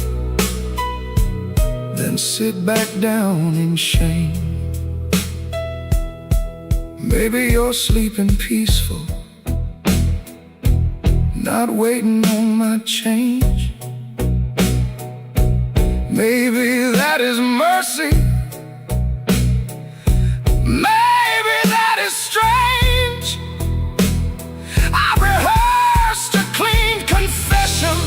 then sit back down in shame. Maybe you're sleeping peaceful, not waiting on my change. Maybe that is mercy, maybe that is strange. I rehearsed a clean confession,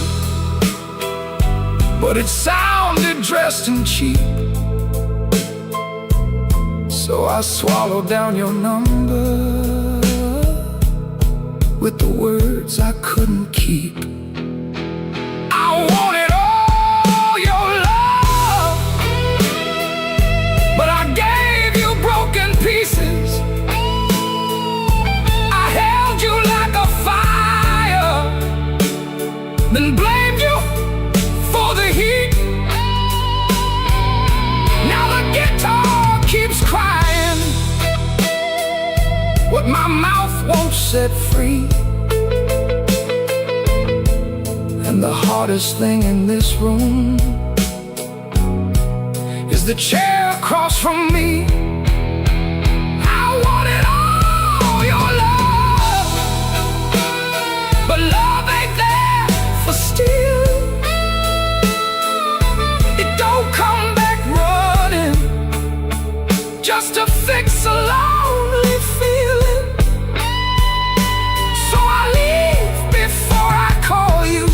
but it sounded dressed and cheap. So I swallowed down your number with the words I couldn't keep. I wanted all your love, but I gave you broken pieces. I held you like a fire, then blamed you for the heat. Now the guitar keeps crying, but my mouth won't set free. And the hardest thing in this room is the chair across from me. I wanted all your love, but love ain't there for steal. It don't come back running just to fix a lonely feeling. So I leave before I call you.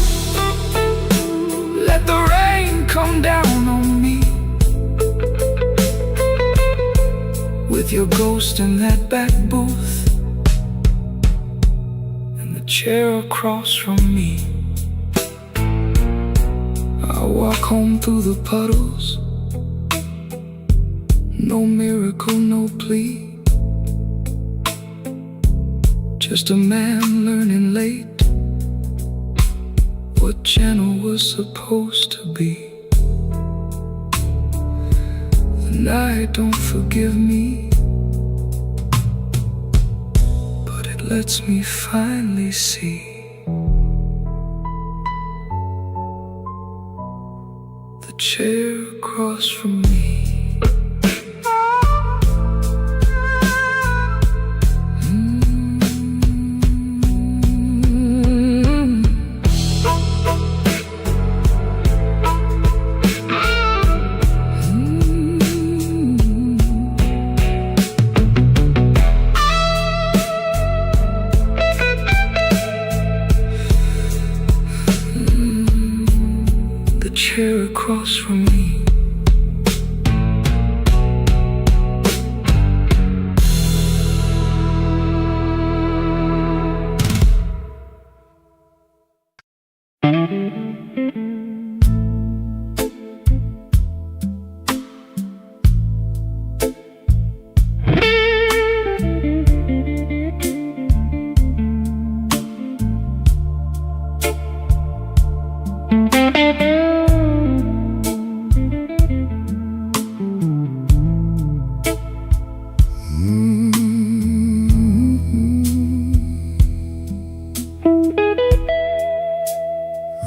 Let the rain come down on me, with your ghost in that back booth and the chair across from me. I walk home through the puddles, no miracle, no plea, just a man learning late what channel was supposed to be. The night don't forgive me, but it lets me finally see the chair across from me. Chair across from me.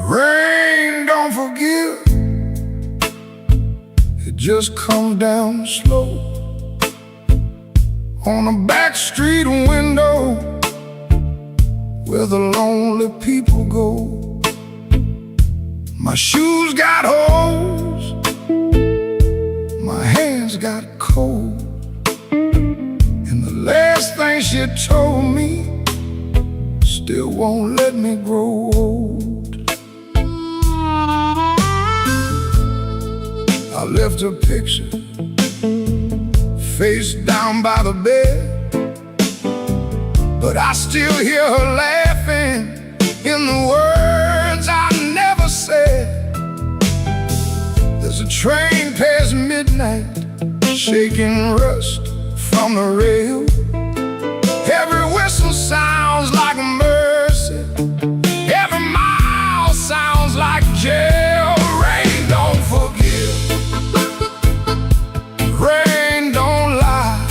Rain don't forgive, it just comes down slow on a back street window where the lonely people go. My shoes got holes, my hands got cold, and the last thing she told me still won't let me grow old. I left her picture face down by the bed, but I still hear her laughing in the words I never said. There's a train past midnight, shaking rust from the rail. Every whistle sounds like mercy, every mile sounds like jail. Rain don't forgive, rain don't lie,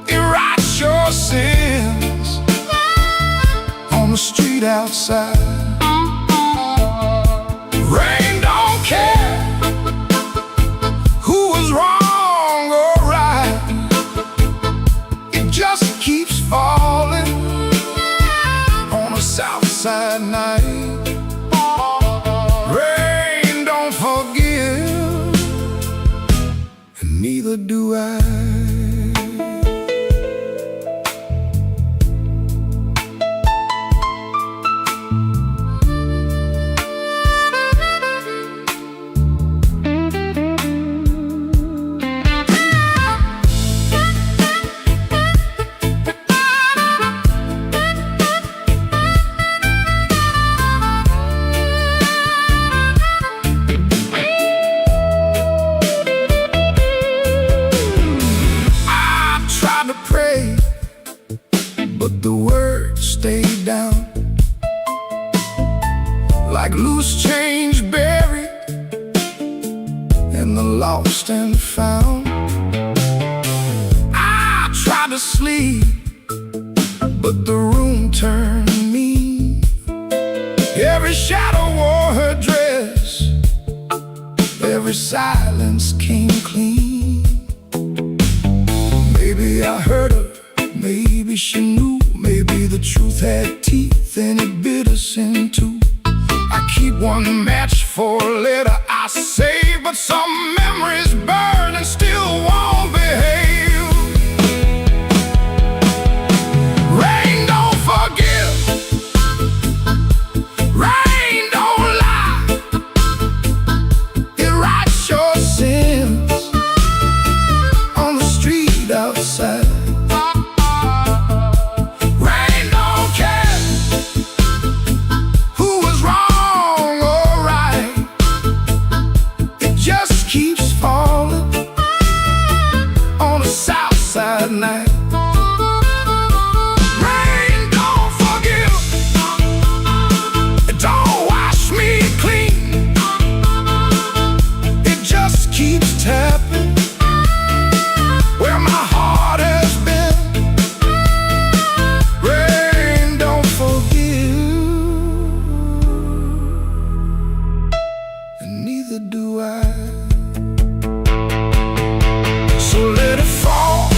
it writes your sins on the street outside. Rain don't care who was wrong or right, it just keeps falling on a south side night. Rain don't forgive, and neither do I. But the words stayed down like loose change buried in the lost and found. I tried to to sleep, but the room turned mean. Every shadow wore her dress, every silence came clean. Maybe I hurt her, maybe she knew, maybe the truth had teeth and it bit us in two. I keep one match for later I save, but some memories burn and still won't behave. Rain don't forgive, rain don't lie, it writes your sins on the street outside. Night. Rain don't forgive, it don't wash me clean, it just keeps tapping where my heart has been. Rain don't forgive, and neither do I. So let it fall,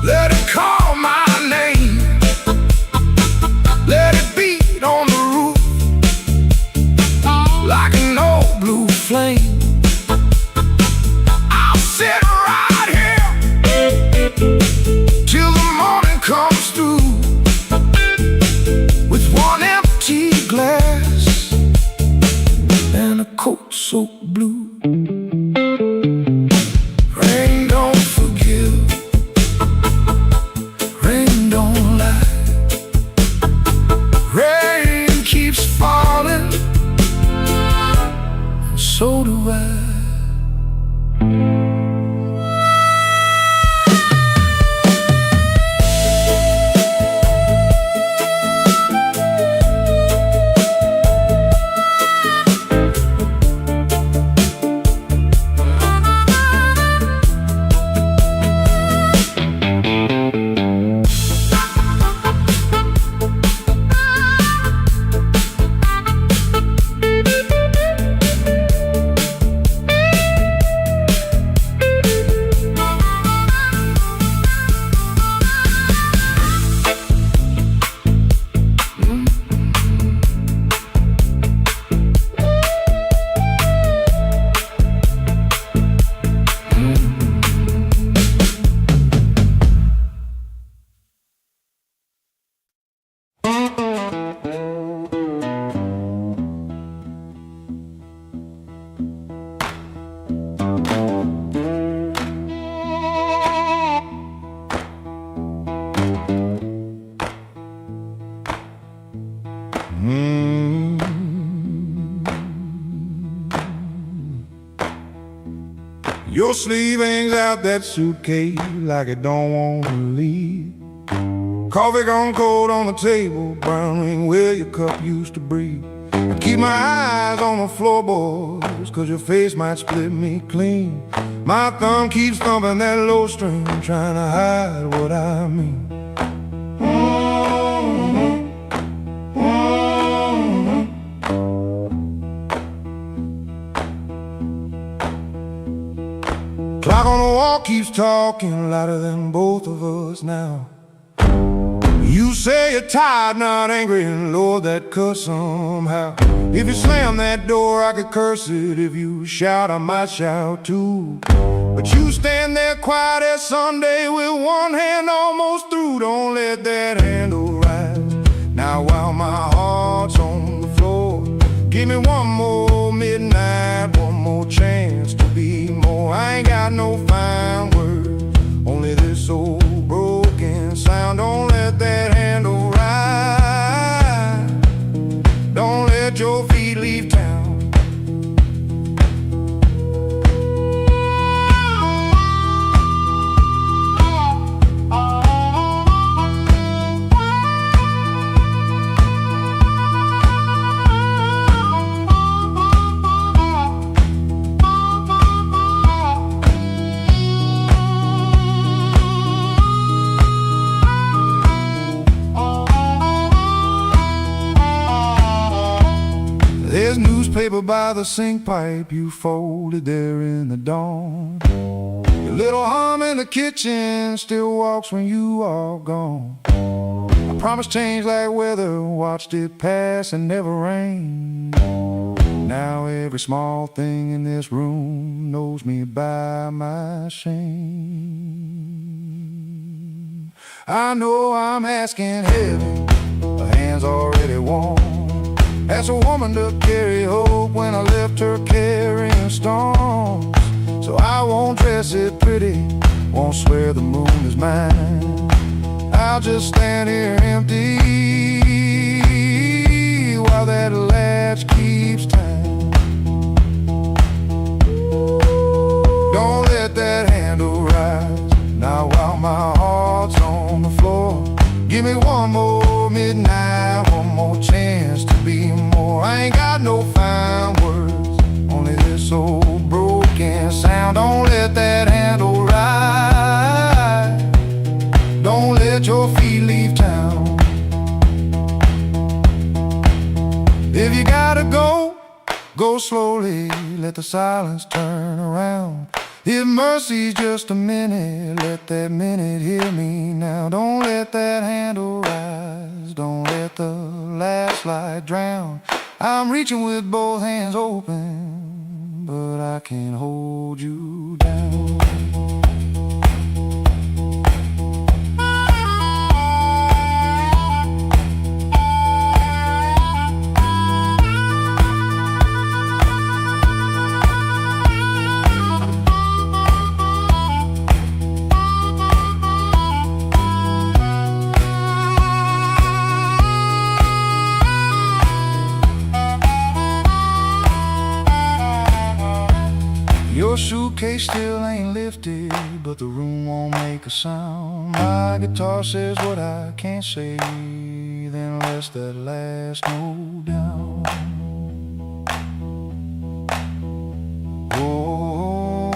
let it call my name, let it beat on the roof like an old blue flame. I'll sit right here till the morning comes through with one empty glass and a coat soaked blue. Rain don't forgive, rain don't lie, rain keeps falling, and so do I. Your sleeve hangs out that suitcase like it don't want to leave. Coffee gone cold on the table, brown ring where your cup used to breathe. I keep my eyes on the floorboards, cause your face might split me clean. My thumb keeps thumping that low string, trying to hide what I mean. Clock on the wall keeps talking louder than both of us now. You say you're tired, not angry, and lower that cuss somehow. If you slam that door, I could curse it. If you shout, I might shout too. But you stand there quiet as Sunday with one hand almost through. Don't let that handle rise. Now while my heart's on the floor, give me one more midnight, one more chance to be more. I ain't got no fine words, only this old broken sound. Don't let that handle rise. Don't let your feet leave town. paper by the sink pipe you folded there in the dawn. Your little hum in the kitchen still walks when you are gone. I promised change like weather, watched it pass and never rain. Now every small thing in this room knows me by my shame. I know I'm asking heaven, the hand's already warm. Asked a woman to carry hope when I left her carrying storms. So I won't dress it pretty, won't swear the moon is mine. I'll just stand here empty while that latch keeps time. Don't let that handle rise now while my heart's on the floor. Give me one more midnight, one more chance to be more. I ain't got no fine words, only this old broken sound. Don't let that handle rise, don't let your feet leave town. If you gotta go, go slowly, let the silence turn around. If mercy's just a minute, let that minute hear me now. Don't let that handle rise, don't let the last light drown. I'm reaching with both hands open, but I can't hold you down. Your suitcase still ain't lifted, but the room won't make a sound. My guitar says what I can't say, then lets that last note down. Oh,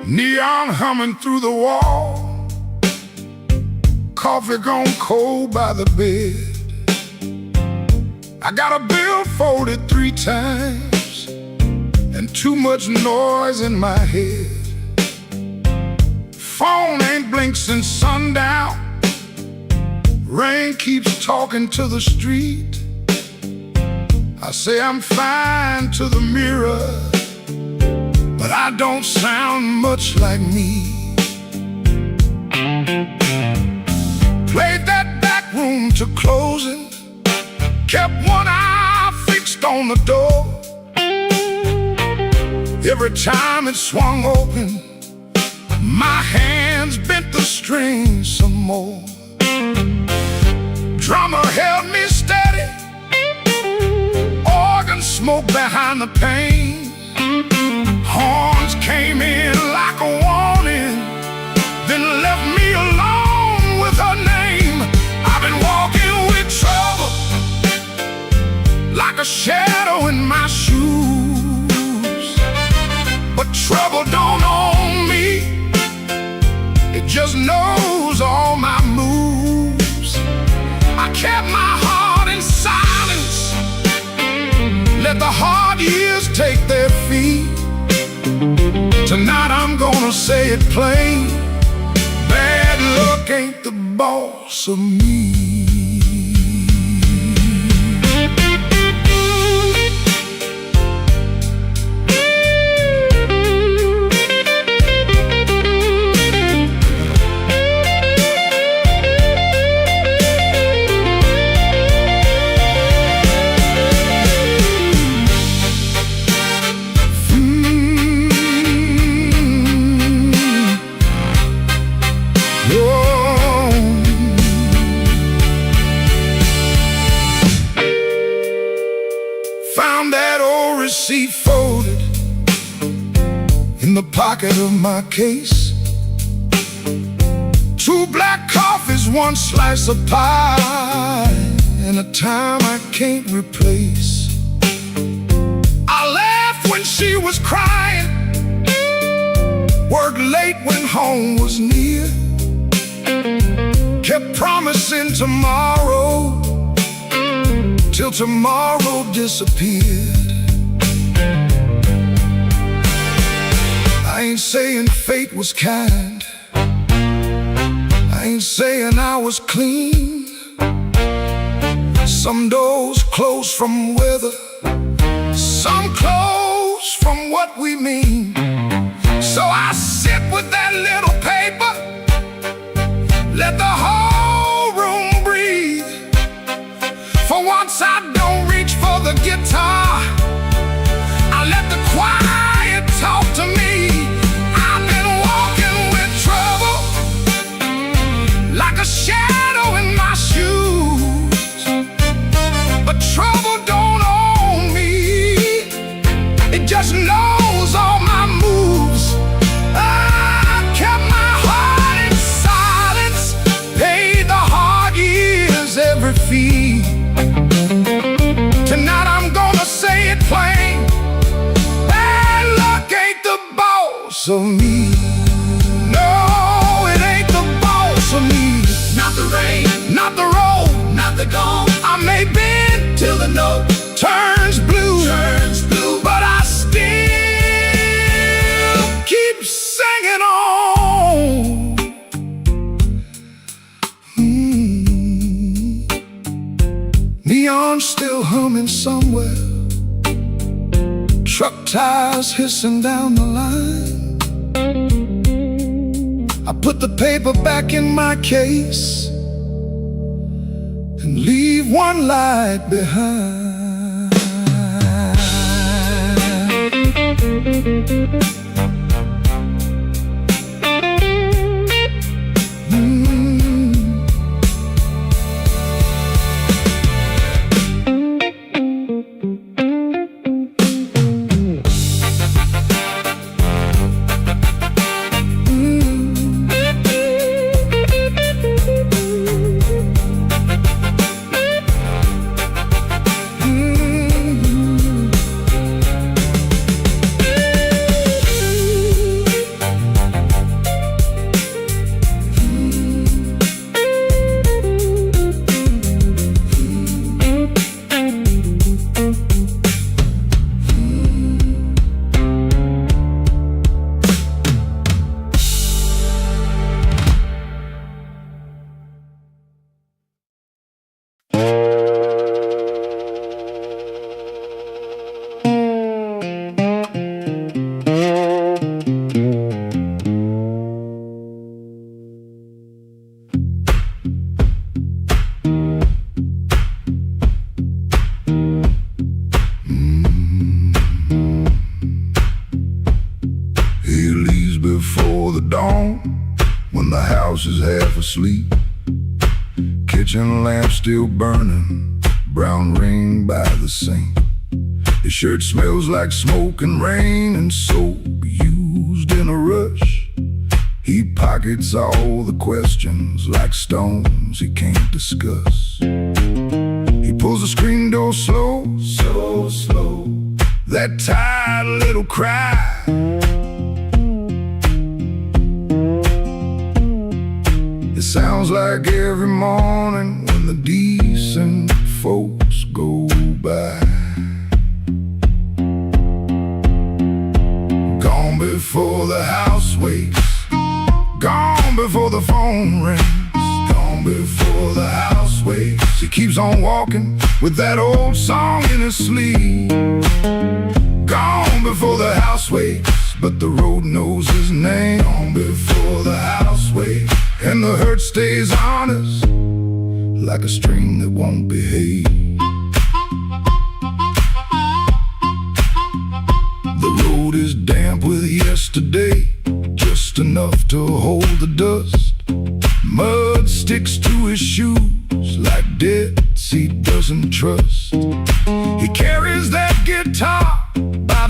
Neon humming through the wall, coffee gone cold by the bed. I got a bill folded 3 times and too much noise in my head. Phone ain't blinked since sundown, rain keeps talking to the street. I say I'm fine to the mirror, but I don't sound much like me. Played that back room to closing, kept one eye fixed on the door. Every time it swung open, my hands bent the strings some more. Drummer held me steady, organ smoke behind the pane. Horns came in like a warning, then left me alone with her name. I've been walking with trouble, like a shadow in my shoes. But trouble don't own me, it just knows all my moves. I kept my heart in silence, let the hard years take their feet. Tonight I'm gonna say it plain, bad luck ain't the boss of me. receipt folded in the pocket of my case. 2 black coffees, 1 slice of pie, and a time I can't replace. I laughed when she was crying, worked late when home was near, kept promising tomorrow till tomorrow disappeared. I ain't saying fate was kind, I ain't saying I was clean. Some doors close from weather, some close from what we mean. So I sit with that little paper, let the whole room breathe. For once I don't reach for the guitar, I let the quiet talk to me. I've been walking with trouble, like a shadow in my shoes. But trouble don't own me, it just knows all my moves. I kept my heart in silence, paid the hard years every fee. Tonight I'm gonna say it plain, bad luck ain't the boss of me. No, it ain't the boss of me. Not the rain, Not the road, not the gong, I may bend till the note turns blue, turns blue. but I still keep singing on. Neon still humming somewhere, truck tires hissing down the line. I put the paper back in my case and leave one light behind. When the house is half asleep, kitchen lamp still burning, brown ring by the sink. His shirt smells like smoke and rain and soap used in a rush. He pockets all the questions like stones he can't discuss. He pulls the screen door slow, so slow, that tired little cry. It sounds like every morning when the decent folks go by. Gone before the house wakes, gone before the phone rings, gone before the house wakes. He keeps on walking with that old song in his sleeve. Gone before the house wakes, but the road knows his name. Gone before the house wakes, and the hurt stays honest, like a string that won't behave. The road is damp with yesterday, just enough to hold the dust. Mud sticks to his shoes like debts he doesn't trust. He carries that guitar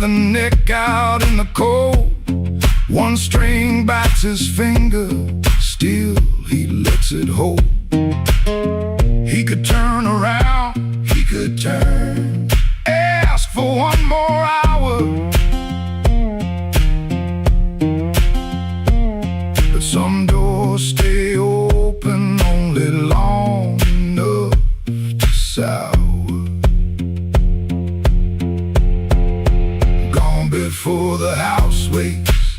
the neck out in the cold. One string bites his finger, still he lets it hold. He could turn around, he could turn, ask for one more hour, but some doors stay open only long enough to sour. Gone before the house wakes,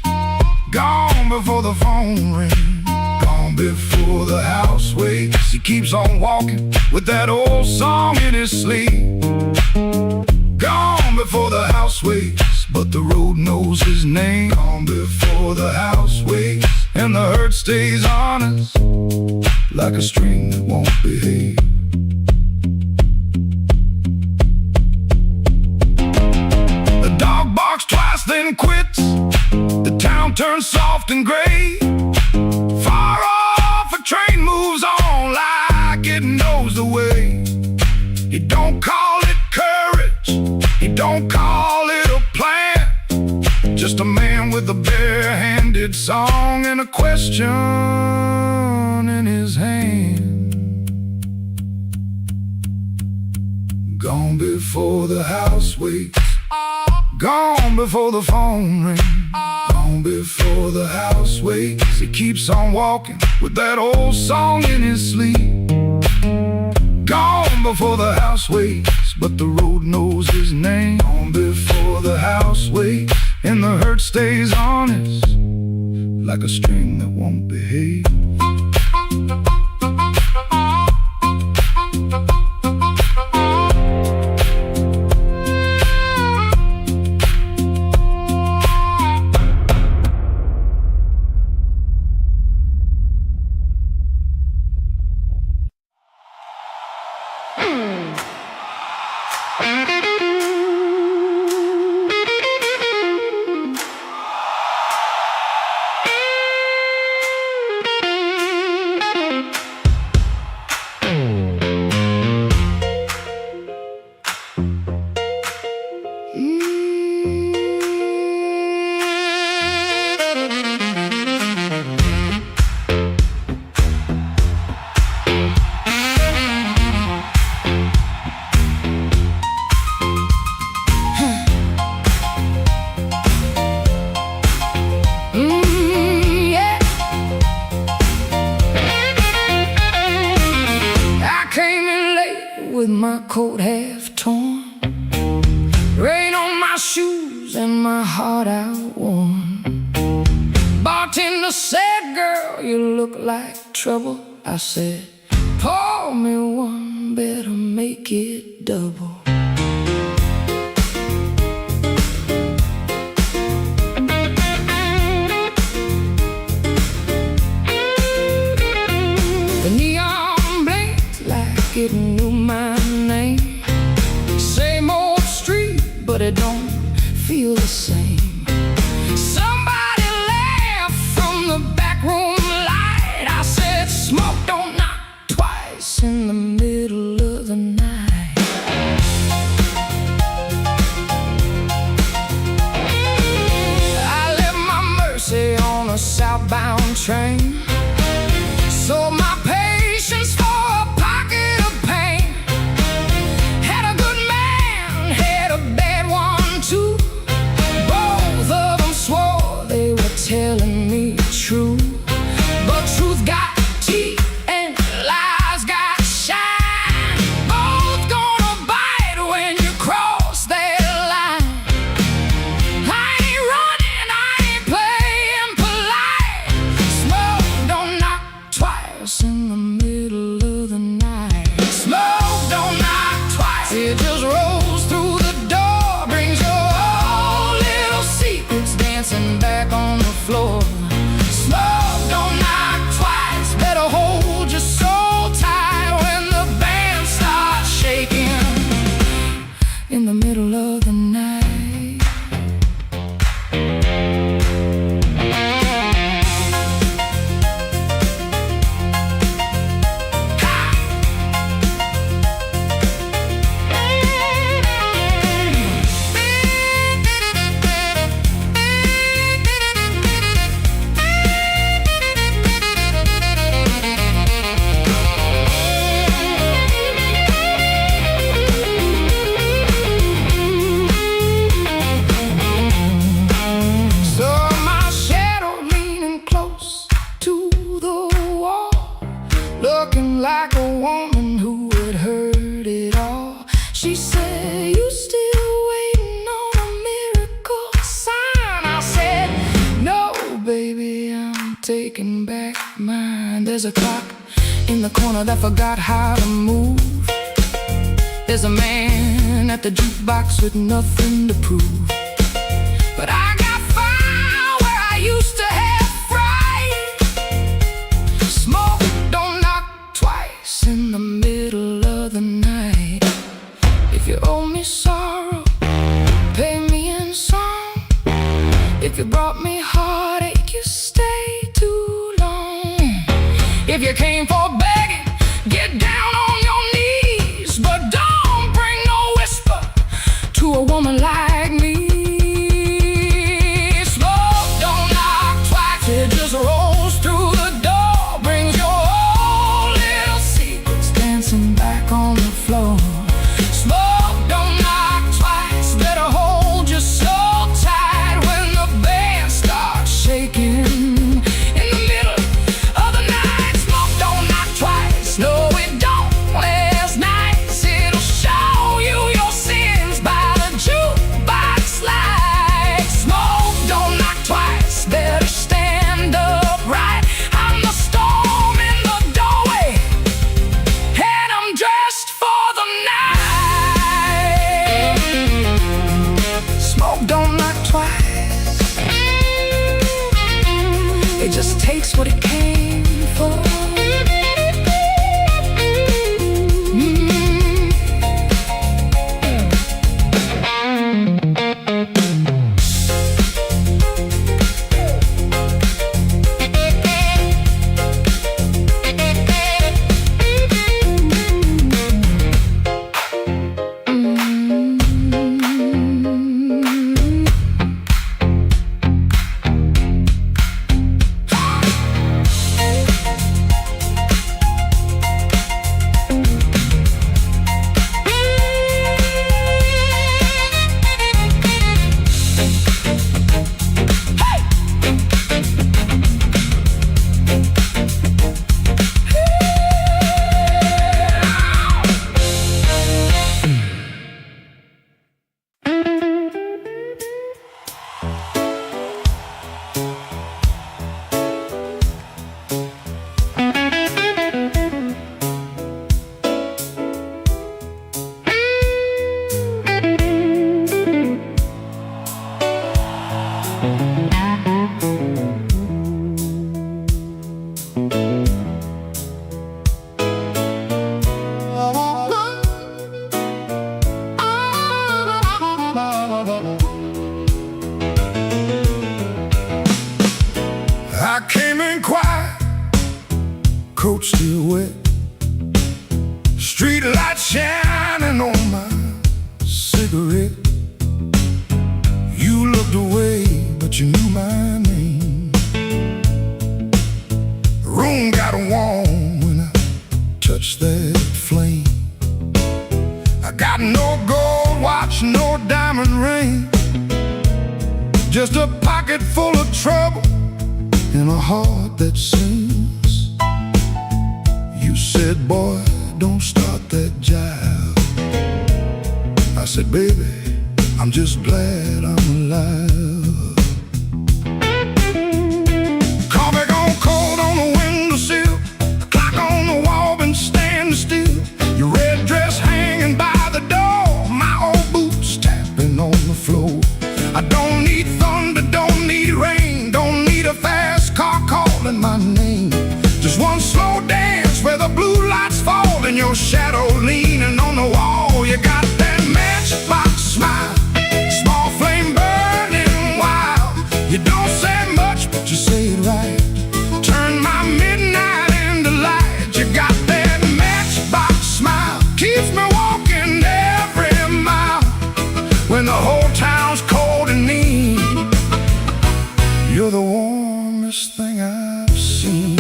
gone before the phone rings, gone before the house wakes. He keeps on walking with that old song in his sleep. Gone before the house wakes, but the road knows his name. Gone before the house wakes, and the hurt stays honest, like a string that won't behave. The dog barks twice, then quits. The town turns soft and gray. Far off, a train moves on like it knows the way. He don't call it courage, he don't call it a plan. Just a man with a bare-handed song and a question in his hand. Gone before the house wakes, gone before the phone rings, gone before the house wakes. He keeps on walking with that old song in his sleep. Gone before the house wakes, but the road knows his name. Gone before the house wakes, and the hurt stays honest, like a string that won't behave. With my coat half torn, rain on my shoes and my heart outworn. Bartender said, girl, you look like trouble. I said, pour me one, better make it double. The neon blinked like it knew my name. Same old street, but it don't feel the same. Somebody laughed from the back room light. I said, smoke don't knock twice in the middle of the night. I left my Mercy on a southbound train. Sold my patience for a pocket of pain. Had a good man, had a bad one too. Both of them swore they were telling me true. But truth got teeth and lies got shine. There's a clock in the corner that forgot how to move. There's a man at the jukebox with nothing to prove. But I got fire where I used to have fright. Smoke don't knock twice in the middle of the night. If you owe me sorrow, pay me in song. If you brought me heartache, you stay too long. If you came for begging, get down on your knees. But don't bring no whisper to a woman like me. Smoke don't knock twice, it just rolls through the door. Brings your old little secrets dancing back on the floor. Smoke don't knock twice, better hold your soul tight when the band starts shaking. In the middle of the night, smoke don't knock twice, no it don't. Last night, it'll show you your sins by the jukebox light. Smoke don't knock twice, better stand upright. I'm the storm in the doorway, and I'm dressed for the night. Smoke don't knock twice, it just takes what it came for. I came in quiet, coat still wet, street light shining on my cigarette. You looked away, but you knew my name. The room got warm when I touched that flame. I got no gold watch, no diamond ring, just a pocket full of trouble and a heart that sings. You said, boy, don't start that jive. I said, baby, I'm just glad I'm alive. Coffee gone cold on the windowsill, the clock on the wall been standing still. Your red dress hanging by the door, my old boots tapping on the floor. I don't need thunder, don't need rain, don't need a fast car calling my name. Just one slow dance where the blue lights fall and your shadow leaning on the wall. You got that matchbox smile, small flame burning wild. You don't say much, but you say it right. Turn my midnight into light. You got that matchbox smile, keeps me walking every mile. When the whole town's cold and mean, you're the warmest thing I've seen.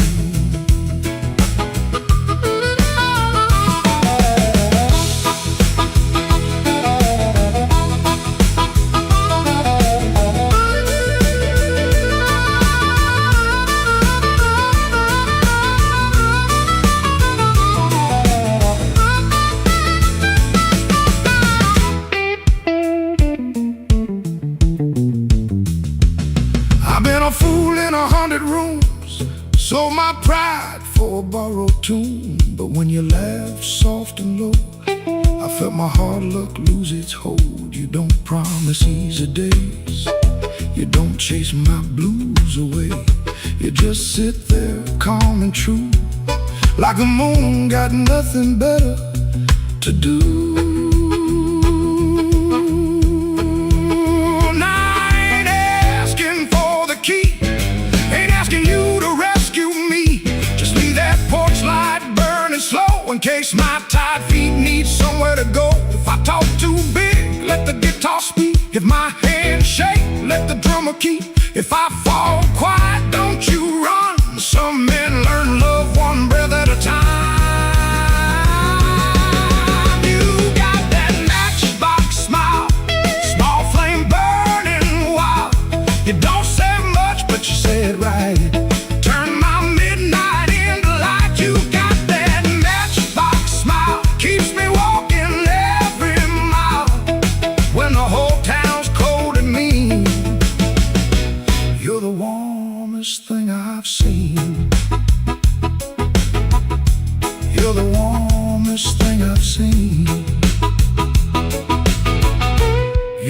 I've been a fool in 100 rooms, sold my pride for for a borrowed tune, but when you laughed soft and low, I felt my hard luck lose its hold. You don't promise easy days, you don't chase my blues away. You just sit there calm and true, like the moon got nothing better to do. Now I ain't asking for the key, ain't asking you to rescue me. Just leave that porch light burning slow in case my tired feet need somewhere to go. If I talk too big, let the guitar speak. If my hands shake, let the drummer keep. If I fall quiet, don't you run. Some men learn love one breath at a time. You got that matchbox smile, small flame burning wild. You don't say much, but you say it right. Turn my midnight into light. You got that matchbox smile, keeps me walking every mile. When the whole town's cold and mean, you're the warmest thing I've seen. You're the warmest thing I've seen.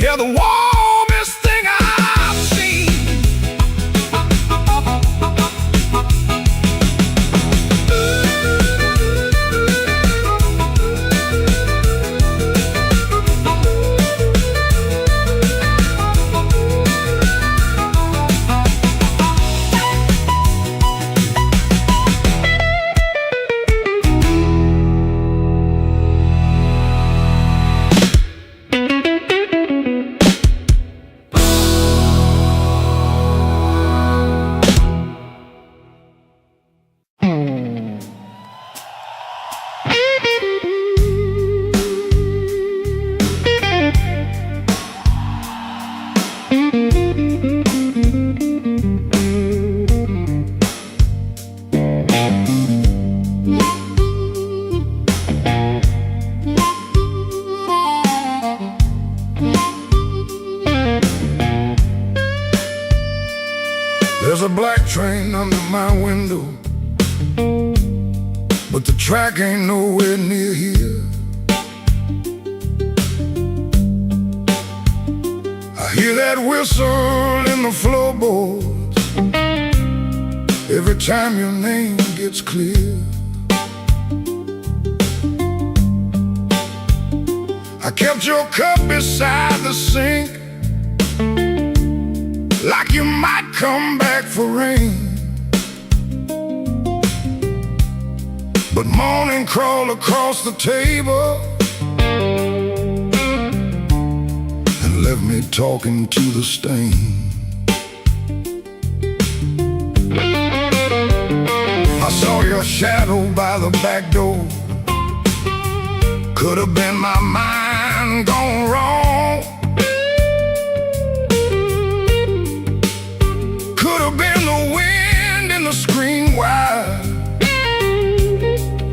You're the warmest thing I've seen. There's a black train under my window, but the track ain't nowhere near here. I hear that whistle in the floorboards every time your name gets clear. I kept your cup beside the sink, like you might come back for rain. But morning crawled across the table and left me talking to the stain. I saw your shadow by the back door. Could have been my mind gone wrong. Could have been the wind in the screen wire,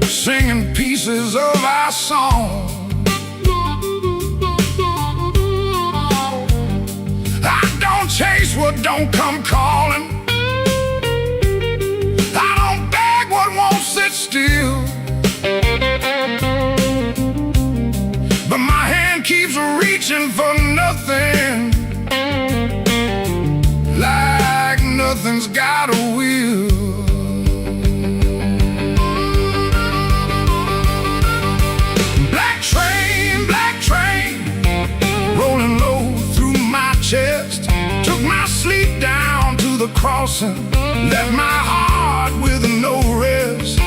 singing pieces of our song. I don't chase what don't come calling. I don't beg what won't sit still. But my hand keeps reaching for nothing, like nothing's got a will. Black train, rolling low through my chest, took my sleep down to the crossing, left my heart with no rest.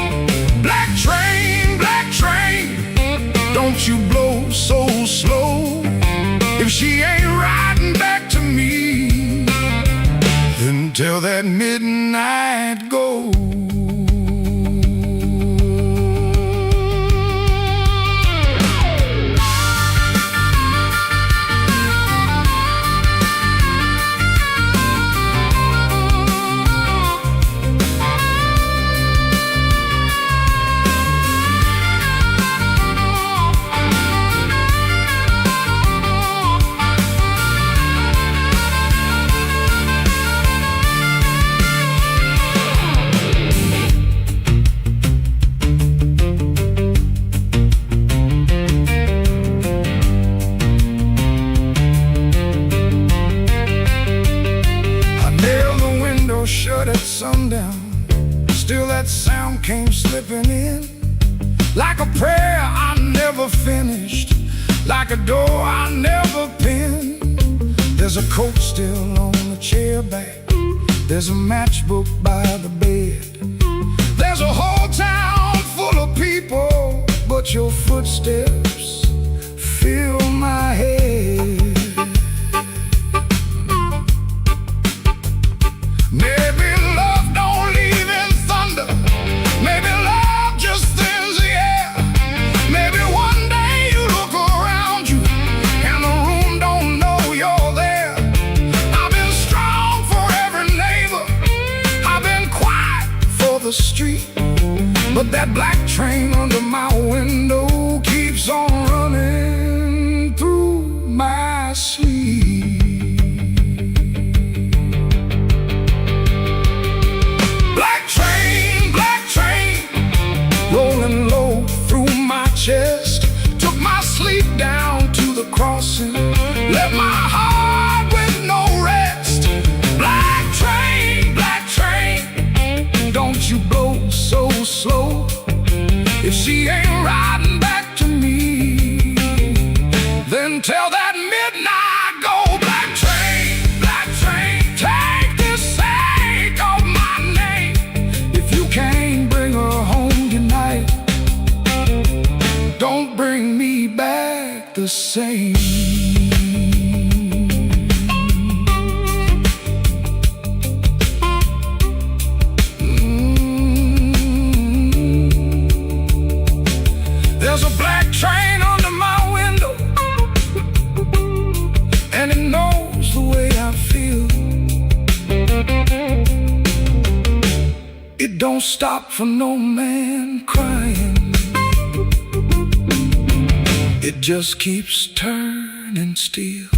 Black train, don't you blow so slow. If she ain't riding back to me, then tell that midnight go. sundown, still that sound came slipping in, like a prayer I never finished, like a door I never pinned. There's a coat still on the chair back, there's a matchbook by the bed. There's a whole town full of people, but your footsteps fill my head. Maybe love don't leave in thunder, maybe love just thins the air. Maybe one day you look around you and the room don't know you're there. I've been strong for every neighbor, I've been quiet for the street, but that black train under my window keeps on running through my sleep. Black train, rolling low through my chest, took my sleep down to the crossing, left my heart with no rest. Black train, don't you go so slow. If she ain't riding back to me, then tell that midnight go. Black train, take the sake of my name. If you can't bring her home tonight, don't bring me back the same. There's a black train under my window, and it knows the way I feel. It don't stop for no man crying, it just keeps turning steel.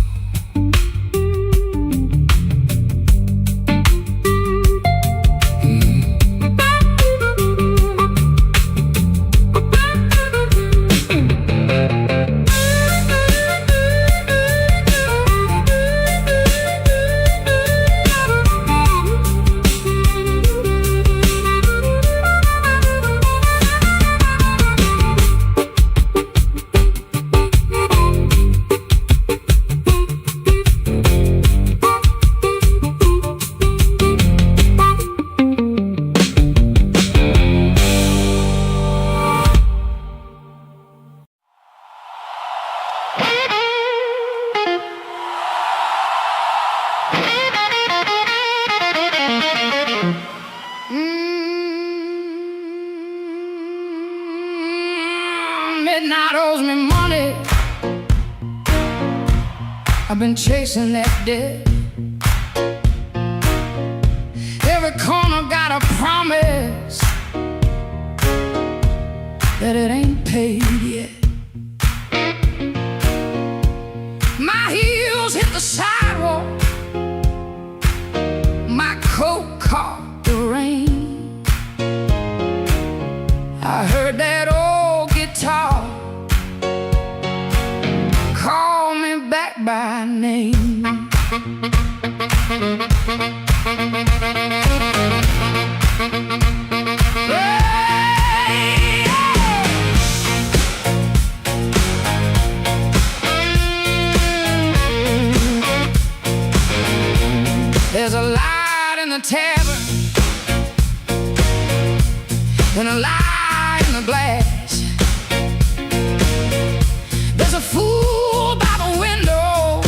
Midnight owes me money, I've been chasing that debt. Every corner got a promise that it ain't paid yet. My heels hit the sidewalk, my coat caught the rain. I heard that old guitar call me back by name. Hey, there's a light in the tavern and a light in the glass. There's a fool by the window,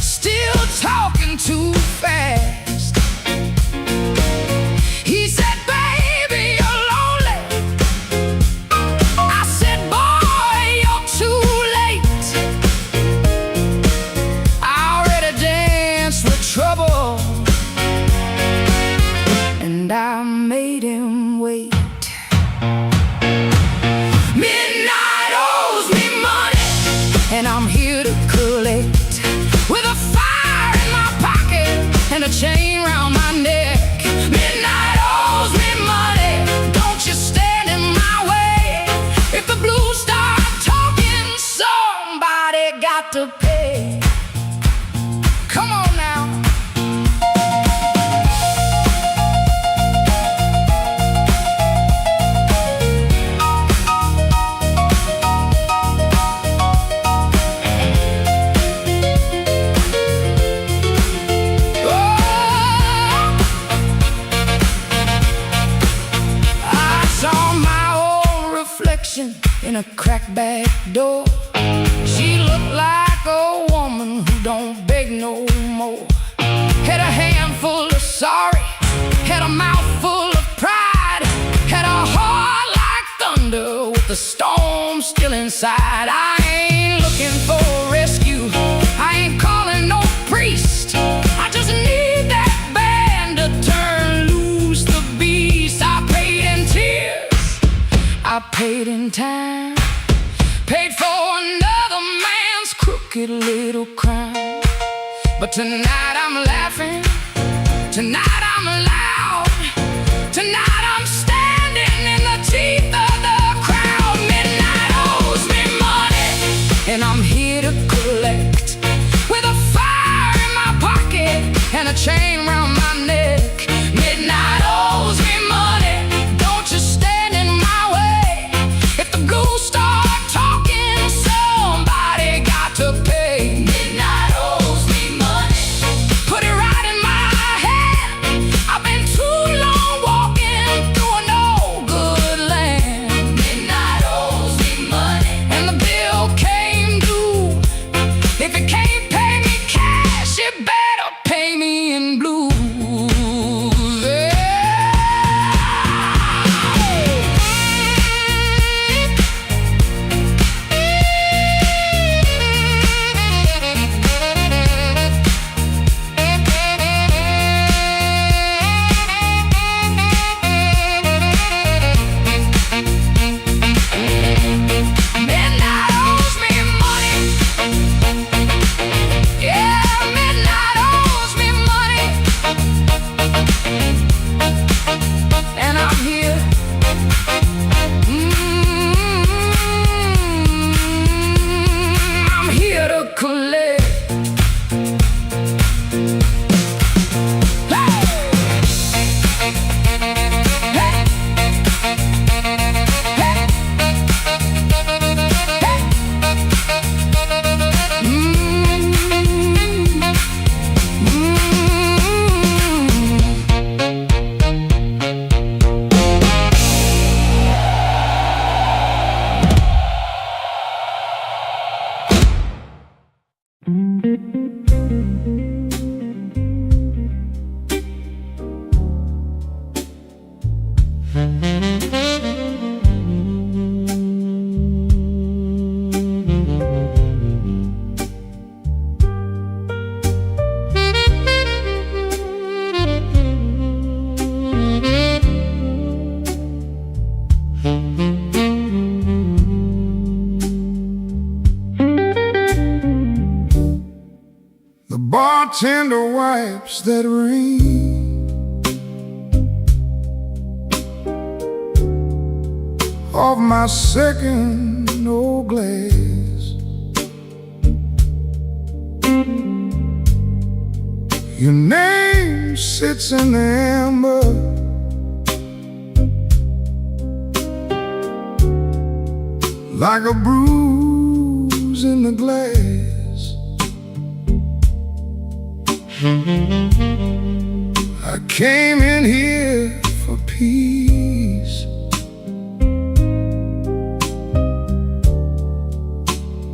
still talking too fast. He said, baby, you're lonely. I said, boy, you're too late. I already danced with trouble, and I made him wait. Midnight owes me money, and I'm here to collect. With a fire in my pocket and a chain round my neck. Midnight owes me money, don't you stand in my way. If the blues start talking, somebody got to pay. Come on now. don't beg no more. Had a handful of sorry, had a mouthful of pride, had a heart like thunder with the storm still inside. I ain't looking for a rescue, I ain't calling no priest. I just need that band to turn loose the beast. I paid in tears, I paid in time, paid for another man's crooked little crime. But tonight I'm laughing, tonight I'm loud, tonight I'm standing in the teeth of the crowd. Midnight owes me money, and I'm here to collect. With a fire in my pocket and a chain round my neck. Midnight owes me money, don't you stand in my way. If the ghouls start talking, somebody got to pay. Midnight owes me money, put it right in my head. I've been too long walking through a no good land. Midnight owes me money, and the bill came due. If it can't pay me cash, it better pay me in blues. Midnight owes me money. Yeah, midnight owes me money. And I'm here. I'm here to collect. Hey! Hey! Hey! The bartender wipes that rain off my second old glass. Your name sits in the amber, like a bruise in the glass. I came in here for peace,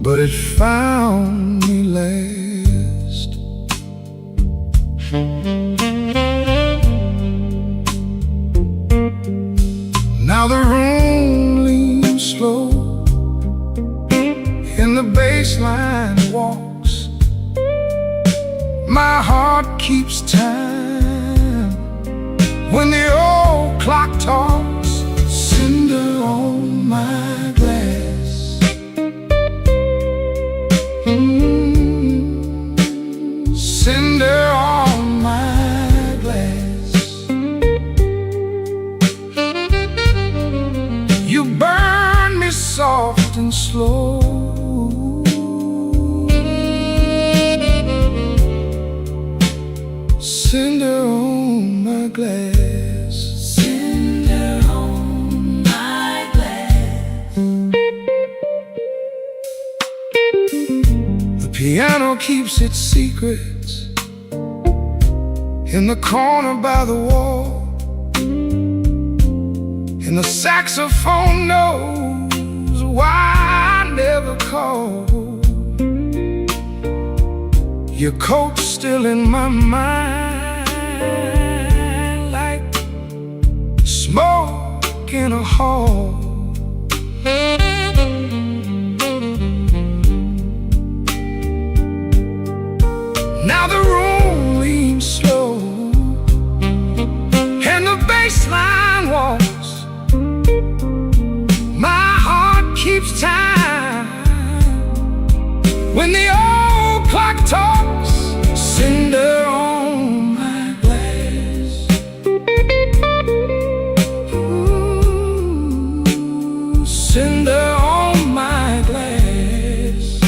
but it found me last. Now the room leans slow, and the bass line walks. My heart keeps time when the old clock talks. Cinder on my glass, cinder on my glass. You burn me soft and slow, cinder on my glass, cinder on my glass. The piano keeps its secrets in the corner by the wall, and the saxophone knows why I never called. Your coat's still in my mind, like smoke in a hall. Now the room leans slow, and the bass line walks. My heart keeps time when the old clock talks. Cinder on my glass. Ooh, cinder on my glass.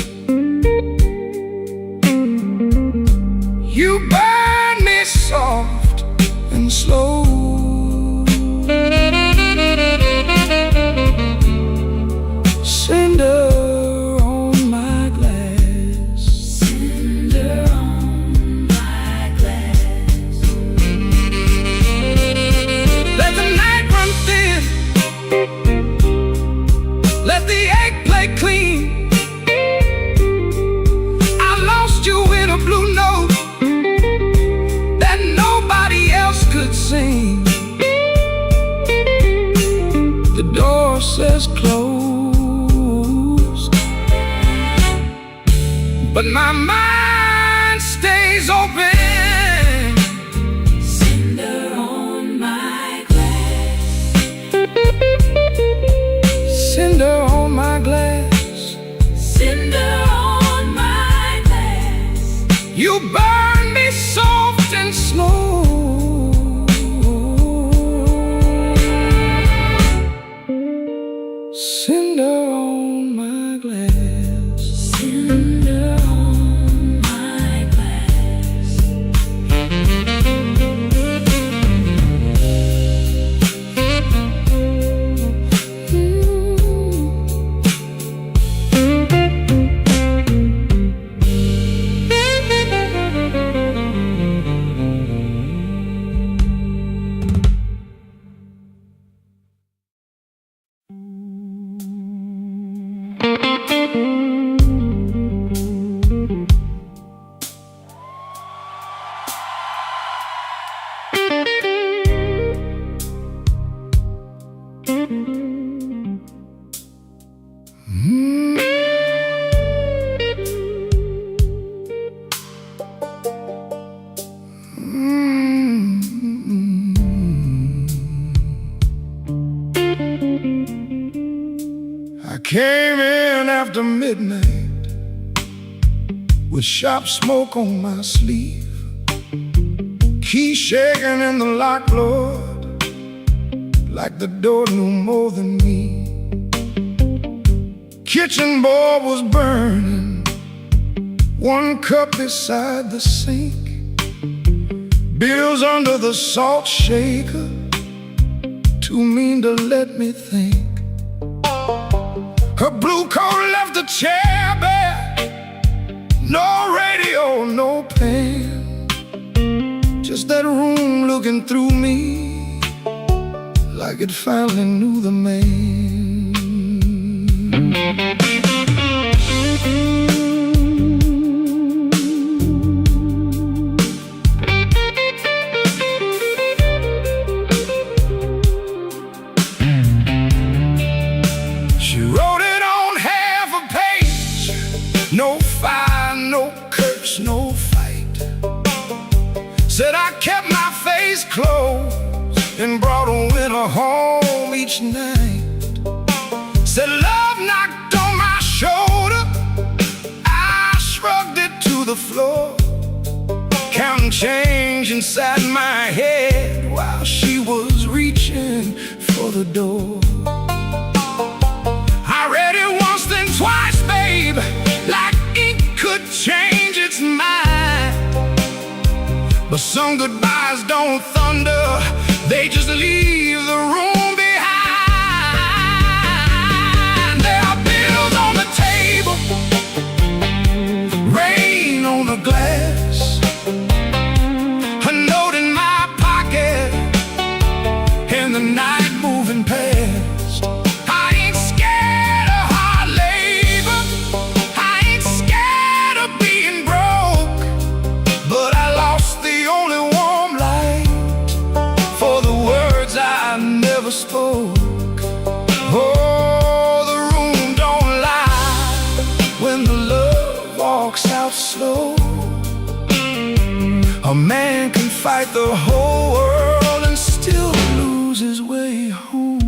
You burn me soft and slow. Cinder on my glass. Cinder on my glass. Let the night run thin. Let the egg play clean. I lost you in a blue note that nobody else could sing. The door says closed, but my mind stays open. Cinder on my glass. Cinder on my glass. Cinder on my glass. You burn me soft and slow. Cinder on my glass. Cinder on my glass. I came in after midnight with sharp smoke on my sleeve, key shaking in the lock, Lord, like the door knew more than me. Kitchen board was burning, one cup beside the sink, bills under the salt shaker, too mean to let me think. Her blue coat left the chair bare, no radio, no pen, just that room looking through me like it finally knew the man. She wrote it on half a page, no fire, no curse, no fight. Said I kept my face closed and brought a winter home each night. Said love knocked on my shoulder, I shrugged it to the floor, counting change inside my head while she was reaching for the door. I read it once, then twice, babe, like ink could change its mind. But some goodbyes don't thunder, they just leave the room behind. There are bills on the table, rain on the glass, a note in my pocket, and the night moving past. I ain't scared of hard labor, I ain't scared of being broke. A man can fight the whole world and still lose his way home.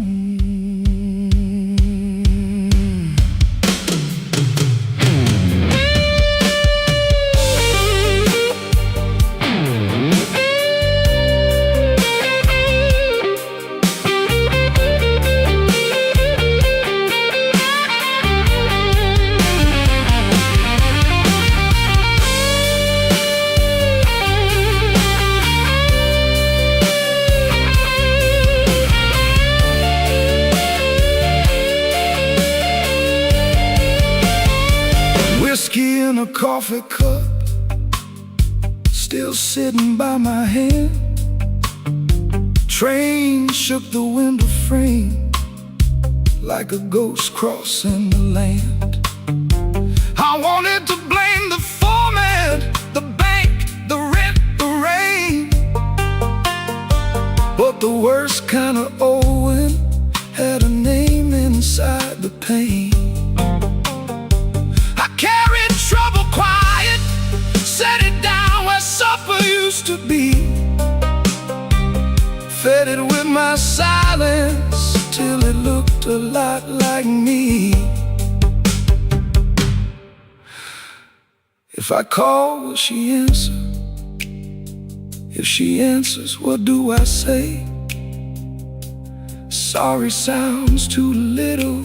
Whiskey in a coffee cup, still sitting by my hand. Train shook the window frame like a ghost crossing the land. I wanted to blame the foreman, the bank, the rent, the rain, but the worst kind of owing had a name inside the pain. I carried trouble quiet, set it down where supper used to be, fed it with my silence till it looked a lot like me. If I call, will she answer? If she answers, what do I say? Sorry sounds too little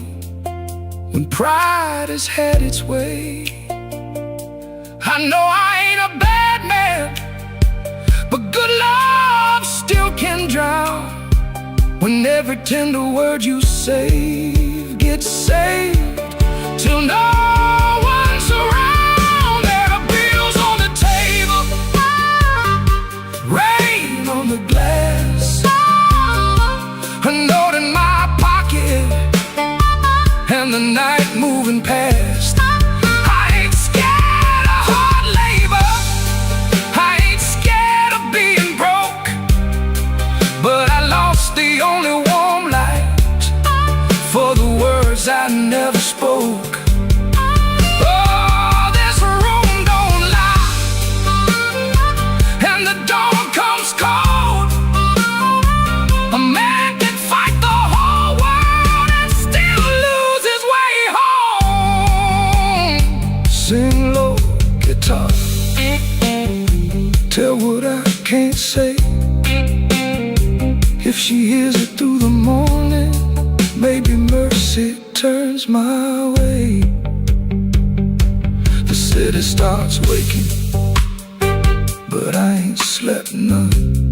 when pride has had its way. I know I ain't a bad man, but good love still can drown when every tender word you say gets saved till no one's around. There are bills on the table, rain on the glass, a note in my pocket, and the night moving past. I ain't scared of hard labor, I ain't scared of being broke, but I lost the only warm light for the words I never spoke. Oh, this room don't lie, and the dawn comes cold. A man can fight the whole world and still lose his way home. Sing low, guitar, tell what I can't say. If she hears it through the morning, maybe mercy turns my way. The city starts waking, but I ain't slept none.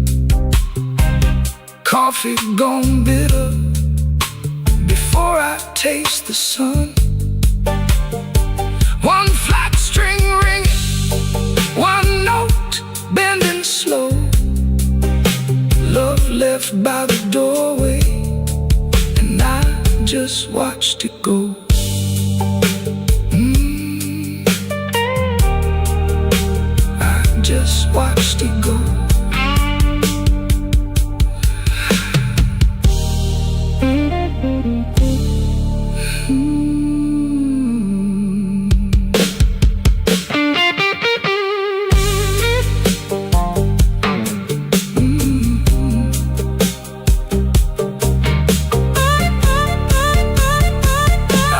Coffee gone bitter before I taste the sun. One flat string ringing, one note bending slow, love left by the doorway, and I just watched it go. I just watched it go.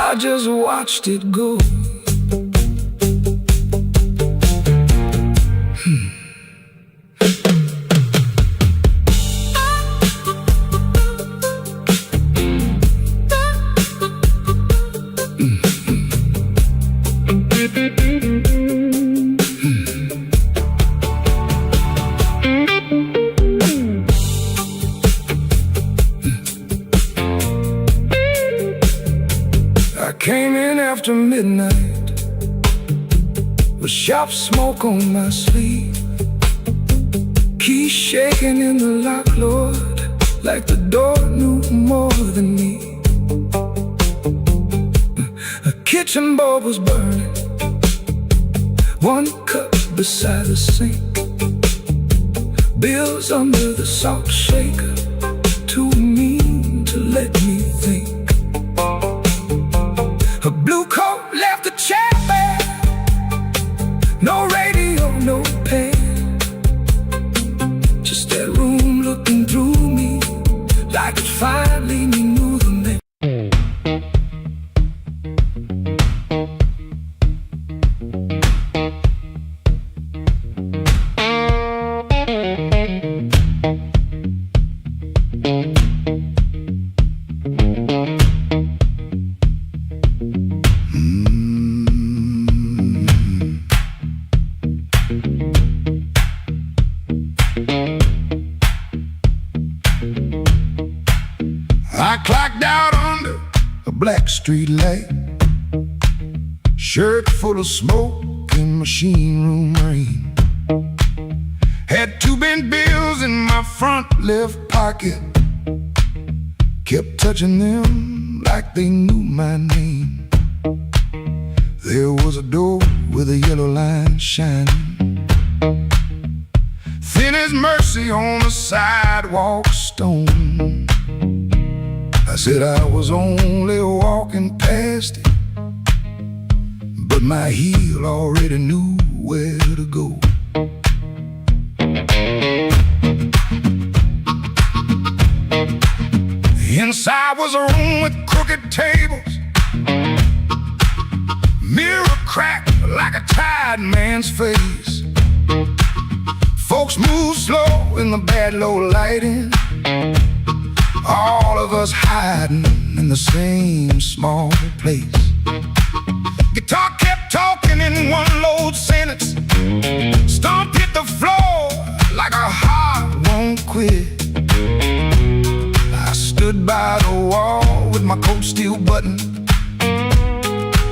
I just watched it go. I came in after midnight with sharp smoke on my sleeve, keys shaking in the lock, Lord, like the door knew more than me. A kitchen bulb was burning, one cup beside the sink, bills under the salt shaker, too mean to let me think. A blue coat left the chair bare, no radio, no pen, black street light, shirt full of smoke and machine room rain. Had 2 bent bills in my front left pocket, kept touching them like they knew my name. There was a door with a yellow line shining, thin as mercy on the sidewalk stone. I said I was only walking past it, but my heel already knew where to go. Inside was a room with crooked tables, mirror cracked like a tired man's face. Folks moved slow in the bad low lighting, all of us hiding in the same small place. Guitar kept talking in one low sentence, stomp hit the floor like a heart won't quit. I stood by the wall with my coat still buttoned,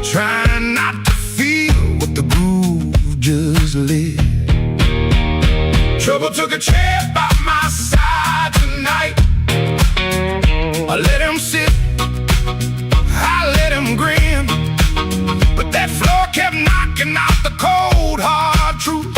trying not to feel what the groove just lit. Trouble took a chair by my side tonight. I let him sit, I let him grin, but that floor kept knocking out the cold hard truth.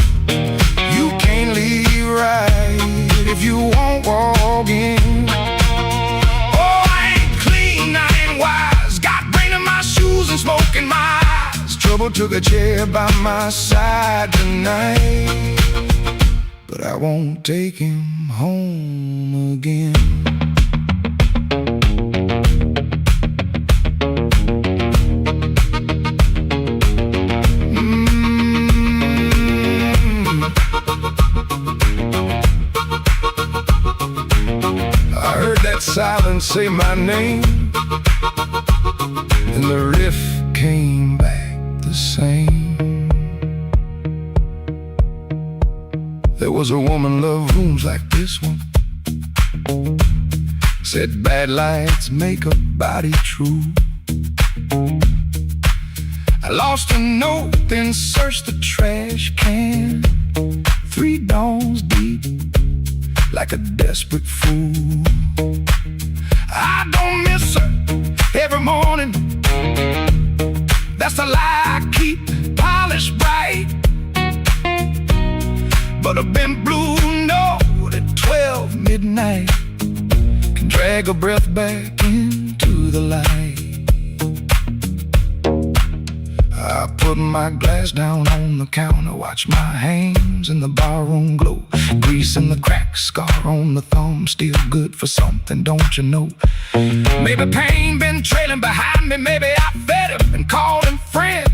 You can't leave right if you won't walk in. Oh, I ain't clean, I ain't wise, got brain in my shoes and smoke in my eyes. Trouble took a chair by my side tonight, but I won't take him home again. Silence say my name, and the riff came back the same. There was a woman loved rooms like this one, said bad lights make a body true. I lost a note, then searched the trash can, 3 dawns deep like a desperate fool. I don't miss her every morning, that's a lie I keep polished bright. But a bent blue note at 12 midnight can drag a breath back into the light. I put my glass down on the counter, watch my hands in the barroom glow, grease in the crack, scar on the thumb, still good for something, don't you know? Maybe pain been trailing behind me, maybe I fed him and called him friend.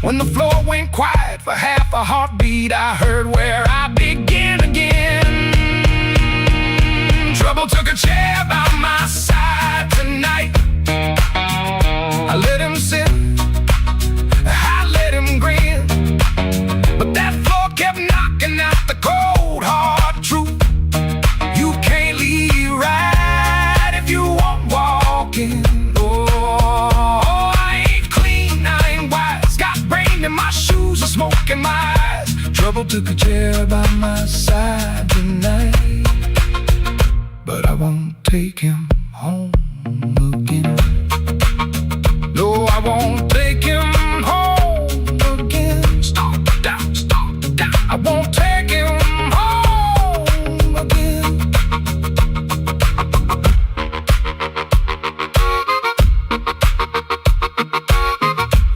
When the floor went quiet for half a heartbeat, I heard where I begin again. Trouble took a chair by my side tonight. I let him sit, I let him grin, but that floor kept knocking out the cold hard truth. You can't leave right if you won't walk in. Oh, I ain't clean, I ain't wise, got brain in my shoes and smoke in my eyes. Trouble took a chair by my side tonight, but I won't take him home again. No, I won't take him home again. Stop down, I won't take him home again.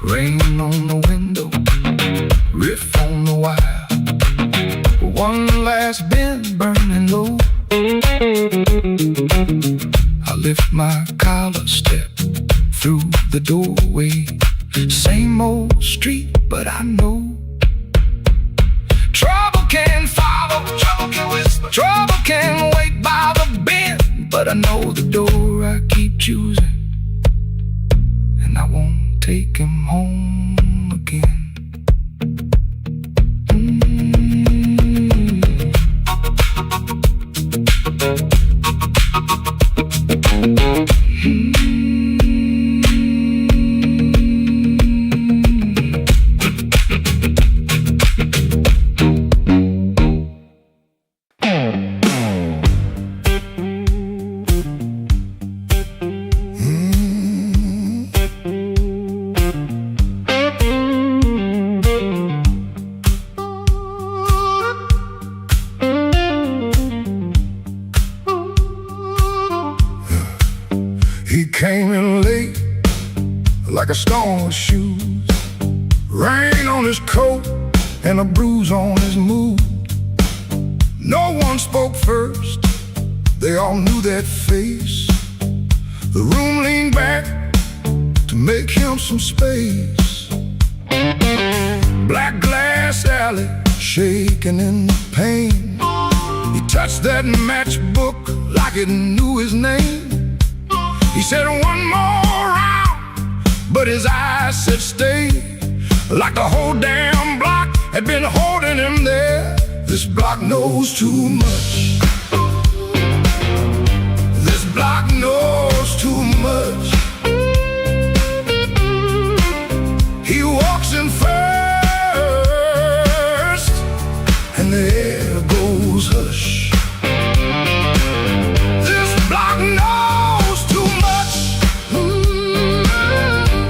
Rain on the window, riff on the wire, one last bend burning low. I lift my collar, step through the doorway. Same old street, but I know trouble can follow, trouble can whisper, trouble can wait by the bend. But I know the door I keep choosing, and I won't take him home again. like a stone with shoes. Rain on his coat and a bruise on his mood. No one spoke first, they all knew that face. The room leaned back to make him some space. Black glass alley, shaking in the pain. He touched that matchbook like it knew his name. He said one more round, but his eyes said stay. Like the whole damn block had been holding him there. This block knows too much. This block knows too much. He walks in first, and the air goes hush. This block knows too much.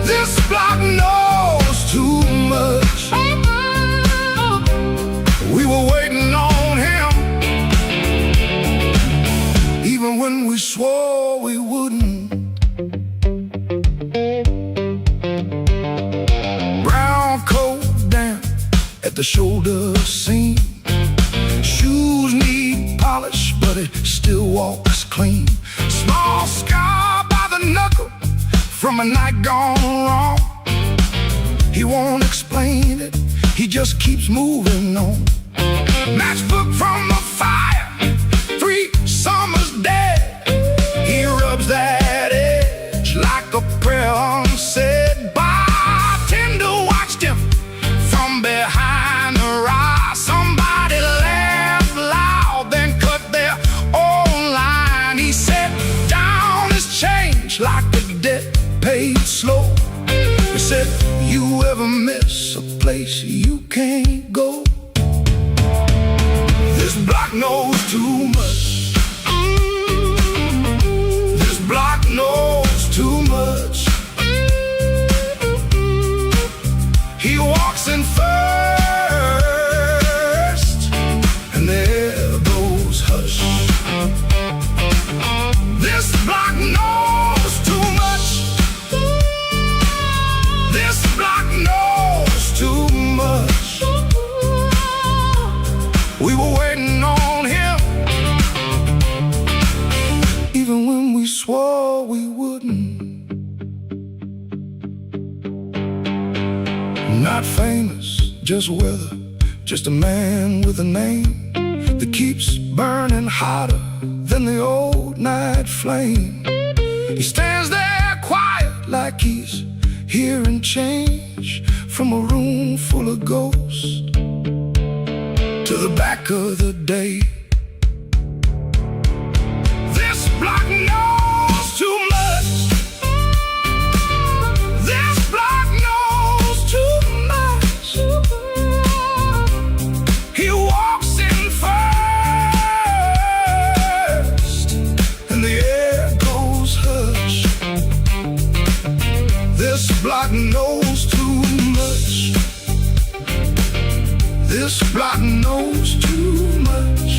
This block knows too much. We were waiting on him, even when we swore we wouldn't. Brown coat down at the shoulder seam. Shoes need polish, but it still walks clean. Small scar by the knuckle from a night gone wrong. He won't explain it, he just keeps moving on. Matchbook from the fire, 3 summers dead. He rubs that edge like a prayer unsaid. Bartender watched him from behind the rise. Somebody laughed loud, then cut their own line. He set down his change like the debt paid slow. He said, you ever miss a place you can't go? This block knows too much. This block knows too much. He walks in first, and there goes hush. This block knows too much. This block knows too much. We were waiting on him, even when we swore we wouldn't. Not famous, just weather, just a man with a name that keeps burning hotter than the old night flame. He stands there quiet like he's hearing change from a room full of ghosts to the back of the day. This block knows too much. This block knows too much. He walks in first, and the air goes hush. This block knows too much. This block knows too much.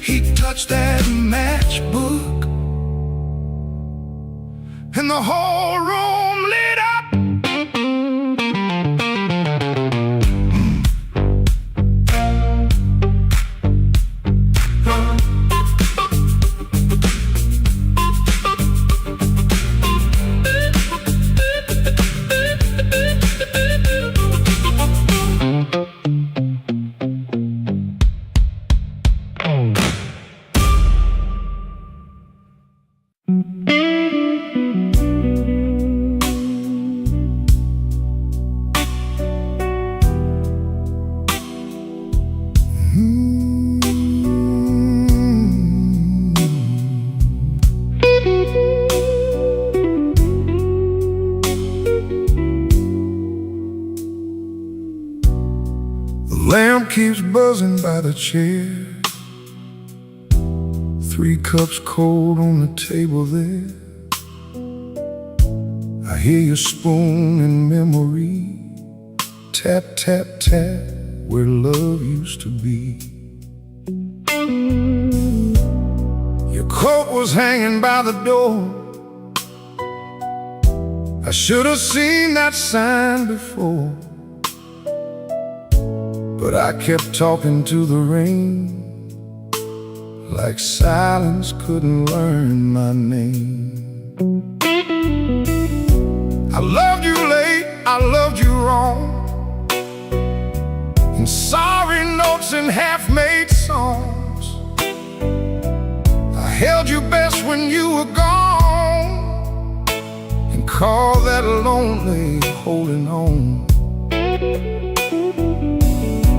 He touched that matchbook, and the whole room lit up. Lamp keeps buzzing by the chair. 3 cups cold on the table there. I hear your spoon in memory. Tap, tap, tap, where love used to be. Your coat was hanging by the door. I should have seen that sign before, but I kept talking to the rain, like silence couldn't learn my name. I loved you late, I loved you wrong, in sorry notes and half-made songs. I held you best when you were gone, and called that lonely holding on.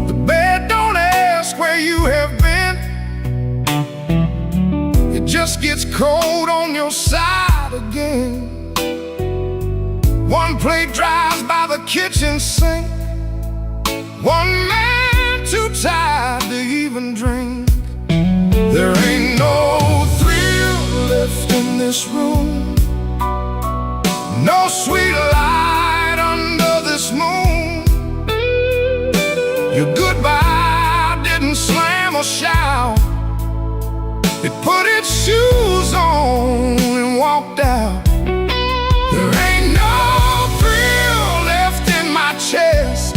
The bed don't ask where you have been, it just gets cold on your side again. One plate dries by the kitchen sink, one man too tired to even drink. There ain't no thrill left in this room, no sweet light under this moon. Your goodbye didn't slam or shout, it put its shoes on and walked out. There ain't no thrill left in my chest,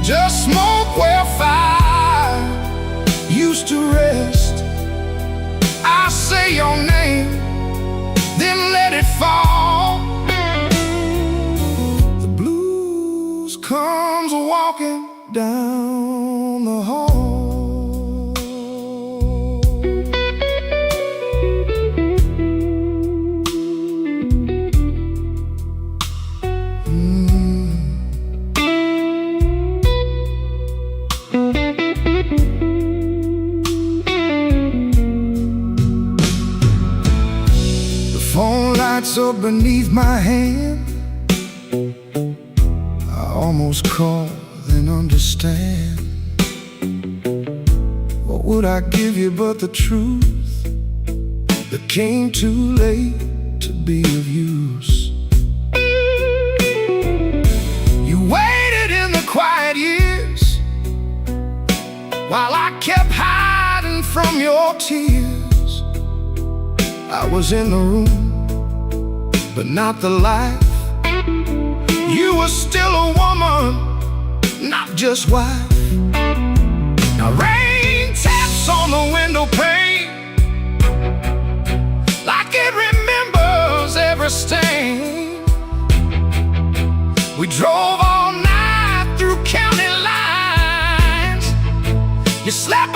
just smoke where fire used to rest. I say your name, then let it fall. The blues comes walking down the hall. Up beneath my hand, I almost call, then understand. What would I give you but the truth that came too late to be of use? You waited in the quiet years while I kept hiding from your tears. I was in the room, but not the life. You were still a woman, not just wife. Now rain taps on the window pane, like it remembers every stain. We drove all night through county lines. You slept